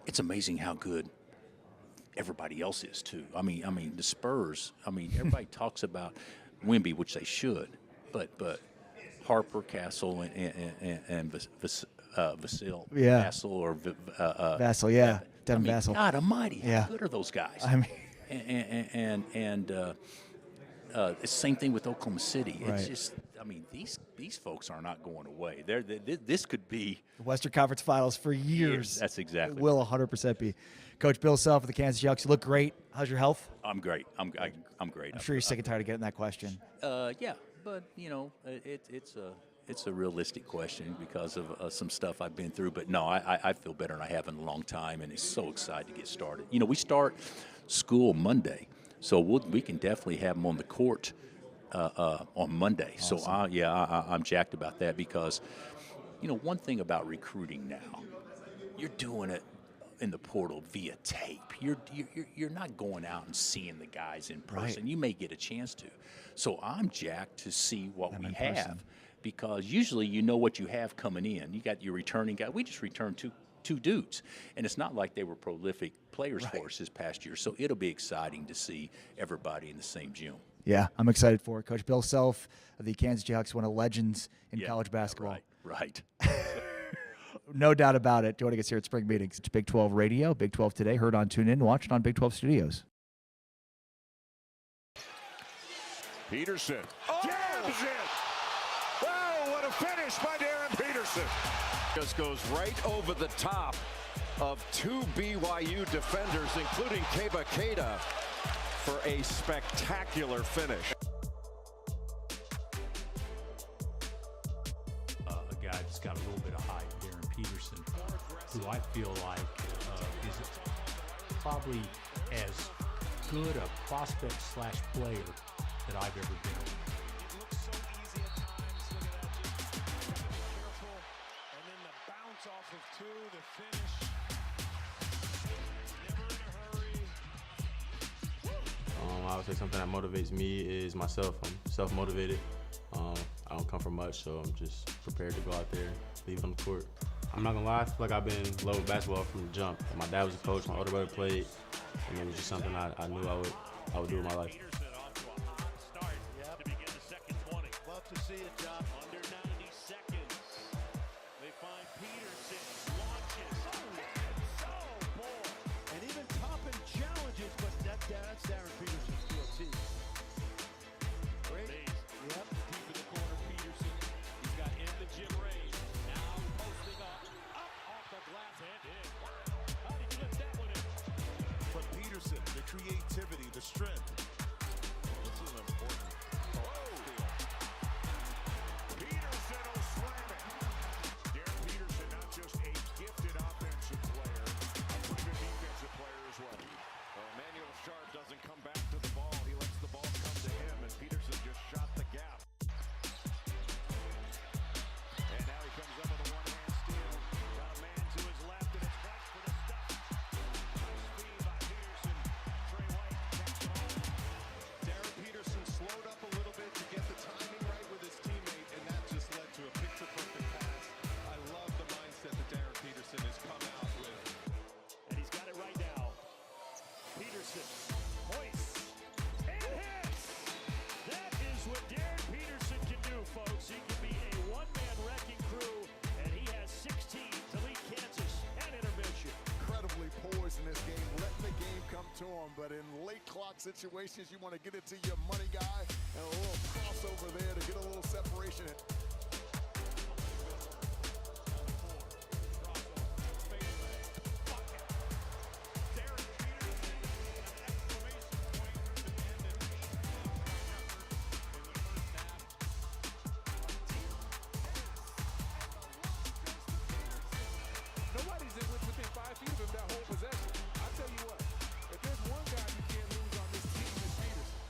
it's amazing how good everybody else is too. I mean the Spurs. I mean, everybody talks about Wemby, which they should, but Harper, Castle, and Vasil, Vassell or Vassell, Devin Vassell. God Almighty, how good are those guys? I mean, and it's the same thing with Oklahoma City. It's right. just, I mean, these folks are not going away. This could be the Western Conference Finals for years. That's exactly. It will 100% be. Coach Bill Self of the Kansas Jayhawks, you look great. How's your health? I'm great. I'm great. I'm sure you're sick and tired of getting that question. Yeah, but it's a realistic question because of some stuff I've been through. But no, I feel better than I have in a long time, and it's so excited to get started. We start school Monday, so we can definitely have them on the court on Monday. Awesome. So I'm jacked about that because one thing about recruiting now, you're doing it in the portal via tape. You're not going out and seeing the guys in person. Right. You may get a chance to. So I'm jacked to see what we have, because usually you know what you have coming in. You got your returning guy. We just returned two dudes, and it's not like they were prolific players for us this past year. So it'll be exciting to see everybody in the same gym. Yeah, I'm excited for it. Coach Bill Self of the Kansas Jayhawks, one of the legends in college basketball. Right. No doubt about it. Joining us here at Spring Meetings, it's Big 12 Radio, Big 12 Today, heard on TuneIn, watched on Big 12 Studios. Peterson jams it. Oh, what a finish by Darren Peterson. Just goes right over the top of two BYU defenders, including Keba Keita, for a spectacular finish. who I feel like is probably as good a prospect / player that I've ever been around. It looks so easy at times. Look at that. Just careful. And then the bounce off of two, the finish. Never in a hurry. I would say something that motivates me is myself. I'm self-motivated. I don't come from much, so I'm just prepared to go out there and leave it on the court. I'm not gonna lie, I feel like I've been in love with basketball from the jump. My dad was a coach, my older brother played, and it was just something I knew I would do with my life. Love to see it, John. Under 90 seconds. They find Peterson. Launches. Oh, boy. And even Toppin challenges, but that's Darren Peterson's to a T. Great. Yep. Deep in the corner, Peterson. He's got in the Jim Ray. Now posting up off the glass and in. Wow. How did he lift that one in? But Peterson, the creativity, the strength. This is important. Peterson will slam it. Darren Peterson, not just a gifted offensive player, a pretty good defensive player as well. Emmanuel Sharp doesn't come back to the ball. He lets the ball come to him, and Peterson just shot the gap. And now he comes up with a one-hand steal. Got a man to his left, and it's right for the stop. Nice speed by Peterson. Trey White catch on. Darren Peterson slowed up a little bit to get the timing right with his teammate, and that just led to a picture-perfect pass. I love the mindset that Darren Peterson has come out with. And he's got it right now. Peterson hoists and hits. That is what Darren Peterson can do, folks. He can be a one-man wrecking crew, and he has 16 to lead Kansas at intermission. Incredibly poised in this game, letting the game come to him. But in late clock situations, you want to get it to your money guy, and a little crossover there to get a little separation. Nobody's within 5 feet of him that whole possession. I tell you what, if there's one guy you can't lose on this team, it's Peterson.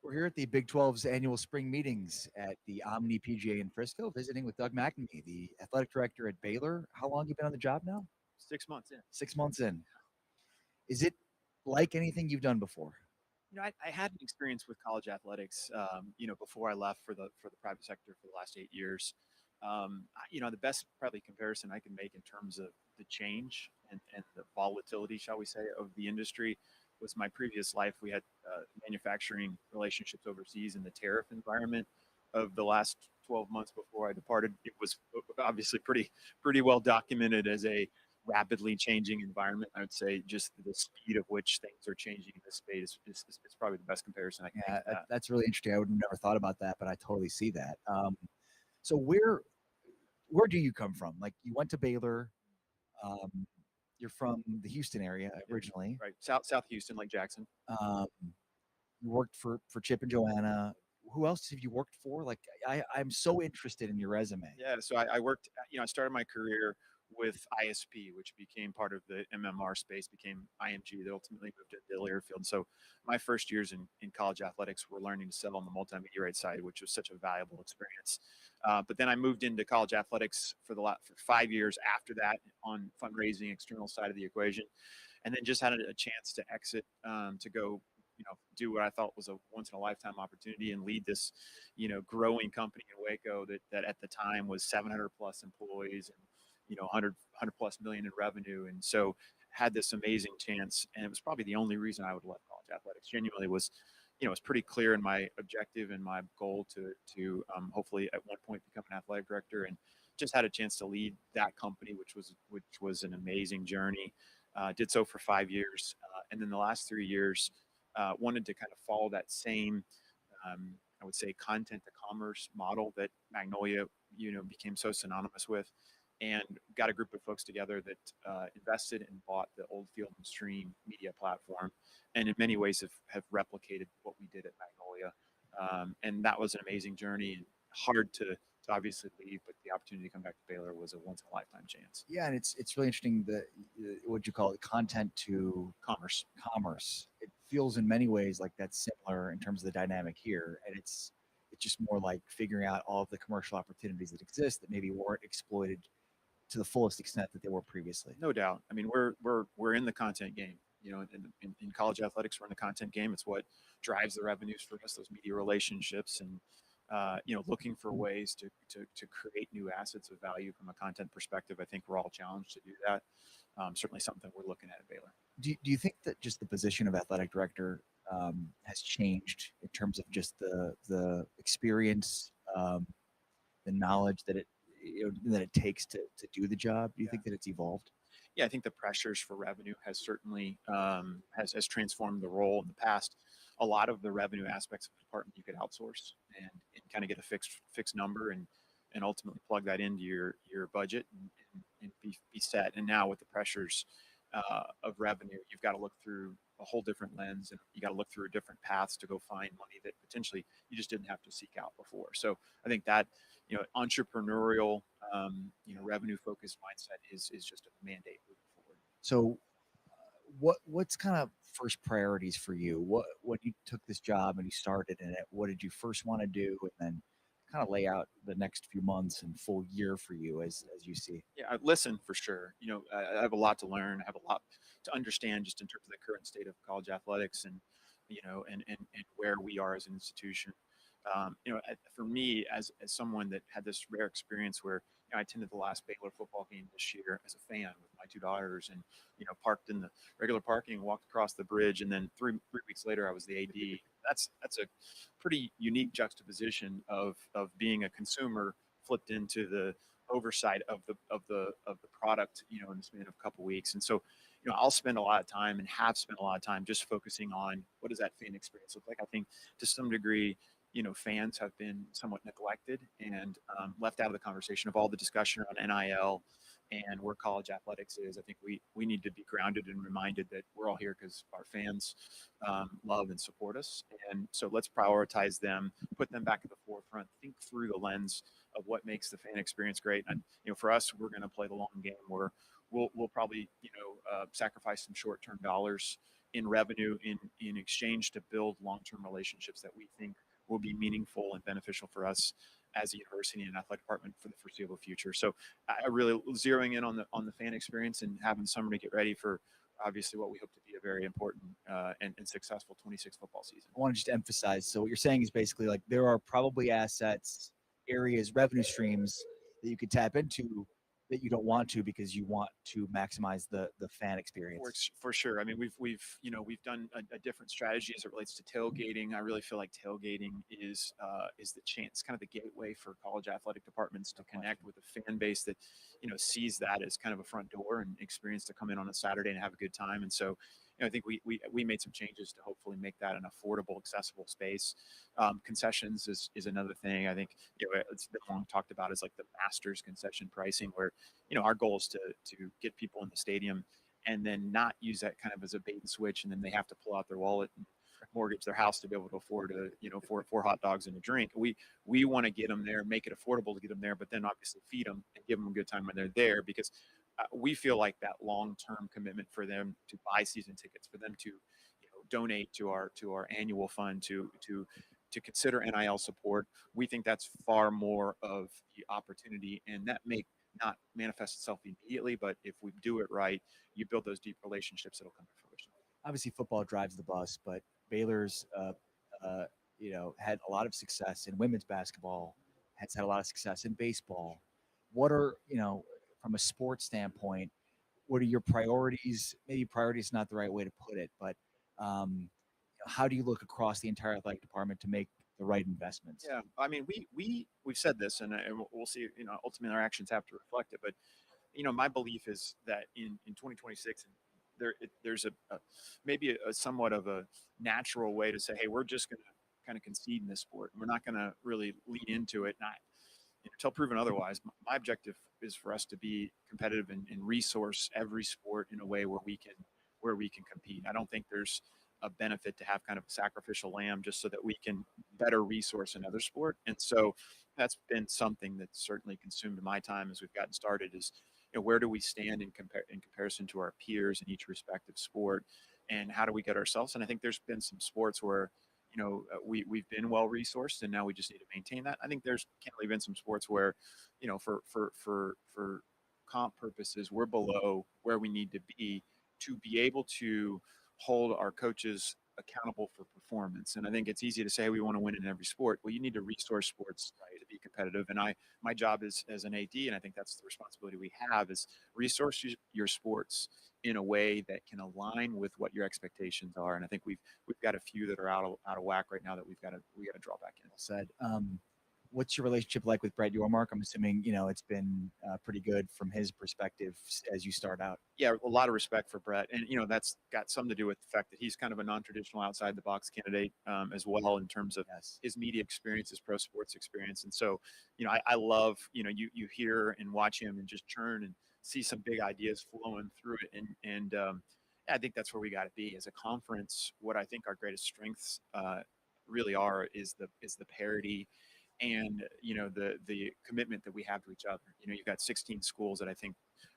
We're here at the Big 12's annual spring meetings at the Omni PGA in Frisco, visiting with Doug McNamee, the athletic director at Baylor. How long have you been on the job now? 6 months in. 6 months in. Is it like anything you've done before? I had an experience with college athletics, before I left for the private sector for the last 8 years. The best probably comparison I can make in terms of the change and the volatility, shall we say, of the industry was my previous life. We had manufacturing relationships overseas in the tariff environment of the last 12 months before I departed. It was obviously pretty well documented as a rapidly changing environment. I would say just the speed of which things are changing in this space is probably the best comparison I can make. Yeah, that's really interesting. I would have never thought about that, but I totally see that. So where do you come from? Like, you went to Baylor. You're from the Houston area originally, right? South Houston, Lake Jackson. You worked for Chip and Joanna. Who else have you worked for? Like, I'm so interested in your resume. Yeah, so I worked. I started my career with ISP, which became part of the MMR space, became IMG, that ultimately moved to Dale Airfield. So my first years in college athletics were learning to sell on the multimedia rights side, which was such a valuable experience. But then I moved into college athletics for 5 years after that on fundraising, external side of the equation, and then just had a chance to exit to go do what I thought was a once in a lifetime opportunity and lead this, growing company in Waco that at the time was 700 plus employees and 100 plus million in revenue. And so had this amazing chance, and it was probably the only reason I would left college athletics. Genuinely was, it was pretty clear in my objective and my goal to hopefully at one point become an athletic director, and just had a chance to lead that company, which was an amazing journey. Did so for 5 years. And then the last 3 years, wanted to kind of follow that same, I would say, content to commerce model that Magnolia, became so synonymous with, and got a group of folks together that invested and bought the Old Field and Stream media platform, and in many ways have replicated what we did at Magnolia. And that was an amazing journey, and hard to obviously leave, but the opportunity to come back to Baylor was a once in a lifetime chance. Yeah, and it's really interesting that what you call it, content to commerce. It feels in many ways like that's similar in terms of the dynamic here, and it's just more like figuring out all of the commercial opportunities that exist that maybe weren't exploited to the fullest extent that they were previously. No doubt. I mean, we're in the content game. In college athletics, we're in the content game. It's what drives the revenues for us, those media relationships, and looking for ways to create new assets of value from a content perspective. I think we're all challenged to do that. Certainly something we're looking at Baylor. Do you think that just the position of athletic director has changed in terms of just the experience, the knowledge that it takes to do the job? Do you think that it's evolved? Yeah, I think the pressures for revenue has certainly has transformed the role. In the past, a lot of the revenue aspects of the department you could outsource and kind of get a fixed number and ultimately plug that into your budget and be set. And now with the pressures of revenue, you've got to look through a whole different lens, and you got to look through different paths to go find money that potentially you just didn't have to seek out before. So I think that entrepreneurial revenue focused mindset is just a mandate moving forward. So what's kind of first priorities for you? When you took this job and you started in it, what did you first want to do, and then kind of lay out the next few months and full year for you as you see? Yeah, I listen for sure. I have a lot to learn. I have a lot to understand just in terms of the current state of college athletics and where we are as an institution. For me, as someone that had this rare experience where I attended the last Baylor football game this year as a fan with my 2 daughters, and parked in the regular parking, walked across the bridge, and then three weeks later I was the AD. That's a pretty unique juxtaposition of being a consumer flipped into the oversight of the product, in the span of a couple weeks. And so, I'll spend a lot of time and have spent a lot of time just focusing on what does that fan experience look like. I think to some degree, fans have been somewhat neglected and left out of the conversation of all the discussion around NIL and where college athletics is. I think we need to be grounded and reminded that we're all here because our fans love and support us. And so let's prioritize them, put them back at the forefront, think through the lens of what makes the fan experience great. And, for us, we're going to play the long game where we'll probably, sacrifice some short-term dollars in revenue in exchange to build long-term relationships that we think will be meaningful and beneficial for us as a university and athletic department for the foreseeable future. So I really zeroing in on the fan experience and having summer to get ready for obviously what we hope to be a very important and successful 26 football season. I want to just emphasize. So what you're saying is basically like there are probably assets, areas, revenue streams that you could tap into that you don't want to because you want to maximize the fan experience. For sure. I mean, we've done a different strategy as it relates to tailgating. I really feel like tailgating is the chance, kind of the gateway for college athletic departments to connect with a fan base that, sees that as kind of a front door and experience to come in on a Saturday and have a good time. And so, I think we made some changes to hopefully make that an affordable, accessible space. Concessions is another thing. I think it's been long talked about as like the Masters concession pricing, where our goal is to get people in the stadium and then not use that kind of as a bait and switch, and then they have to pull out their wallet and mortgage their house to be able to afford four hot dogs and a drink. We want to get them there, make it affordable to get them there, but then obviously feed them and give them a good time when they're there, because we feel like that long-term commitment for them to buy season tickets, for them to donate to our annual fund, to consider NIL support. We think that's far more of the opportunity, and that may not manifest itself immediately, but if we do it right, you build those deep relationships that'll come to fruition. Obviously, football drives the bus, but Baylor's had a lot of success in women's basketball, has had a lot of success in baseball. What are from a sports standpoint, what are your priorities? Maybe priority is not the right way to put it, but how do you look across the entire athletic department to make the right investments? Yeah, I mean, we've said this, and we'll see. Ultimately, our actions have to reflect it. But my belief is that in 2026, there's maybe a somewhat of a natural way to say, hey, we're just going to kind of concede in this sport. We're not going to really lean into it. Not until proven otherwise. My objective is for us to be competitive and resource every sport in a way where we can compete. I don't think there's a benefit to have kind of a sacrificial lamb just so that we can better resource another sport. And so that's been something that's certainly consumed my time as we've gotten started, is where do we stand in comparison to our peers in each respective sport, and how do we get ourselves? And I think there's been some sports where we've been well resourced, and now we just need to maintain that. I think there's candidly been some sports where for comp purposes we're below where we need to be able to hold our coaches accountable for performance. And I think it's easy to say we want to win in every sport. Well, you need to resource sports to be competitive. And my job is as an AD, and I think that's the responsibility we have, is resource your sports in a way that can align with what your expectations are. And I think we've got a few that are out of whack right now that we got to draw back in. Well said. What's your relationship like with Brett Yormark? I'm assuming it's been pretty good from his perspective as you start out. Yeah, a lot of respect for Brett, and that's got something to do with the fact that he's kind of a non-traditional outside the box candidate as well in terms of his media experience, his pro sports experience. And so I love you hear and watch him and just churn and see some big ideas flowing through it, and I think that's where we got to be as a conference. What I think our greatest strengths really are is the parity and the commitment that we have to each other. You've got 16 schools that I think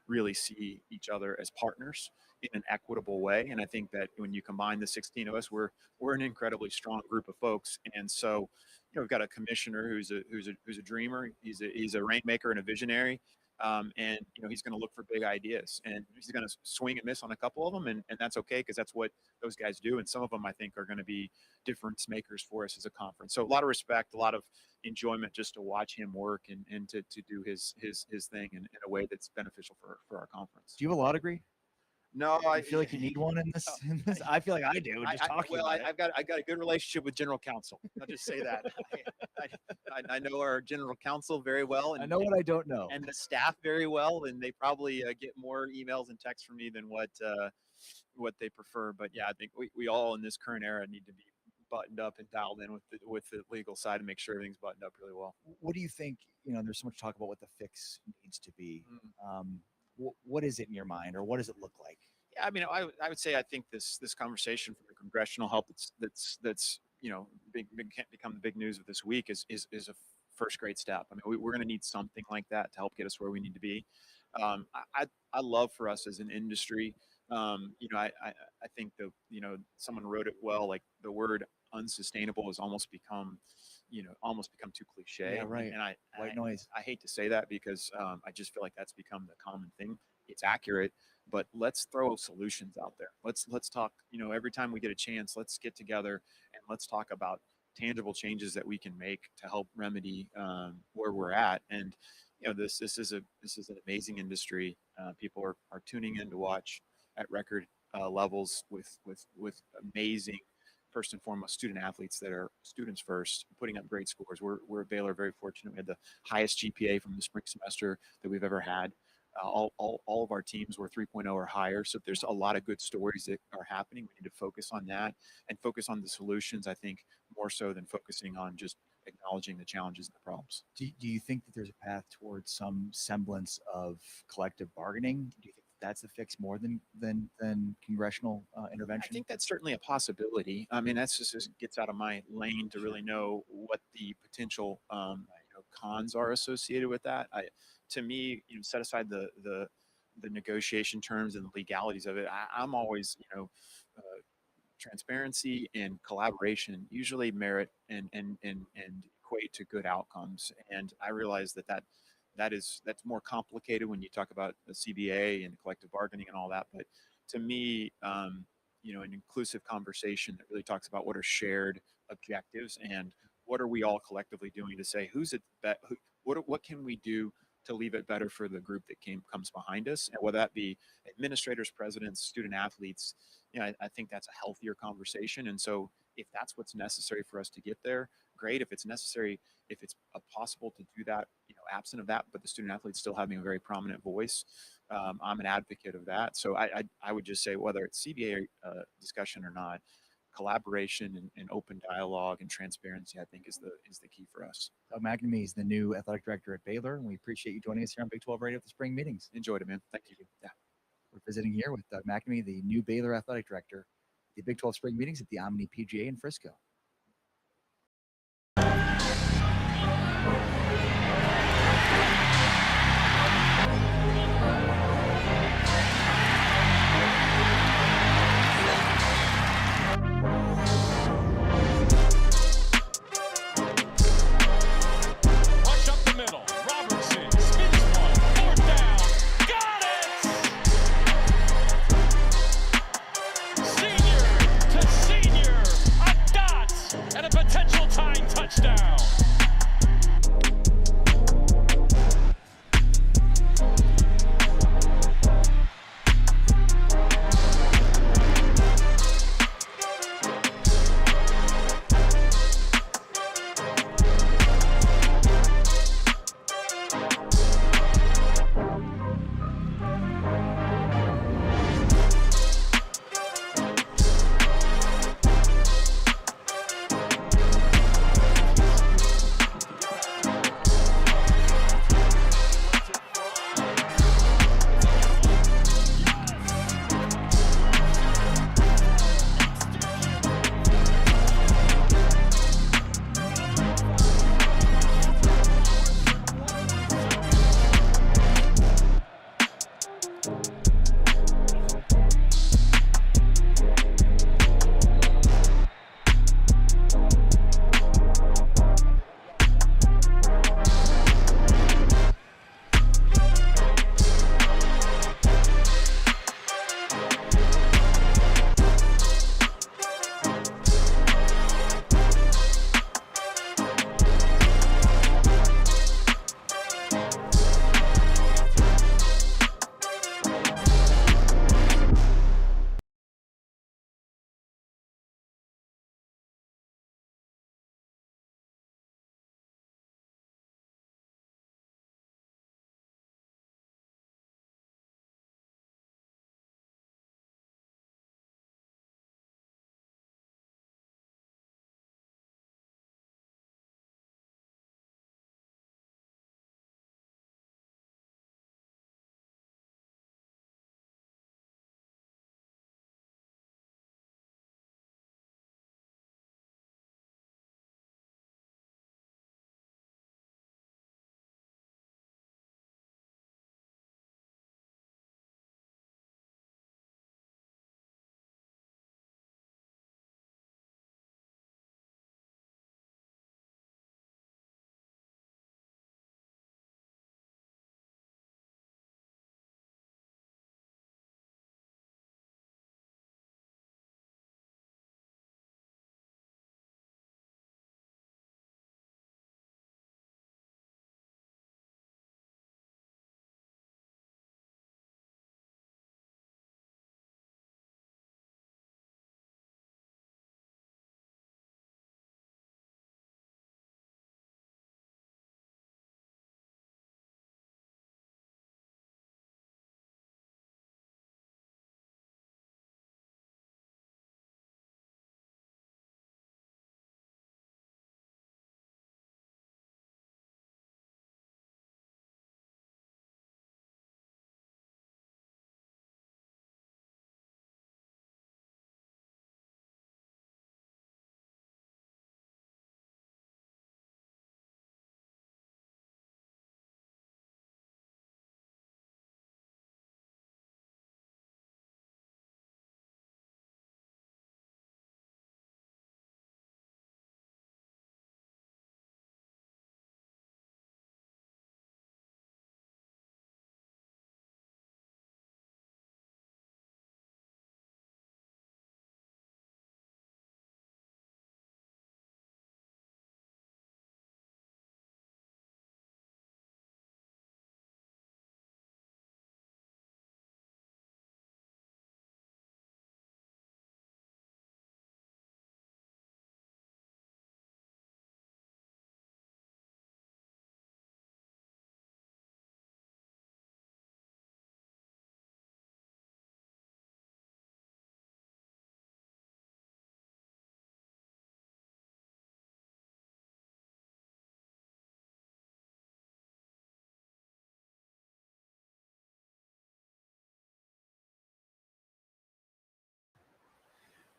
really see each other as partners in an equitable way, and I think that when you combine the 16 of us, we're an incredibly strong group of folks. And so we've got a commissioner who's a dreamer, he's a rainmaker and a visionary, and he's going to look for big ideas, and he's going to swing and miss on a couple of them, and that's okay, because that's what those guys do. And some of them I think are going to be difference makers for us as a conference. So a lot of respect, a lot of enjoyment just to watch him work and to do his thing in a way that's beneficial for our conference. Do you have a law degree? No, I feel like you need one in this. I feel like I do. Just talking. I've got a good relationship with general counsel. I'll just say that. I know our general counsel very well, and I know what I don't know, and the staff very well, and they probably get more emails and texts from me than what they prefer. But yeah, I think we all in this current era need to be buttoned up and dialed in with the legal side and make sure everything's buttoned up really well. What do you think? There's so much talk about what the fix needs to be. What is it in your mind, or what does it look like? Yeah, I mean, I would say I think this conversation from the congressional help that's become the big news of this week is a first great step. I mean, we're going to need something like that to help get us where we need to be. I love for us as an industry I think someone wrote it well. Like the word unsustainable has almost become too cliche. Yeah, right. And White noise. I hate to say that because I just feel like that's become the common thing. It's accurate, but let's throw solutions out there. Let's talk. Every time we get a chance, let's get together and let's talk about tangible changes that we can make to help remedy where we're at. And this is an amazing industry. People are tuning in to watch at record levels with amazing, first and foremost, student athletes that are students first, putting up great scores. We're at Baylor very fortunate. We had the highest GPA from the spring semester that we've ever had. All of our teams were 3.0 or higher. So there's a lot of good stories that are happening. We need to focus on that and focus on the solutions, I think, more so than focusing on just acknowledging the challenges and the problems. Do you think that there's a path towards some semblance of collective bargaining? Do you think that's the fix more than congressional intervention? I think that's certainly a possibility. I mean, that's just gets out of my lane to really know what the potential cons are associated with that. To me, set aside the negotiation terms and the legalities of it. I'm always, transparency and collaboration usually merit and equate to good outcomes. And I realize that's more complicated when you talk about the CBA and collective bargaining and all that. But to me, an inclusive conversation that really talks about what are shared objectives and what are we all collectively doing to say what can we do to leave it better for the group that comes behind us, and whether that be administrators, presidents, student athletes. I think that's a healthier conversation. And so if that's what's necessary for us to get there, great. If it's necessary, if it's possible to do that, absent of that, but the student athletes still having a very prominent voice, I'm an advocate of that. So I would just say, whether it's CBA discussion or not, collaboration and open dialogue and transparency, I think, is the key for us. Doug McNamee is the new athletic director at Baylor, and we appreciate you joining us here on Big 12 Radio at the spring meetings. Enjoyed it, man. Thank you. Yeah. We're visiting here with Doug McNamee, the new Baylor athletic director, the Big 12 spring meetings at the Omni PGA in Frisco. Senior to senior, a dot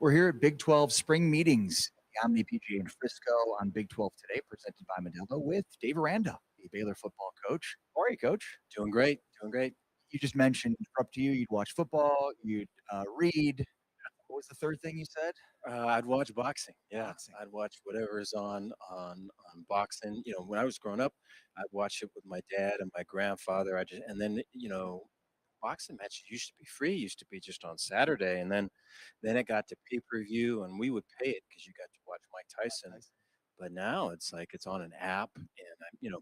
We're here at Big 12 Spring Meetings, the Omni PGA in Frisco on Big 12 Today, presented by Modelo with Dave Aranda, the Baylor football coach. How are you, Coach? Doing great. Doing great. You just mentioned up to you, you'd watch football, you'd read. What was the third thing you said? I'd watch boxing. Yeah, I'd watch whatever is on boxing. You know, when I was growing up, I'd watch it with my dad and my grandfather. And then boxing matches used to be free, used to be just on Saturday, and then it got to pay-per-view, and we would pay it because you got to watch Mike Tyson. But now it's like it's on an app, and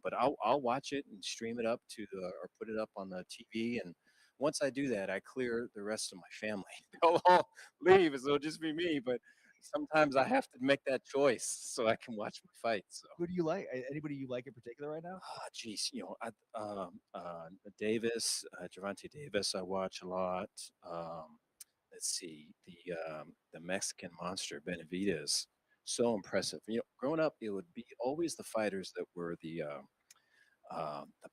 but I'll watch it and stream it up to or put it up on the TV, and once I do that, I clear the rest of my family. They'll all leave, so it'll just be me. But sometimes I have to make that choice so I can watch my fights. So. Who do you like? Anybody you like in particular right now? Oh, geez, Davis, Gervonta Davis, I watch a lot. Let's see, the Mexican monster Benavidez, so impressive. Growing up, it would be always the fighters that were the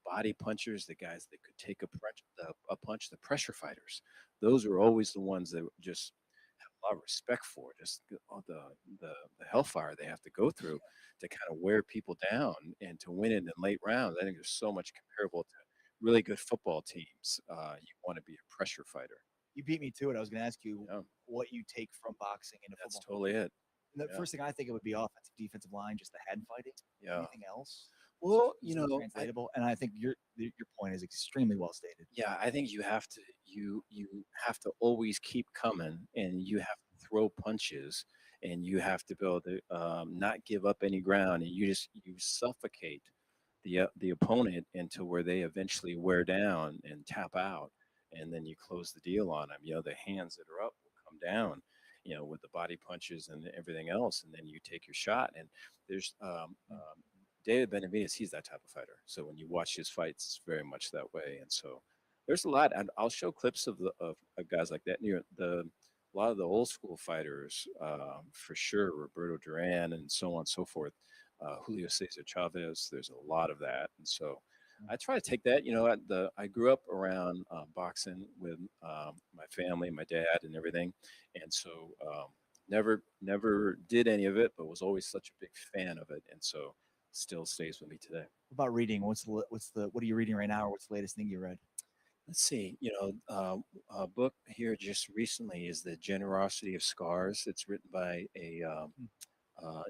body punchers, the guys that could take a punch, the pressure fighters. Those were always the ones that just have a lot of respect for, just the hellfire they have to go through to kind of wear people down and to win it in late rounds. I think there's so much comparable to really good football teams. You want to be a pressure fighter. You beat me to it. I was going to ask you what you take from boxing into football. That's totally it. And the first thing I think it would be offensive, defensive line, just the hand fighting. Yeah. Anything else? Well, translatable, and I think your point is extremely well stated. Yeah, I think you have to always keep coming, and you have to throw punches, and you have to be able to not give up any ground, and you suffocate the opponent into where they eventually wear down and tap out, and then you close the deal on them. The hands that are up will come down, with the body punches and everything else, and then you take your shot. And there's David Benavidez, he's that type of fighter. So when you watch his fights, it's very much that way. And so there's a lot. And I'll show clips of guys like that. A lot of the old school fighters, for sure, Roberto Duran and so on and so forth. Julio Cesar Chavez, there's a lot of that. And so I try to take that. I grew up around boxing with my family, my dad, and everything. And so never did any of it, but was always such a big fan of it. And so still stays with me today. What about reading? What are you reading right now, or what's the latest thing you read? Let's see. A book here just recently is The Generosity of Scars. It's written by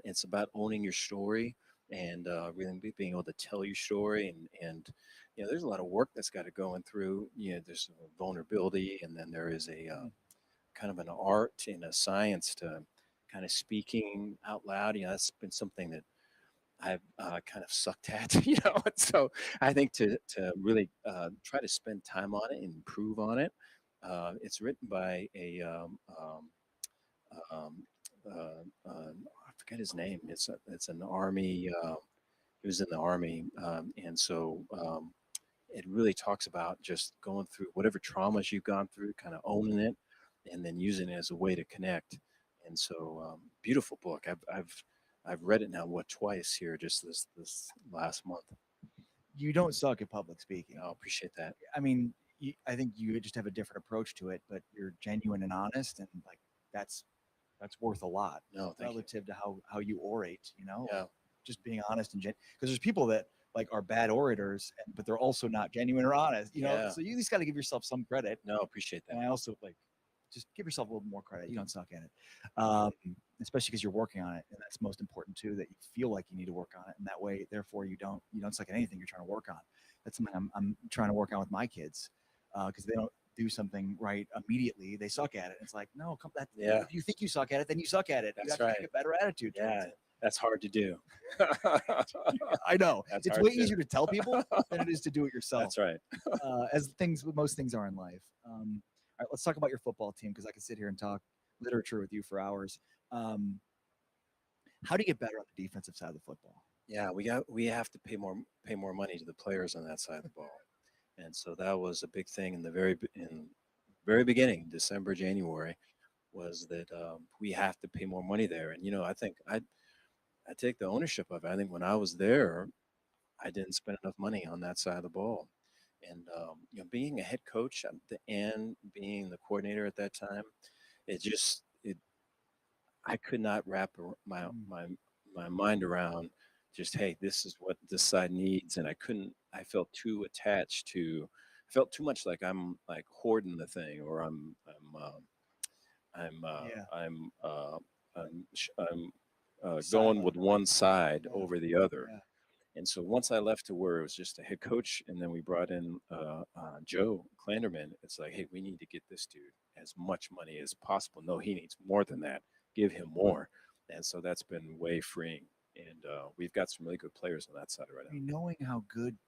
it's about owning your story and really being able to tell your story. And there's a lot of work that's got to go through. There's vulnerability, and then there is a kind of an art and a science to kind of speaking out loud. That's been something that I've kind of sucked at, So I think to really try to spend time on it and improve on it. It's written by I forget his name. It's an army. He was in the army, and so it really talks about just going through whatever traumas you've gone through, kind of owning it, and then using it as a way to connect. And so, beautiful book. I've read it now, twice here, just this last month. You don't suck at public speaking. I appreciate that. I mean, I think you just have a different approach to it, but you're genuine and honest, and like that's worth a lot. No, relative to how you orate. Yeah. Just being honest and genuine. Because there's people that are bad orators, but they're also not genuine or honest. Yeah. So you at least got to give yourself some credit. No, appreciate that. And I also just give yourself a little more credit. You don't suck at it. Especially because you're working on it, and that's most important too. That you feel like you need to work on it, and that way, therefore, you don't suck at anything you're trying to work on. That's something I'm trying to work on with my kids, because they don't do something right immediately, they suck at it. It's like, no, Yeah. If you think you suck at it, then you suck at it. That's you have to right. take a better attitude. Yeah, that's hard to do. I know. That's It's hard way to do. easier to tell people than it is to do it yourself. That's right. As most things are in life. All right, let's talk about your football team, because I could sit here and talk literature with you for hours. How do you get better on the defensive side of the football? Yeah, we have to pay more money to the players on that side of the ball, and so that was a big thing in the very beginning, December, January, was that we have to pay more money there. And I think I take the ownership of it. I think when I was there, I didn't spend enough money on that side of the ball, and being a head coach and being the coordinator at that time, it I could not wrap my mind around just, hey, this is what this side needs, and I felt too attached to. I felt too much like I'm like hoarding the thing, or I'm Yeah. going with one side Yeah. over the other. Yeah. And so once I left to where it was just a head coach, and then we brought in Joe Klanderman, it's like, hey, we need to get this dude as much money as possible. No, he needs more than that. Give him more. And so that's been way freeing. And we've got some really good players on that side right I now. mean, knowing how good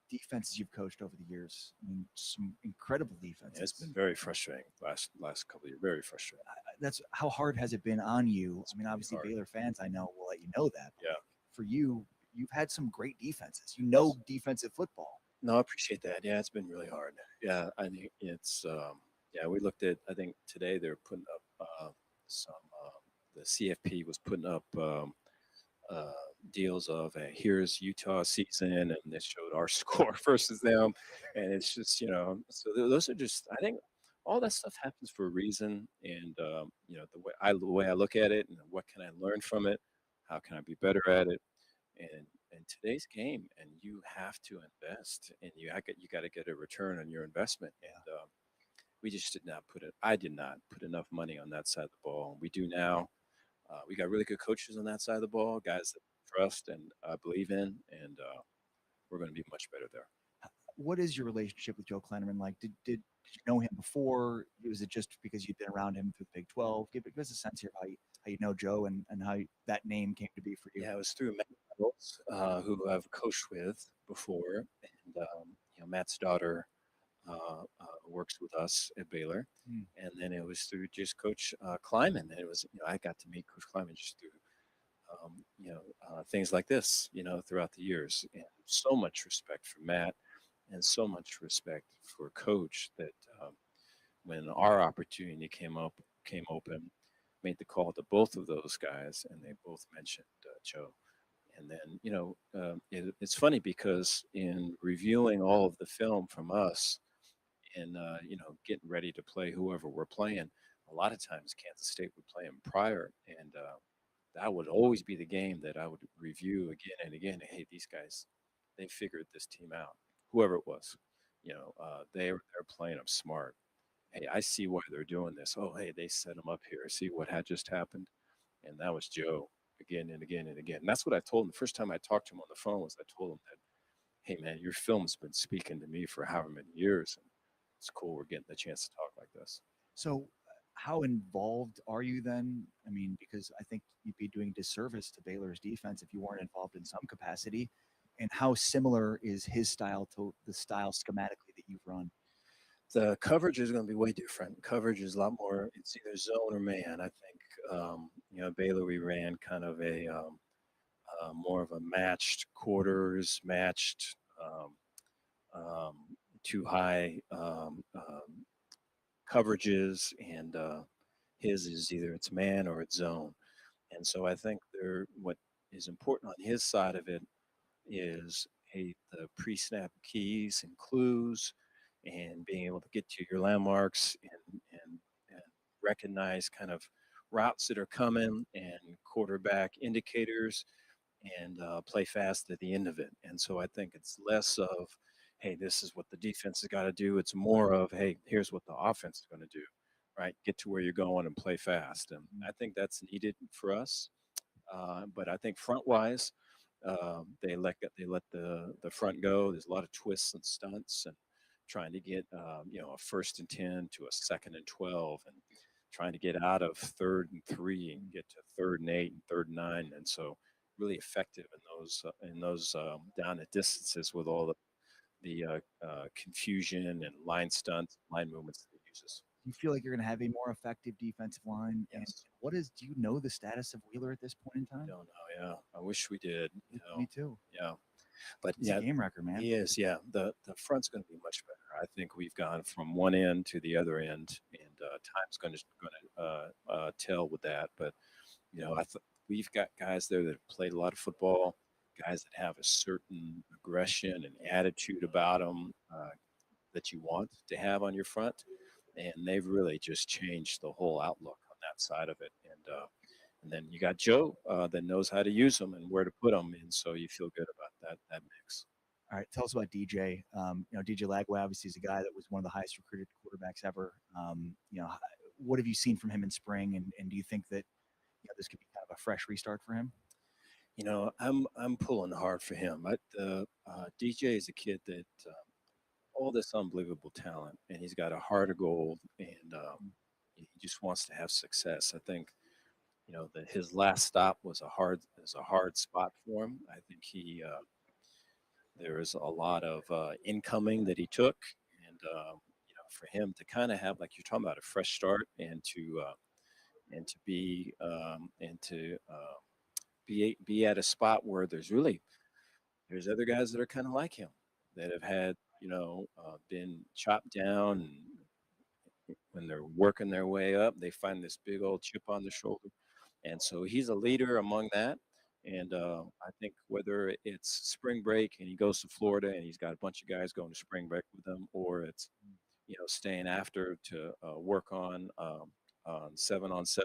defenses you've coached over the years, I mean, some incredible defenses. Yeah, it's been very frustrating last couple of years. Very frustrating. That's how hard has it been on you? I mean, obviously, Baylor fans, I know, will let you know that. Yeah. For you, you've had some great defenses. You know defensive football. No, I appreciate that. Yeah, it's been really hard. Yeah, I think it's yeah. We looked at. I think today they're putting up some. The CFP was putting up deals of here's Utah season, and they showed our score versus them, and it's just So those are just. I think all that stuff happens for a reason, and the way I look at it, and what can I learn from it? How can I be better at it? And in today's game, and you have to invest, and you got to get a return on your investment. And we just did not put it. I did not put enough money on that side of the ball. We do now. We got really good coaches on that side of the ball, guys that I trust and believe in, and we're going to be much better there. What is your relationship with Joe Klanderman like? Did you know him before? Was it just because you'd been around him through the Big 12? Give us a sense here of how you know Joe and how that name came to be for you. Yeah, it was through Matt Reynolds, who I've coached with before, and Matt's daughter works with us at Baylor, and then it was through just Coach Kleiman. And it was I got to meet Coach Kleiman just through things like this, throughout the years, and so much respect for Matt, and so much respect for Coach that when our opportunity came open, made the call to both of those guys, and they both mentioned Joe. And then, it's funny because in reviewing all of the film from us and, getting ready to play whoever we're playing, a lot of times Kansas State would play them prior. And that would always be the game that I would review again and again. Hey, these guys, they figured this team out, whoever it was. They're playing them smart. Hey, I see why they're doing this. Oh, hey, they set them up here. See what had just happened? And that was Joe again and again and again. And that's what I told him. The first time I talked to him on the phone was I told him that, hey, man, your film's been speaking to me for however many years. And it's cool we're getting the chance to talk like this. So how involved are you then? I mean, because I think you'd be doing disservice to Baylor's defense if you weren't involved in some capacity. And how similar is his style to the style schematically that you've run? The coverage is going to be way different. Coverage is a lot more, it's either zone or man. I think, Baylor, we ran kind of a more of a matched quarters, matched too high coverages, and his is either it's man or it's zone. And so I think what is important on his side of it is the pre-snap keys and clues, and being able to get to your landmarks and recognize kind of routes that are coming and quarterback indicators, and play fast at the end of it. And so I think it's less of, hey, this is what the defense has got to do. It's more of, hey, here's what the offense is going to do, right? Get to where you're going and play fast. And I think that's needed for us. But I think front-wise, they let the front go. There's a lot of twists and stunts, and trying to get a 1st and 10 to a 2nd and 12, and trying to get out of 3rd and 3 and get to 3rd and 8 and 3rd and 9. And so really effective in those down at distances with all the confusion and line stunts, line movements that he uses. Do you feel like you're going to have a more effective defensive line? Yes. And do you know the status of Wheeler at this point in time? Don't know. Yeah, I wish we did. Me too. Yeah, but He's a game record, man. He is. Yeah, the front's going to be much better. I think we've gone from one end to the other end, and time's going to tell with that. But we've got guys there that have played a lot of football, guys that have a certain aggression and attitude about them that you want to have on your front, and they've really just changed the whole outlook on that side of it. And and then you got Joe that knows how to use them and where to put them, and so you feel good about that mix. All right, tell us about DJ. DJ Lagway obviously is a guy that was one of the highest recruited quarterbacks ever. What have you seen from him in spring, and do you think that this could be kind of a fresh restart for him? I'm pulling hard for him. DJ is a kid that all this unbelievable talent, and he's got a heart of gold, and he just wants to have success. I think that his last stop was a hard spot for him. I think there was a lot of incoming that he took, and for him to kind of have, like you're talking about, a fresh start, and to be at a spot where there's other guys that are kind of like him that have had been chopped down, and when they're working their way up, they find this big old chip on their shoulder, and so he's a leader among that. And I think whether it's spring break and he goes to Florida and he's got a bunch of guys going to spring break with him, or it's staying after to work on 7-on-7,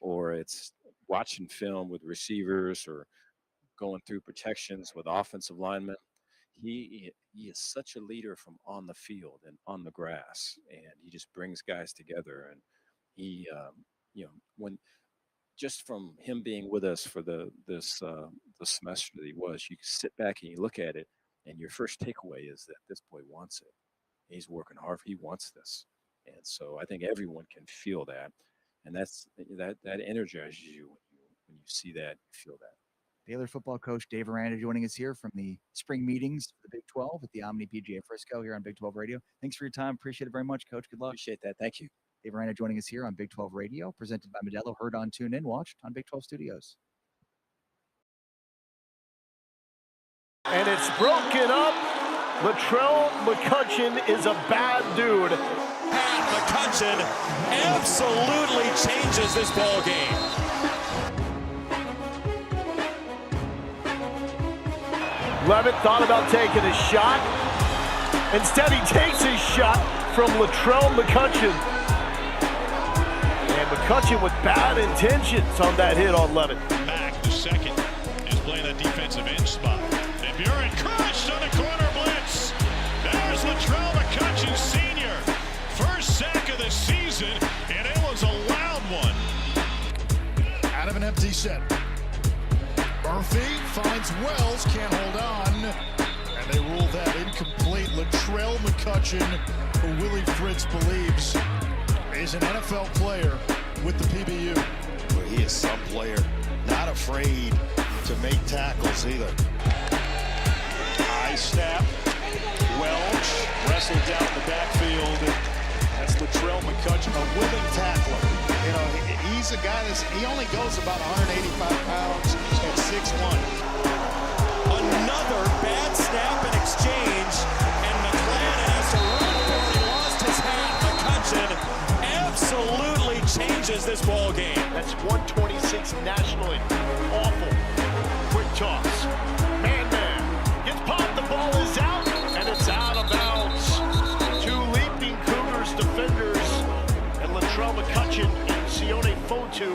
or it's watching film with receivers or going through protections with offensive linemen, he is such a leader from on the field and on the grass, and he just brings guys together. And he when just from him being with us for the semester that he was, you sit back and you look at it, and your first takeaway is that this boy wants it. He's working hard. He wants this, and so I think everyone can feel that, and that energizes you when you see that, you feel that. Baylor football coach Dave Aranda joining us here from the spring meetings for the Big 12 at the Omni PGA Frisco here on Big 12 Radio. Thanks for your time. Appreciate it very much, Coach. Good luck. Appreciate that. Thank you. Dave Aranda joining us here on Big 12 Radio, presented by Modelo, heard on TuneIn, watched on Big 12 Studios. And it's broken up. Latrell McCutcheon is a bad dude. Pat McCutcheon absolutely changes this ball game. Levitt thought about taking a shot. Instead, he takes his shot from Latrell McCutcheon. And McCutcheon with bad intentions on that hit on Levitt. Mack, the second, is playing that defensive end spot. And Buren crushed on the corner blitz. There's Latrell McCutcheon, senior. First sack of the season, and it was a loud one. Out of an empty set. Murphy finds Wells, can't hold on. And they rule that incomplete. Latrell McCutcheon, who Willie Fritz believes is an NFL player with the PBU. Well, he is some player, not afraid to make tackles either. High snap. Welch wrestled down the backfield. That's Latrell McCutcheon, A willing tackler. He's a guy he only goes about 185 pounds at 6'1". Another bad snap and exchange, and McClain has to run for it. He lost his hat. McCutcheon absolutely changes this ball game. That's 126 nationally. Awful. Quick toss. Man. Gets popped. The ball is out, and it's out of bounds. Two leaping Cougars defenders, and Latrell McCutcheon and Sione Fotu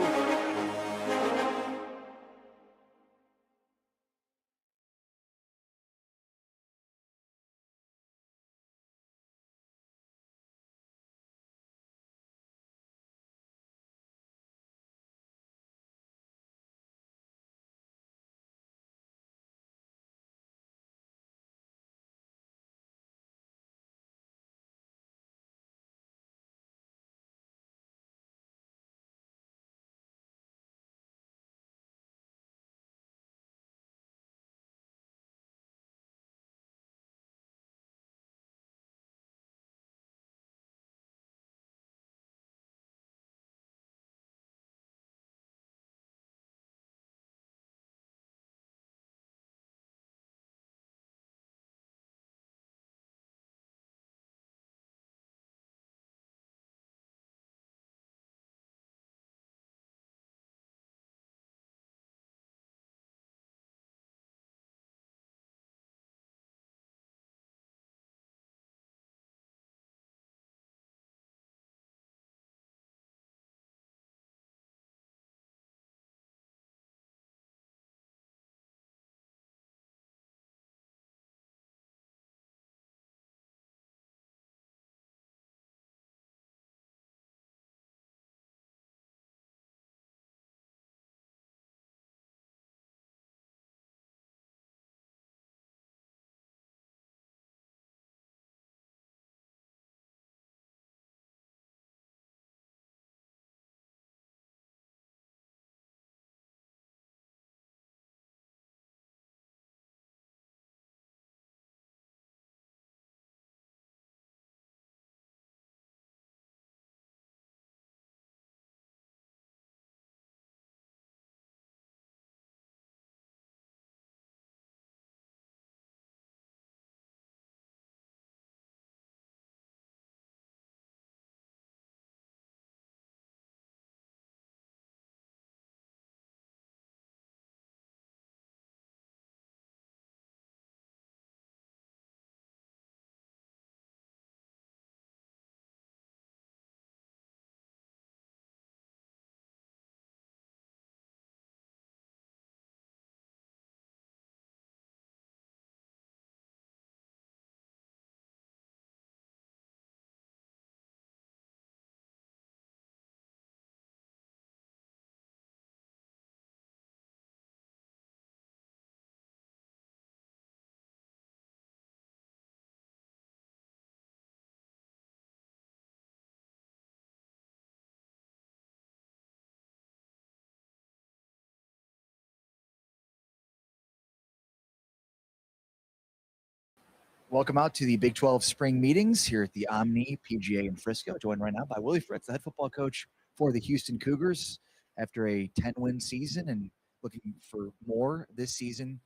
Welcome out to the Big 12 spring meetings here at the Omni PGA in Frisco. Joined right now by Willie Fritz, the head football coach for the Houston Cougars after a 10-win season and looking for more this season.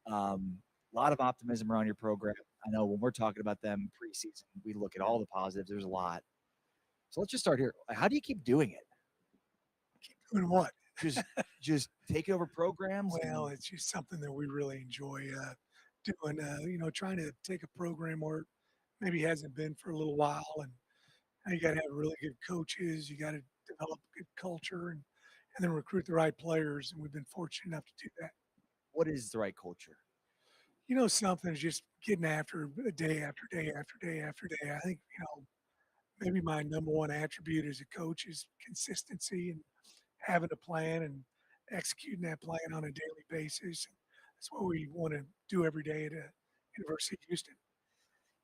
A lot of optimism around your program. I know when we're talking about them preseason, we look at all the positives. There's a lot. So let's just start here. How do you keep doing it? Doing what? Just taking over programs? Well, it's just something that we really enjoy doing. Trying to take a program where it maybe hasn't been for a little while, and you got to have really good coaches. You got to develop good culture, and then recruit the right players. And we've been fortunate enough to do that. What is the right culture? Something is just getting after day after day after day after day. I think maybe my number one attribute as a coach is consistency and having a plan and executing that plan on a daily basis. That's what we want to do every day at University of Houston.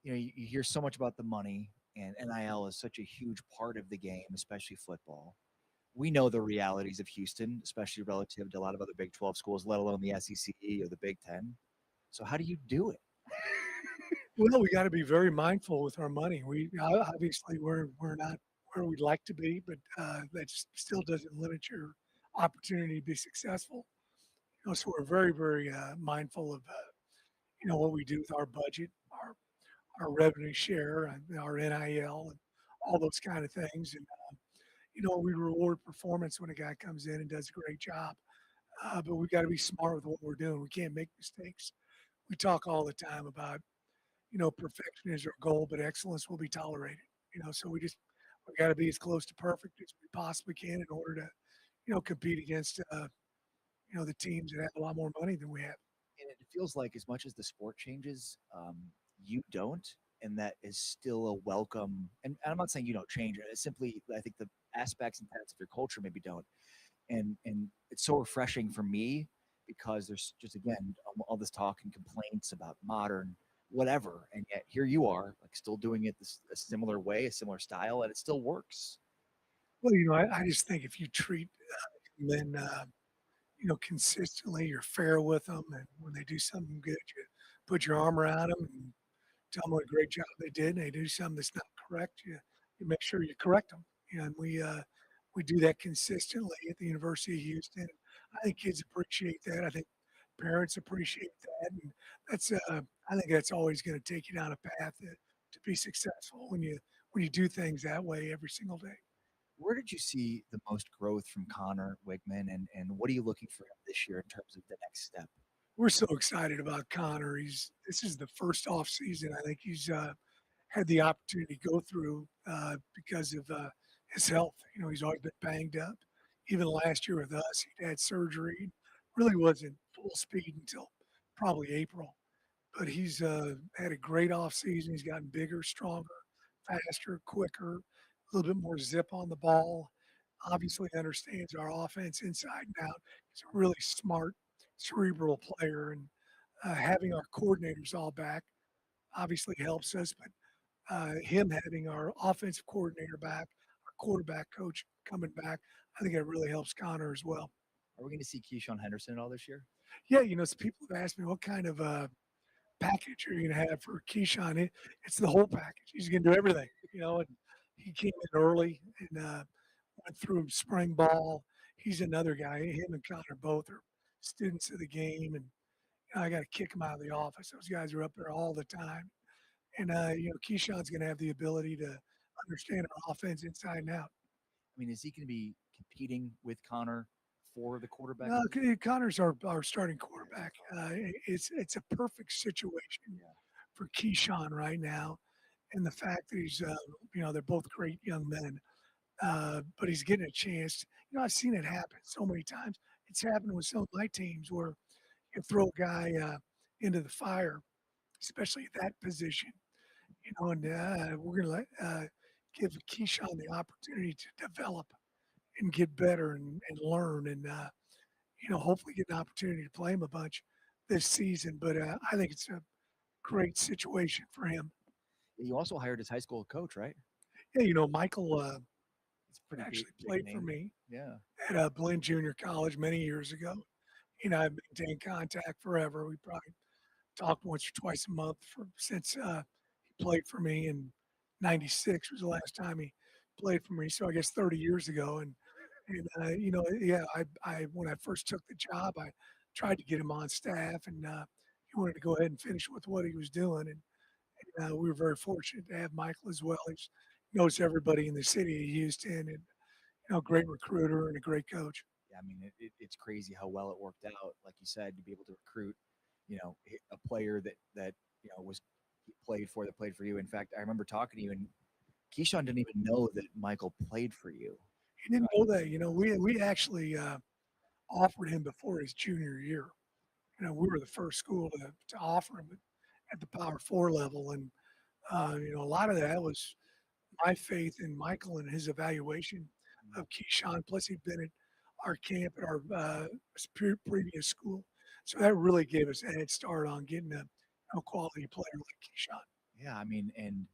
You hear so much about the money, and NIL is such a huge part of the game, especially football. We know the realities of Houston, especially relative to a lot of other Big 12 schools, let alone the SEC or the Big 10. So how do you do it? Well, we got to be very mindful with our money. We're not where we'd like to be, but that still doesn't limit your opportunity to be successful. So we're very, very mindful of what we do with our budget, our revenue share, and our NIL, and all those kind of things. And we reward performance when a guy comes in and does a great job. But we got to be smart with what we're doing. We can't make mistakes. We talk all the time about perfection is our goal, but excellence will be tolerated. So we got to be as close to perfect as we possibly can in order to compete against the teams that have a lot more money than we have. And it feels like as much as the sport changes, you don't, and that is still a welcome. And I'm not saying you don't change it. It's simply, I think the aspects and tenets of your culture maybe don't. And it's so refreshing for me because there's just, again, all this talk and complaints about modern whatever. And yet here you are, like, still doing it a similar way, a similar style, and it still works. Well, I just think if you treat men, consistently, you're fair with them, and when they do something good, you put your arm around them and tell them what a great job they did. And they do something that's not correct, you make sure you correct them. And we do that consistently at the University of Houston. I think kids appreciate that. I think parents appreciate that, and I think that's always going to take you down a path to be successful when you do things that way every single day. Where did you see the most growth from Connor Wigman, and what are you looking for him this year in terms of the next step? We're so excited about Connor. This is the first off season I think he's had the opportunity to go through because of his health. He's always been banged up. Even last year with us, he'd had surgery. Really wasn't full speed until probably April. But he's had a great off season. He's gotten bigger, stronger, faster, quicker, a little bit more zip on the ball. Obviously understands our offense inside and out. He's a really smart, cerebral player. And having our coordinators all back obviously helps us. But him having our offensive coordinator back, our quarterback coach coming back, I think it really helps Connor as well. Are we going to see Keyshawn Henderson at all this year? Yeah, some people have asked me what kind of package are you going to have for Keyshawn. It's the whole package. He's going to do everything, and he came in early and went through spring ball. He's another guy. Him and Connor both are students of the game, and I got to kick him out of the office. Those guys are up there all the time. And, Keyshawn's going to have the ability to understand our offense inside and out. I mean, is he going to be competing with Connor for the quarterback? Connor's our starting quarterback. It's a perfect situation for Keyshawn right now. And the fact that he's, they're both great young men, but he's getting a chance. I've seen it happen so many times. It's happened with some of my teams where you throw a guy into the fire, especially at that position, and we're going to give Keyshawn the opportunity to develop and get better and learn and, hopefully get an opportunity to play him a bunch this season. But I think it's a great situation for him. You also hired his high school coach, right? Yeah, Michael actually played for me. Yeah. At Blinn Junior College many years ago. I've maintained contact forever. We probably talked once or twice a month since he played for me. In '96 was the last time he played for me. So I guess 30 years ago. And you know, yeah, I when I first took the job, I tried to get him on staff, and he wanted to go ahead and finish with what he was doing. And we were very fortunate to have Michael as well. He knows everybody in the city of Houston, and great recruiter and a great coach. Yeah, I mean, it's crazy how well it worked out. Like you said, to be able to recruit, a player that was played for you. In fact, I remember talking to you, and Keyshawn didn't even know that Michael played for you. He didn't know that. We actually offered him before his junior year. We were the first school to offer him at the Power 4 level, and a lot of that was my faith in Michael and his evaluation of Keyshawn. Plus, he'd been at our camp at our previous school, so that really gave us a head start on getting a quality player like Keyshawn. Yeah, I mean, and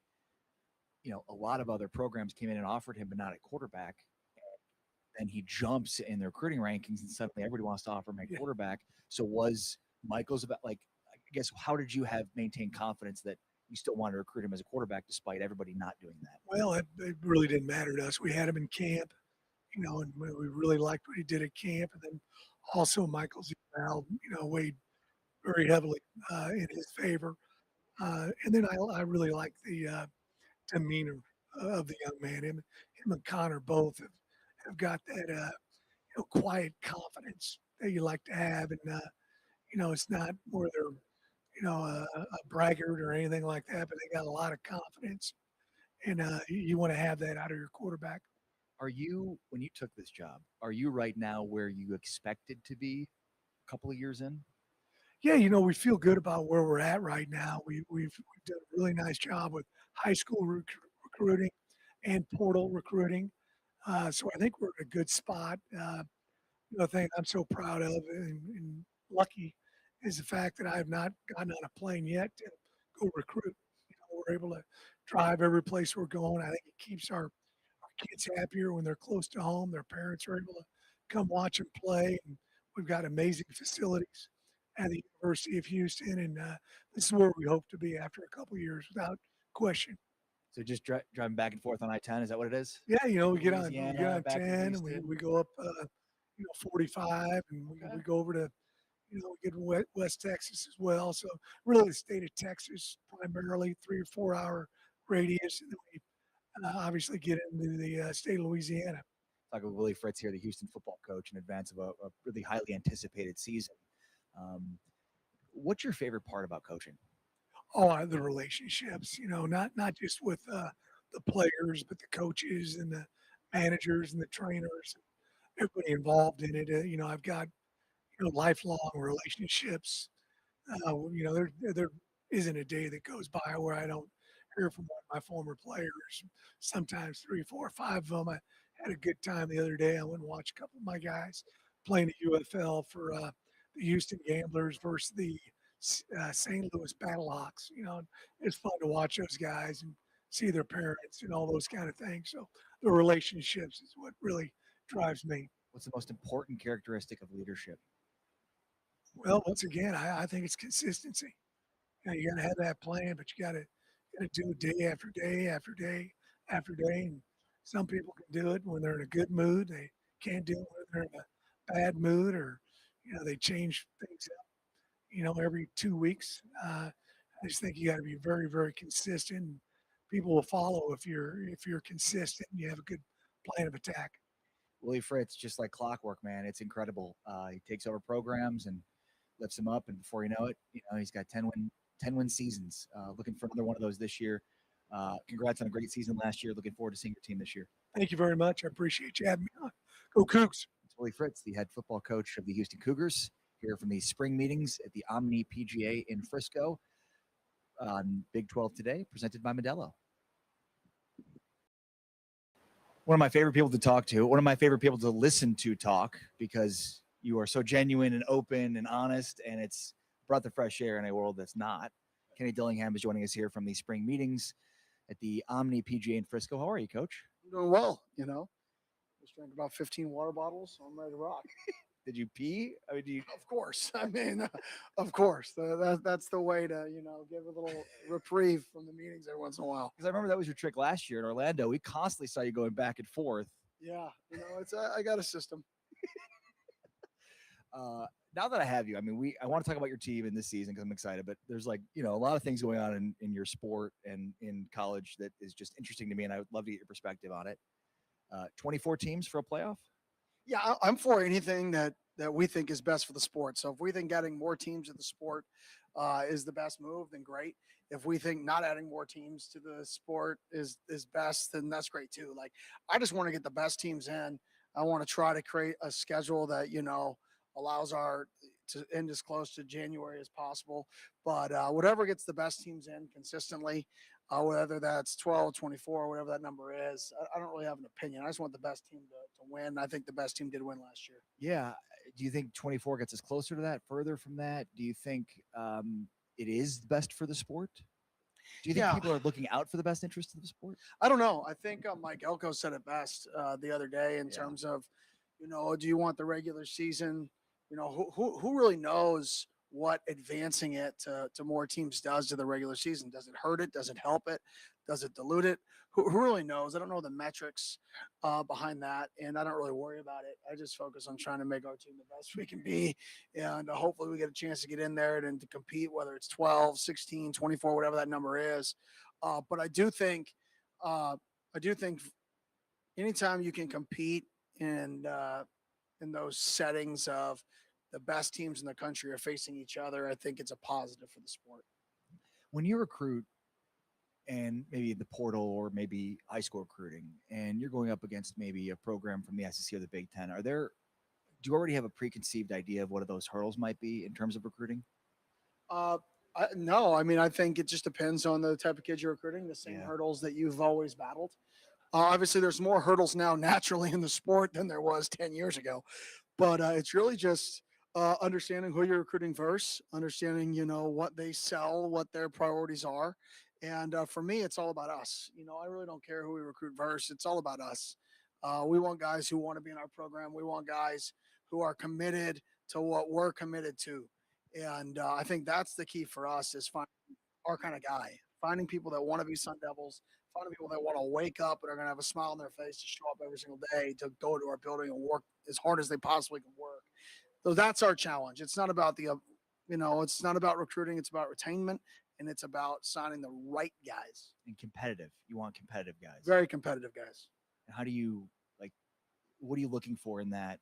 a lot of other programs came in and offered him, but not at quarterback. And he jumps in the recruiting rankings, and suddenly everybody wants to offer him a quarterback. So was Michael's about, like, I guess, how did you have maintained confidence that you still wanted to recruit him as a quarterback despite everybody not doing that? Well, it really didn't matter to us. We had him in camp, and we really liked what he did at camp. And then also Michael's eval, weighed very heavily in his favor. And then I really like the demeanor of the young man. Him and Connor both have got that quiet confidence that you like to have, and it's not where they're a braggart or anything like that, but they got a lot of confidence, and you want to have that out of your quarterback. Are you, when you took this job, are you right now where you expected to be a couple of years in? Yeah, we feel good about where we're at right now. We've done a really nice job with high school recruiting and portal recruiting. So I think we're in a good spot. The thing I'm so proud of and lucky is the fact that I have not gotten on a plane yet to go recruit. We're able to drive every place we're going. I think it keeps our kids happier when they're close to home. Their parents are able to come watch them play. And we've got amazing facilities at the University of Houston. And this is where we hope to be after a couple of years, without question. So just driving back and forth on I-10, is that what it is? Yeah, we get on Louisiana, back to 10 and Houston. we go up 45 and we go over to we get West Texas as well. So really the state of Texas primarily, 3 or 4 hour radius, and then we obviously get into the state of Louisiana. Talking with Willie Fritz here, the Houston football coach, in advance of a really highly anticipated season. What's your favorite part about coaching? Oh, the relationships, not just with the players, but the coaches and the managers and the trainers, everybody involved in it. I've got, lifelong relationships. There isn't a day that goes by where I don't hear from one of my former players. Sometimes 3, 4, 5 of them. I had a good time the other day. I went and watched a couple of my guys playing the UFL for the Houston Gamblers versus the St. Louis Battlehawks. It's fun to watch those guys and see their parents and all those kind of things. So the relationships is what really drives me. What's the most important characteristic of leadership? Well, once again, I think it's consistency. You got to have that plan, but you got to do it day after day after day after day. And some people can do it when they're in a good mood. They can't do it when they're in a bad mood, or they change things up. Every 2 weeks. I just think you got to be very, very consistent. People will follow if you're consistent and you have a good plan of attack. Willie Fritz, just like clockwork, man. It's incredible. He takes over programs and lifts them up, and before you know it, he's got 10 win seasons. Looking for another one of those this year. Congrats on a great season last year. Looking forward to seeing your team this year. Thank you very much. I appreciate you having me on. Go Cougs. It's Willie Fritz, the head football coach of the Houston Cougars, here from the spring meetings at the Omni PGA in Frisco on Big 12 today, presented by Modelo. One of my favorite people to talk to, one of my favorite people to listen to talk, because you are so genuine and open and honest, and it's a breath of fresh air in a world that's not. Kenny Dillingham is joining us here from the spring meetings at the Omni PGA in Frisco. How are you, Coach? I'm doing well, Just drank about 15 water bottles, so I'm ready to rock. Did you pee? I mean, do you? Of course. I mean, of course. That's the way to, give a little reprieve from the meetings every once in a while. Because I remember that was your trick last year in Orlando. We constantly saw you going back and forth. Yeah. It's I got a system. Now that I have you, I mean, I want to talk about your team in this season because I'm excited, but there's a lot of things going on in your sport and in college that is just interesting to me, and I would love to get your perspective on it. 24 teams for a playoff? Yeah, I'm for anything that we think is best for the sport. So if we think adding more teams to the sport is the best move, then great. If we think not adding more teams to the sport is best, then that's great too. Like, I just want to get the best teams in. I want to try to create a schedule that, allows to end as close to January as possible. But whatever gets the best teams in consistently, whether that's 12, 24, whatever that number is, I don't really have an opinion. I just want the best team to win. I think the best team did win last year. Yeah. Do you think 24 gets us closer to that, further from that? Do you think it is best for the sport? Do you think people are looking out for the best interest of the sport? I don't know. I think Mike Elko said it best the other day in terms of, do you want the regular season? Who really knows what advancing it to more teams does to the regular season? Does it hurt it? Does it help it? Does it dilute it? Who really knows? I don't know the metrics behind that, and I don't really worry about it. I just focus on trying to make our team the best we can be, and hopefully we get a chance to get in there and to compete, whether it's 12, 16, 24, whatever that number is. But I do think anytime you can compete in those settings of the best teams in the country are facing each other, I think it's a positive for the sport. When you recruit, and maybe the portal or maybe high school recruiting, and you're going up against maybe a program from the SEC or the Big Ten, do you already have a preconceived idea of what those hurdles might be in terms of recruiting? No, I mean, I think it just depends on the type of kids you're recruiting, the same hurdles that you've always battled. Obviously, there's more hurdles now naturally in the sport than there was 10 years ago. But it's really just understanding who you're recruiting first, understanding, what they sell, what their priorities are. And for me, it's all about us. I really don't care who we recruit first. It's all about us. We want guys who want to be in our program. We want guys who are committed to what we're committed to. And I think that's the key for us, is finding our kind of guy, finding people that want to be Sun Devils, finding people that want to wake up and are going to have a smile on their face to show up every single day to go to our building and work as hard as they possibly can work. So that's our challenge. It's not about it's not about recruiting. It's about retainment, and it's about signing the right guys. And competitive. You want competitive guys. Very competitive guys. And how do you, what are you looking for in that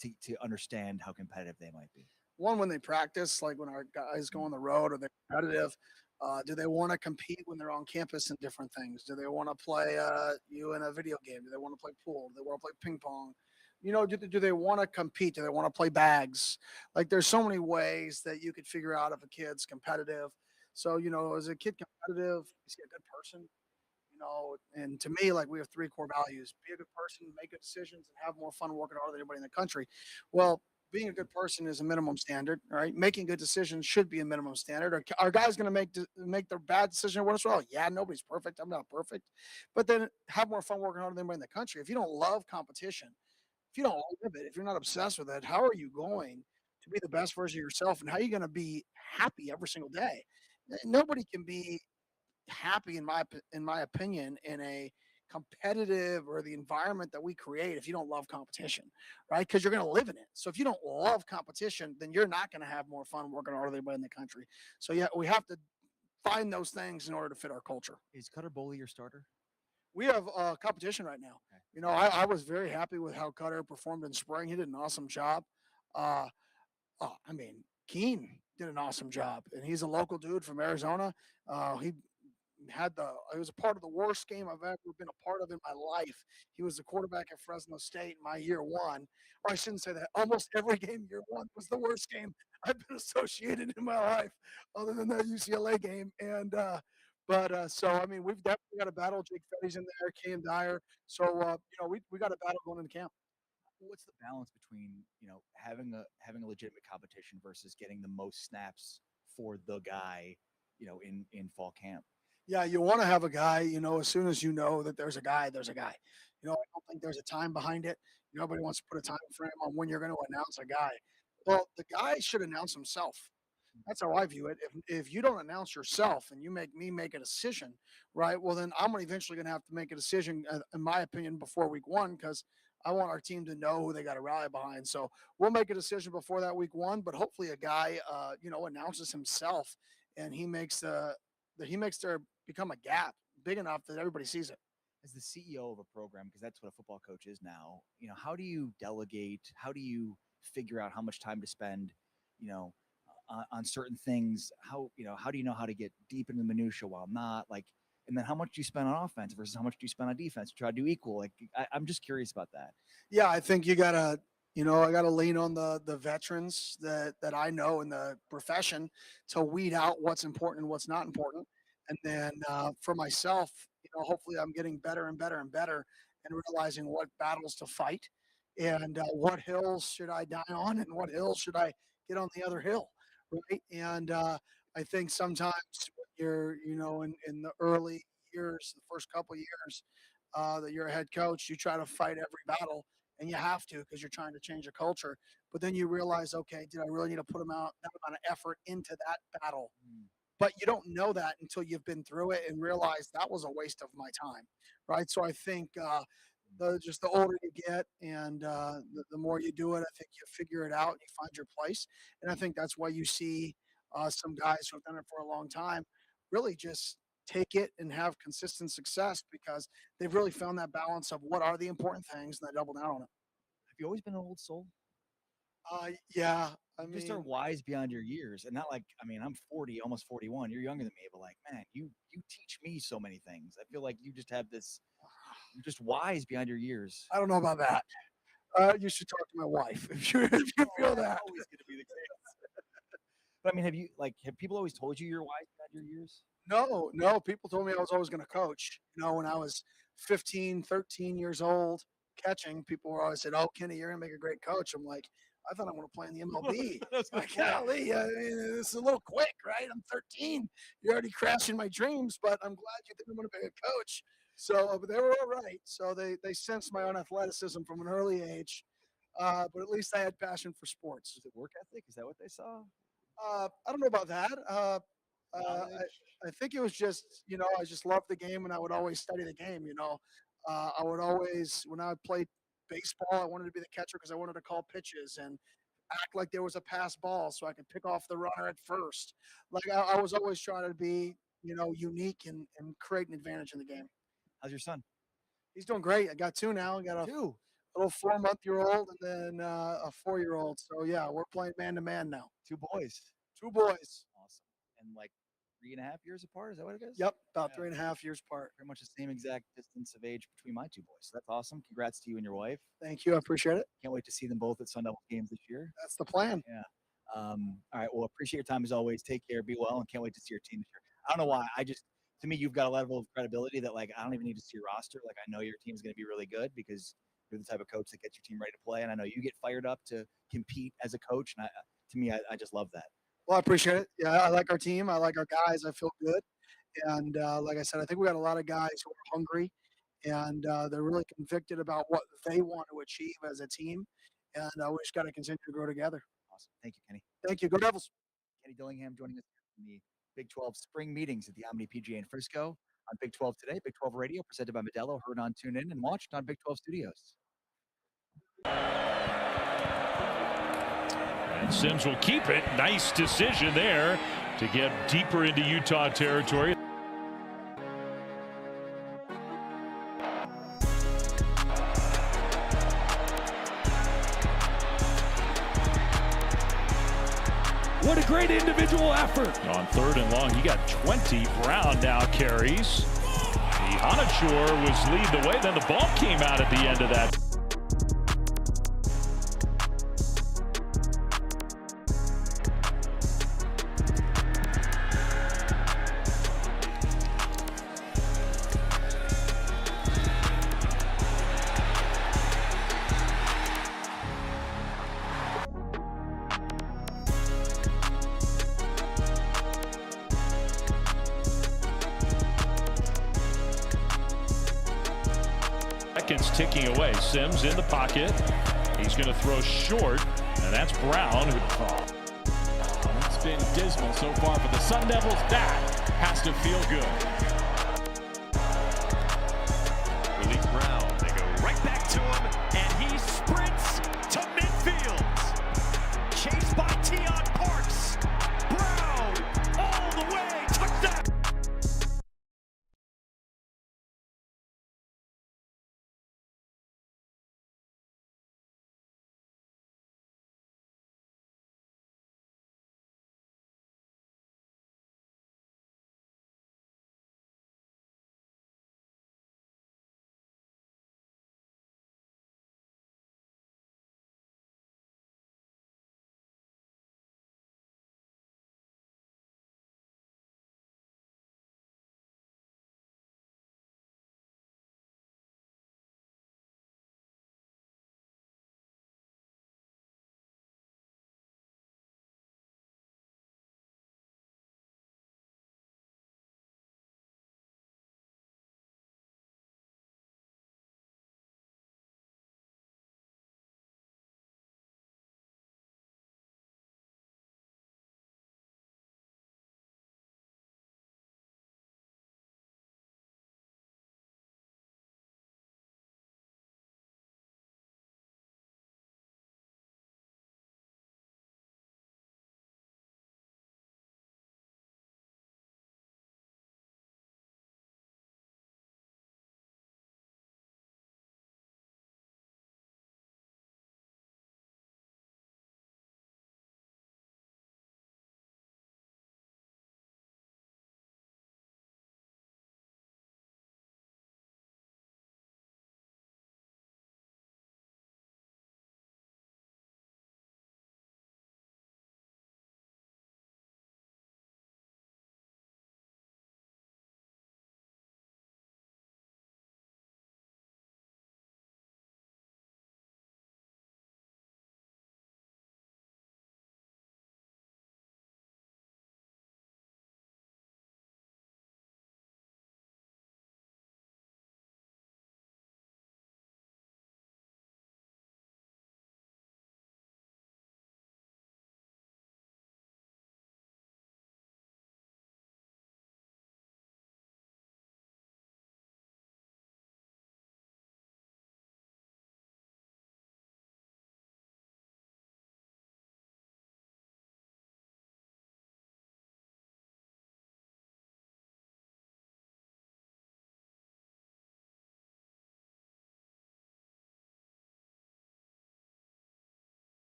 to understand how competitive they might be? One, when they practice, like when our guys go on the road, are they competitive? Do they want to compete when they're on campus in different things? Do they want to play you in a video game? Do they want to play pool? Do they want to play ping pong? Do they want to compete? Do they want to play bags? Like, there's so many ways that you could figure out if a kid's competitive. So, is a kid competitive? Is he a good person? And to me, we have 3 core values: be a good person, make good decisions, and have more fun working harder than anybody in the country. Well, being a good person is a minimum standard, right? Making good decisions should be a minimum standard. Are guys going to make their bad decision once in a while? Yeah, nobody's perfect. I'm not perfect. But then have more fun working harder than anybody in the country. If you don't love competition, if you don't live it, if you're not obsessed with it, how are you going to be the best version of yourself? And how are you going to be happy every single day? Nobody can be happy, in my opinion, in a competitive or the environment that we create if you don't love competition, right? Because you're going to live in it. So if you don't love competition, then you're not going to have more fun working harder than anybody in the country. So yeah, we have to find those things in order to fit our culture. Is Cutter Boley your starter? We have competition right now. I was very happy with how Cutter performed in spring. He did an awesome job. Keene did an awesome job, and he's a local dude from Arizona. He was a part of the worst game I've ever been a part of in my life. He was the quarterback at Fresno State in my year 1. Or I shouldn't say that. Almost every game year 1 was the worst game I've been associated in my life, other than the UCLA game. And we've definitely got a battle. Jake Fetty's in there, Cam Dyer. So we got a battle going into camp. What's the balance between having a legitimate competition versus getting the most snaps for the guy in fall camp? Yeah, you want to have a guy, as soon as you know that there's a guy, there's a guy. I don't think there's a time behind it. Nobody wants to put a time frame on when you're going to announce a guy. Well, the guy should announce himself. That's how I view it. If you don't announce yourself and you make me make a decision, right? Well, then I'm eventually going to have to make a decision, in my opinion, before week 1, because I want our team to know who they got to rally behind. So we'll make a decision before that week 1, but hopefully a guy, announces himself and he makes there become a gap big enough that everybody sees it. As the CEO of a program, because that's what a football coach is now, how do you delegate? How do you figure out how much time to spend, on certain things? How do you know how to get deep into the minutia while not and then how much do you spend on offense versus how much do you spend on defense to try to do equal? I'm just curious about that. Yeah, I think you gotta, I gotta lean on the veterans that I know in the profession to weed out what's important and what's not important. And then for myself, hopefully I'm getting better and better and better and realizing what battles to fight and what hills should I die on and what hills should I get on the other hill, right? And I think sometimes when you're, in the early years, the first couple of years that you're a head coach, you try to fight every battle, and you have to because you're trying to change a culture. But then you realize, okay, did I really need to put that amount of effort into that battle? But you don't know that until you've been through it and realize that was a waste of my time, right? So I think just the older you get and the more you do it, I think you figure it out and you find your place. And I think that's why you see some guys who have done it for a long time really just take it and have consistent success because they've really found that balance of what are the important things and they double down on it. Have you always been an old soul? Yeah. You just are wise beyond your years, and not I'm 40, almost 41. You're younger than me, but man, you teach me so many things. I feel like you just have this. You're just wise beyond your years. I don't know about that. You should talk to my wife if you feel that. Always going to be the case. But have people always told you you're wise beyond your years? No. People told me I was always going to coach. When I was 15, 13 years old, catching, people were always said, "Oh, Kenny, you're going to make a great coach." I'm like, I thought I want to play in the MLB. Golly, this is a little quick, right? I'm 13. You're already crashing my dreams, but I'm glad you think I'm going to be a coach. So, but they were all right. So they sensed my own athleticism from an early age, but at least I had passion for sports. Was it work ethic? Is that what they saw? I don't know about that. I think it was just, I just loved the game and I would always study the game. I would always, when I played baseball, I wanted to be the catcher because I wanted to call pitches and act like there was a pass ball so I could pick off the runner at first. I was always trying to be, unique and create an advantage in the game. How's your son? He's doing great. I got 2 now. I got a little 4-month-old and then a 4-year-old. So yeah, we're playing man-to-man now. 2 boys. 2 boys. Awesome. And 3.5 years apart? Is that what it is? Yep, about 3.5 years apart. Pretty much the same exact distance of age between my 2 boys. So that's awesome. Congrats to you and your wife. Thank you. I appreciate it. Can't wait to see them both at Sun Devils games this year. That's the plan. Yeah. All right. Well, appreciate your time as always. Take care. Be well, and can't wait to see your team this year. I don't know why. To me, you've got a level of credibility that I don't even need to see your roster. I know your team's going to be really good because you're the type of coach that gets your team ready to play, and I know you get fired up to compete as a coach. And to me, I just love that. Well, I appreciate it. Yeah, I like our team. I like our guys. I feel good. And like I said, I think we got a lot of guys who are hungry and they're really convicted about what they want to achieve as a team. And we just got to continue to grow together. Awesome. Thank you, Kenny. Thank you. Go Devils. Kenny Dillingham joining us in the Big 12 spring meetings at the Omni PGA in Frisco on Big 12 Today. Big 12 Radio presented by Modelo. Heard on TuneIn and watched on Big 12 Studios. And Sims will keep it. Nice decision there to get deeper into Utah territory. What a great individual effort. On 3rd and long, he got 20. Brown now carries. Hanachur was leading the way. Then the ball came out at the end of that. is ticking away. Sims in the pocket. He's going to throw short, and that's Brown. It's been dismal so far for the Sun Devils. That has to feel good. Willie Brown, they go right back to him, and he sprints to midfield. Chased by Tion Parks. Brown all the way, touchdown.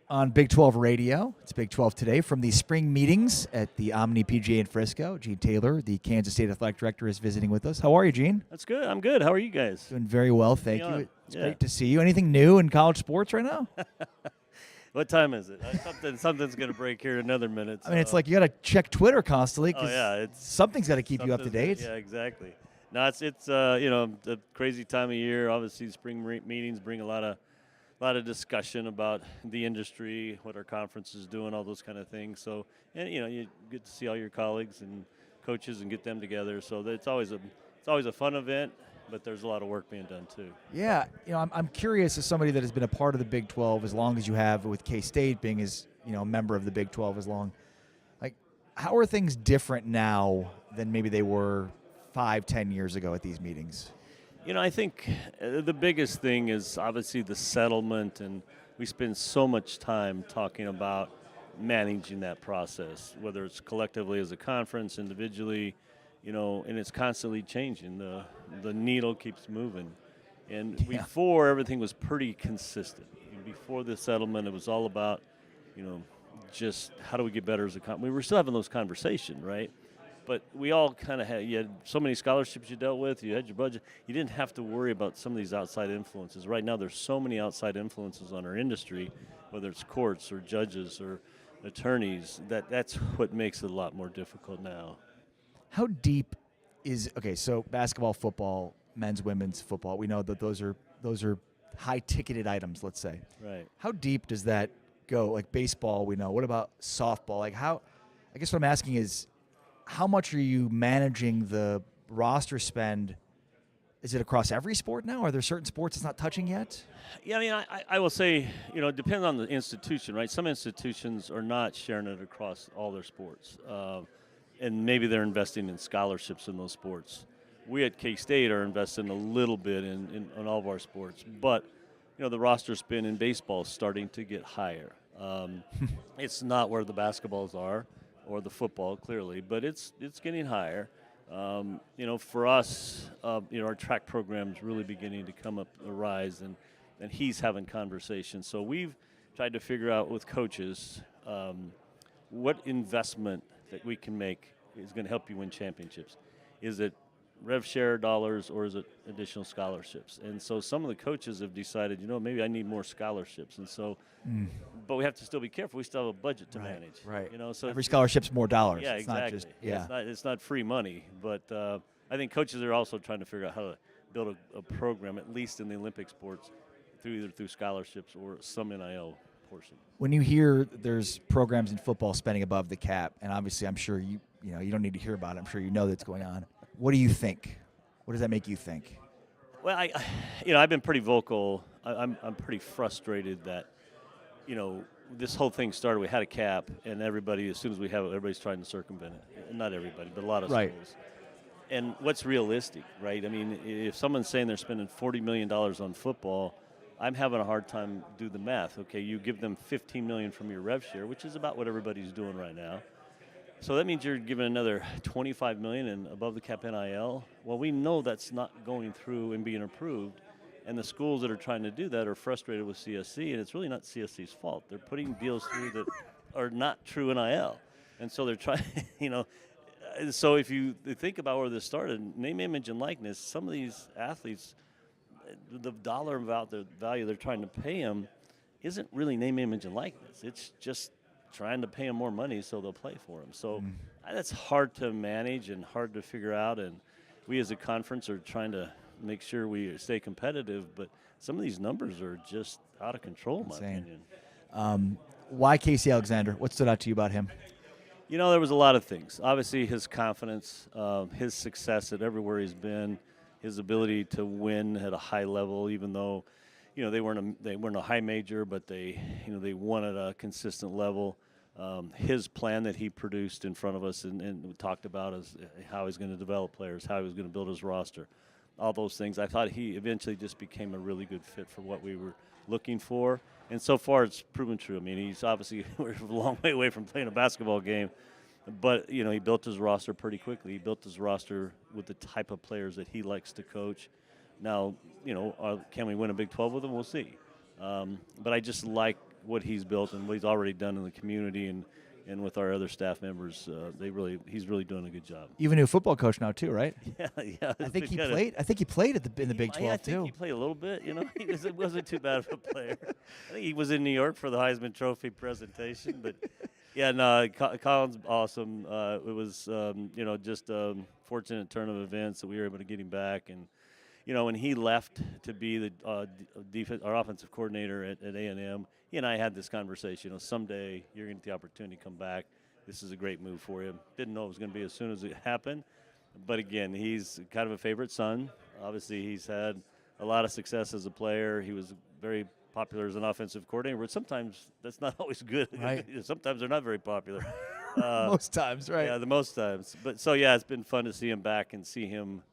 On Big 12 Radio. It's Big 12 today from the spring meetings at the Omni PGA in Frisco. Gene Taylor, the Kansas State Athletic Director, is visiting with us. How are you, Gene? That's good. I'm good. How are you guys? Doing very well, thank you. on. It's Yeah. great to see you. Anything new in college sports right now? What time is it? Something's going to break here in another minute. I mean, it's like you got to check Twitter constantly Oh, because yeah, something's got to keep you up to something's- date. Yeah, exactly. No, it's a crazy time of year. Obviously, spring meetings bring a lot of discussion about the industry, what our conference is doing, all those kind of things. So, and you get to see all your colleagues and coaches and get them together. So it's always a fun event, but there's a lot of work being done too. Yeah, I'm curious as somebody that has been a part of the Big 12 as long as you have, with K-State being as a member of the Big 12 as long. Like, how are things different now than maybe they were 5-10 years ago at these meetings? I think the biggest thing is obviously the settlement, and we spend so much time talking about managing that process, whether it's collectively as a conference, individually, and it's constantly changing. The needle keeps moving. And before, everything was pretty consistent. Before the settlement, it was all about, just how do we get better as a company. We were still having those conversations, right? But we all kind of you had so many scholarships you dealt with, you had your budget. You didn't have to worry about some of these outside influences. Right now, there's so many outside influences on our industry, whether it's courts or judges or attorneys. That's what makes it a lot more difficult now. How deep is so basketball, football, men's, women's football, we know that those are high ticketed items, let's say. Right. How deep does that go? Like baseball, we know. What about softball? Like I guess what I'm asking is, how much are you managing the roster spend? Is it across every sport now? Are there certain sports it's not touching yet? Yeah, I mean, I will say, it depends on the institution, right? Some institutions are not sharing it across all their sports. And maybe they're investing in scholarships in those sports. We at K-State are investing a little bit in all of our sports. But, the roster spin in baseball is starting to get higher. It's not where the basketballs are or the football, clearly, but it's getting higher. For us, our track program is really beginning to come up the rise, and he's having conversations. So we've tried to figure out with coaches what investment that we can make is going to help you win championships. Is it rev share dollars or is it additional scholarships? And so some of the coaches have decided, maybe I need more scholarships. And so, but we have to still be careful. We still have a budget to manage. Right. So every scholarship's more dollars. Yeah, it's exactly. Not just, It's not free money, but I think coaches are also trying to figure out how to build a program, at least in the Olympic sports, either through scholarships or some NIL portion. When you hear there's programs in football spending above the cap, and obviously I'm sure you don't need to hear about it. I'm sure you know that's going on. What do you think? What does that make you think? Well, I've been pretty vocal. I'm pretty frustrated that, this whole thing started. We had a cap, and everybody, as soon as we have it, everybody's trying to circumvent it. Not everybody, but a lot of schools. And what's realistic, right? I mean, if someone's saying they're spending $40 million on football, I'm having a hard time do the math. Okay, you give them $15 million from your rev share, which is about what everybody's doing right now. So that means you're giving another $25 million in above the cap NIL. Well, we know that's not going through and being approved, and the schools that are trying to do that are frustrated with CSC, and it's really not CSC's fault. They're putting deals through that are not true NIL, and so they're trying. So if you think about where this started, name, image, and likeness, some of these athletes, the dollar value they're trying to pay them isn't really name, image, and likeness. It's just trying to pay them more money so they'll play for them. So that's hard to manage and hard to figure out, and we as a conference are trying to make sure we stay competitive, but some of these numbers are just out of control, in my opinion. Why Casey Alexander? What stood out to you about him? There was a lot of things. Obviously, his confidence, his success at everywhere he's been, his ability to win at a high level, even though, they weren't a high major, but they won at a consistent level. His plan that he produced in front of us and we talked about is how he's going to develop players, how he was going to build his roster, all those things. I thought he eventually just became a really good fit for what we were looking for. And so far, it's proven true. I mean, he's obviously we're a long way away from playing a basketball game, but he built his roster pretty quickly. He built his roster with the type of players that he likes to coach. Now, can we win a Big 12 with him? We'll see. But I just like what he's built and what he's already done in the community and with our other staff members. He's really doing a good job. You have a new football coach now too, right? Yeah. I think he played. I think he played in the Big 12 I think he played a little bit. He wasn't too bad of a player. I think he was in New York for the Heisman Trophy presentation. But yeah, no, Colin's awesome. It was just a fortunate turn of events that we were able to get him back. And when he left to be the our offensive coordinator at A&M, he and I had this conversation. Someday you're going to get the opportunity to come back. This is a great move for him. Didn't know it was going to be as soon as it happened. But again, he's kind of a favorite son. Obviously, he's had a lot of success as a player. He was very popular as an offensive coordinator, but sometimes that's not always good. Right. Sometimes they're not very popular. Most times, right? Yeah, the most times. But so, yeah, it's been fun to see him back and see him.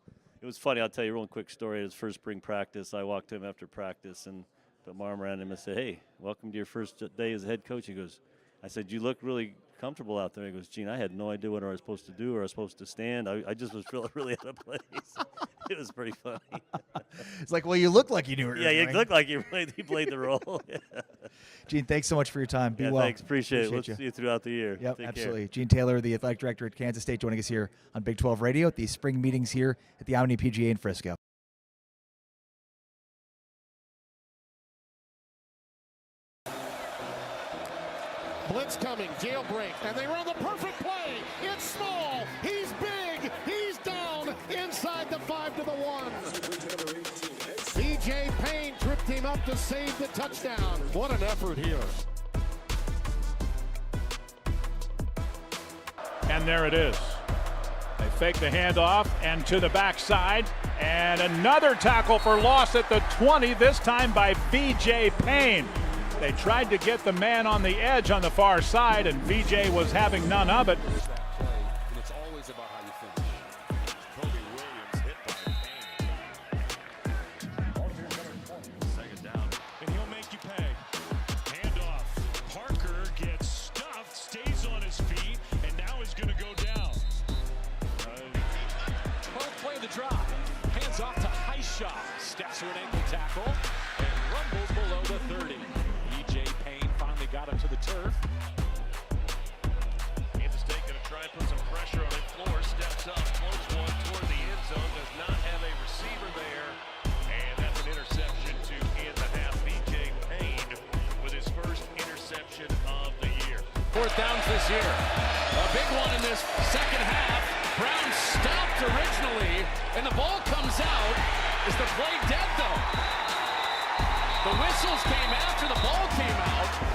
It was funny. I'll tell you a real quick story. At his first spring practice, I walked to him after practice and put my arm around him and said, "Hey, welcome to your first day as a head coach." He goes, I said, "You look really comfortable out there." He goes, "Gene, I had no idea what I was supposed to do or I was supposed to stand. I just was feeling really out of place." It was pretty funny. It's like, well, you look like you knew what you were you doing. look like you played the role. Gene, thanks so much for your time. Be well. Thanks. Appreciate it. We'll see you throughout the year. Yep, Take care. absolutely. Gene Taylor, the athletic director at Kansas State, joining us here on Big 12 Radio at the spring meetings here at the Omni PGA in Frisco. Blitz coming, jailbreak, and they run the perfect play. It's small. He's big. He's down inside the 5 to the 1. BJ Payne tripped him up to save the touchdown. What an effort here. And there it is. They fake the handoff and to the backside. And another tackle for loss at the 20, this time by BJ Payne. They tried to get the man on the edge on the far side, and BJ was having none of it. It's always about how you finish. Kobe Williams hit by Payne. Second down. And he'll make you pay. Handoff. Parker gets stuffed, stays on his feet, and now is going to go down. 12 play the drop. Hands off to Highshaw. Steps through an ankle tackle and rumbles below the 30. BJ Payne finally got him to the turf. Kansas State going to try and put some pressure on him. Floor steps up, floats one toward the end zone, does not have a receiver there. And that's an interception to end the half. BJ Payne with his first interception of the year. 4th downs this year. A big one in this second half. Brown stopped originally, and the ball comes out. Is the play dead, though? The whistles came after the ball came out.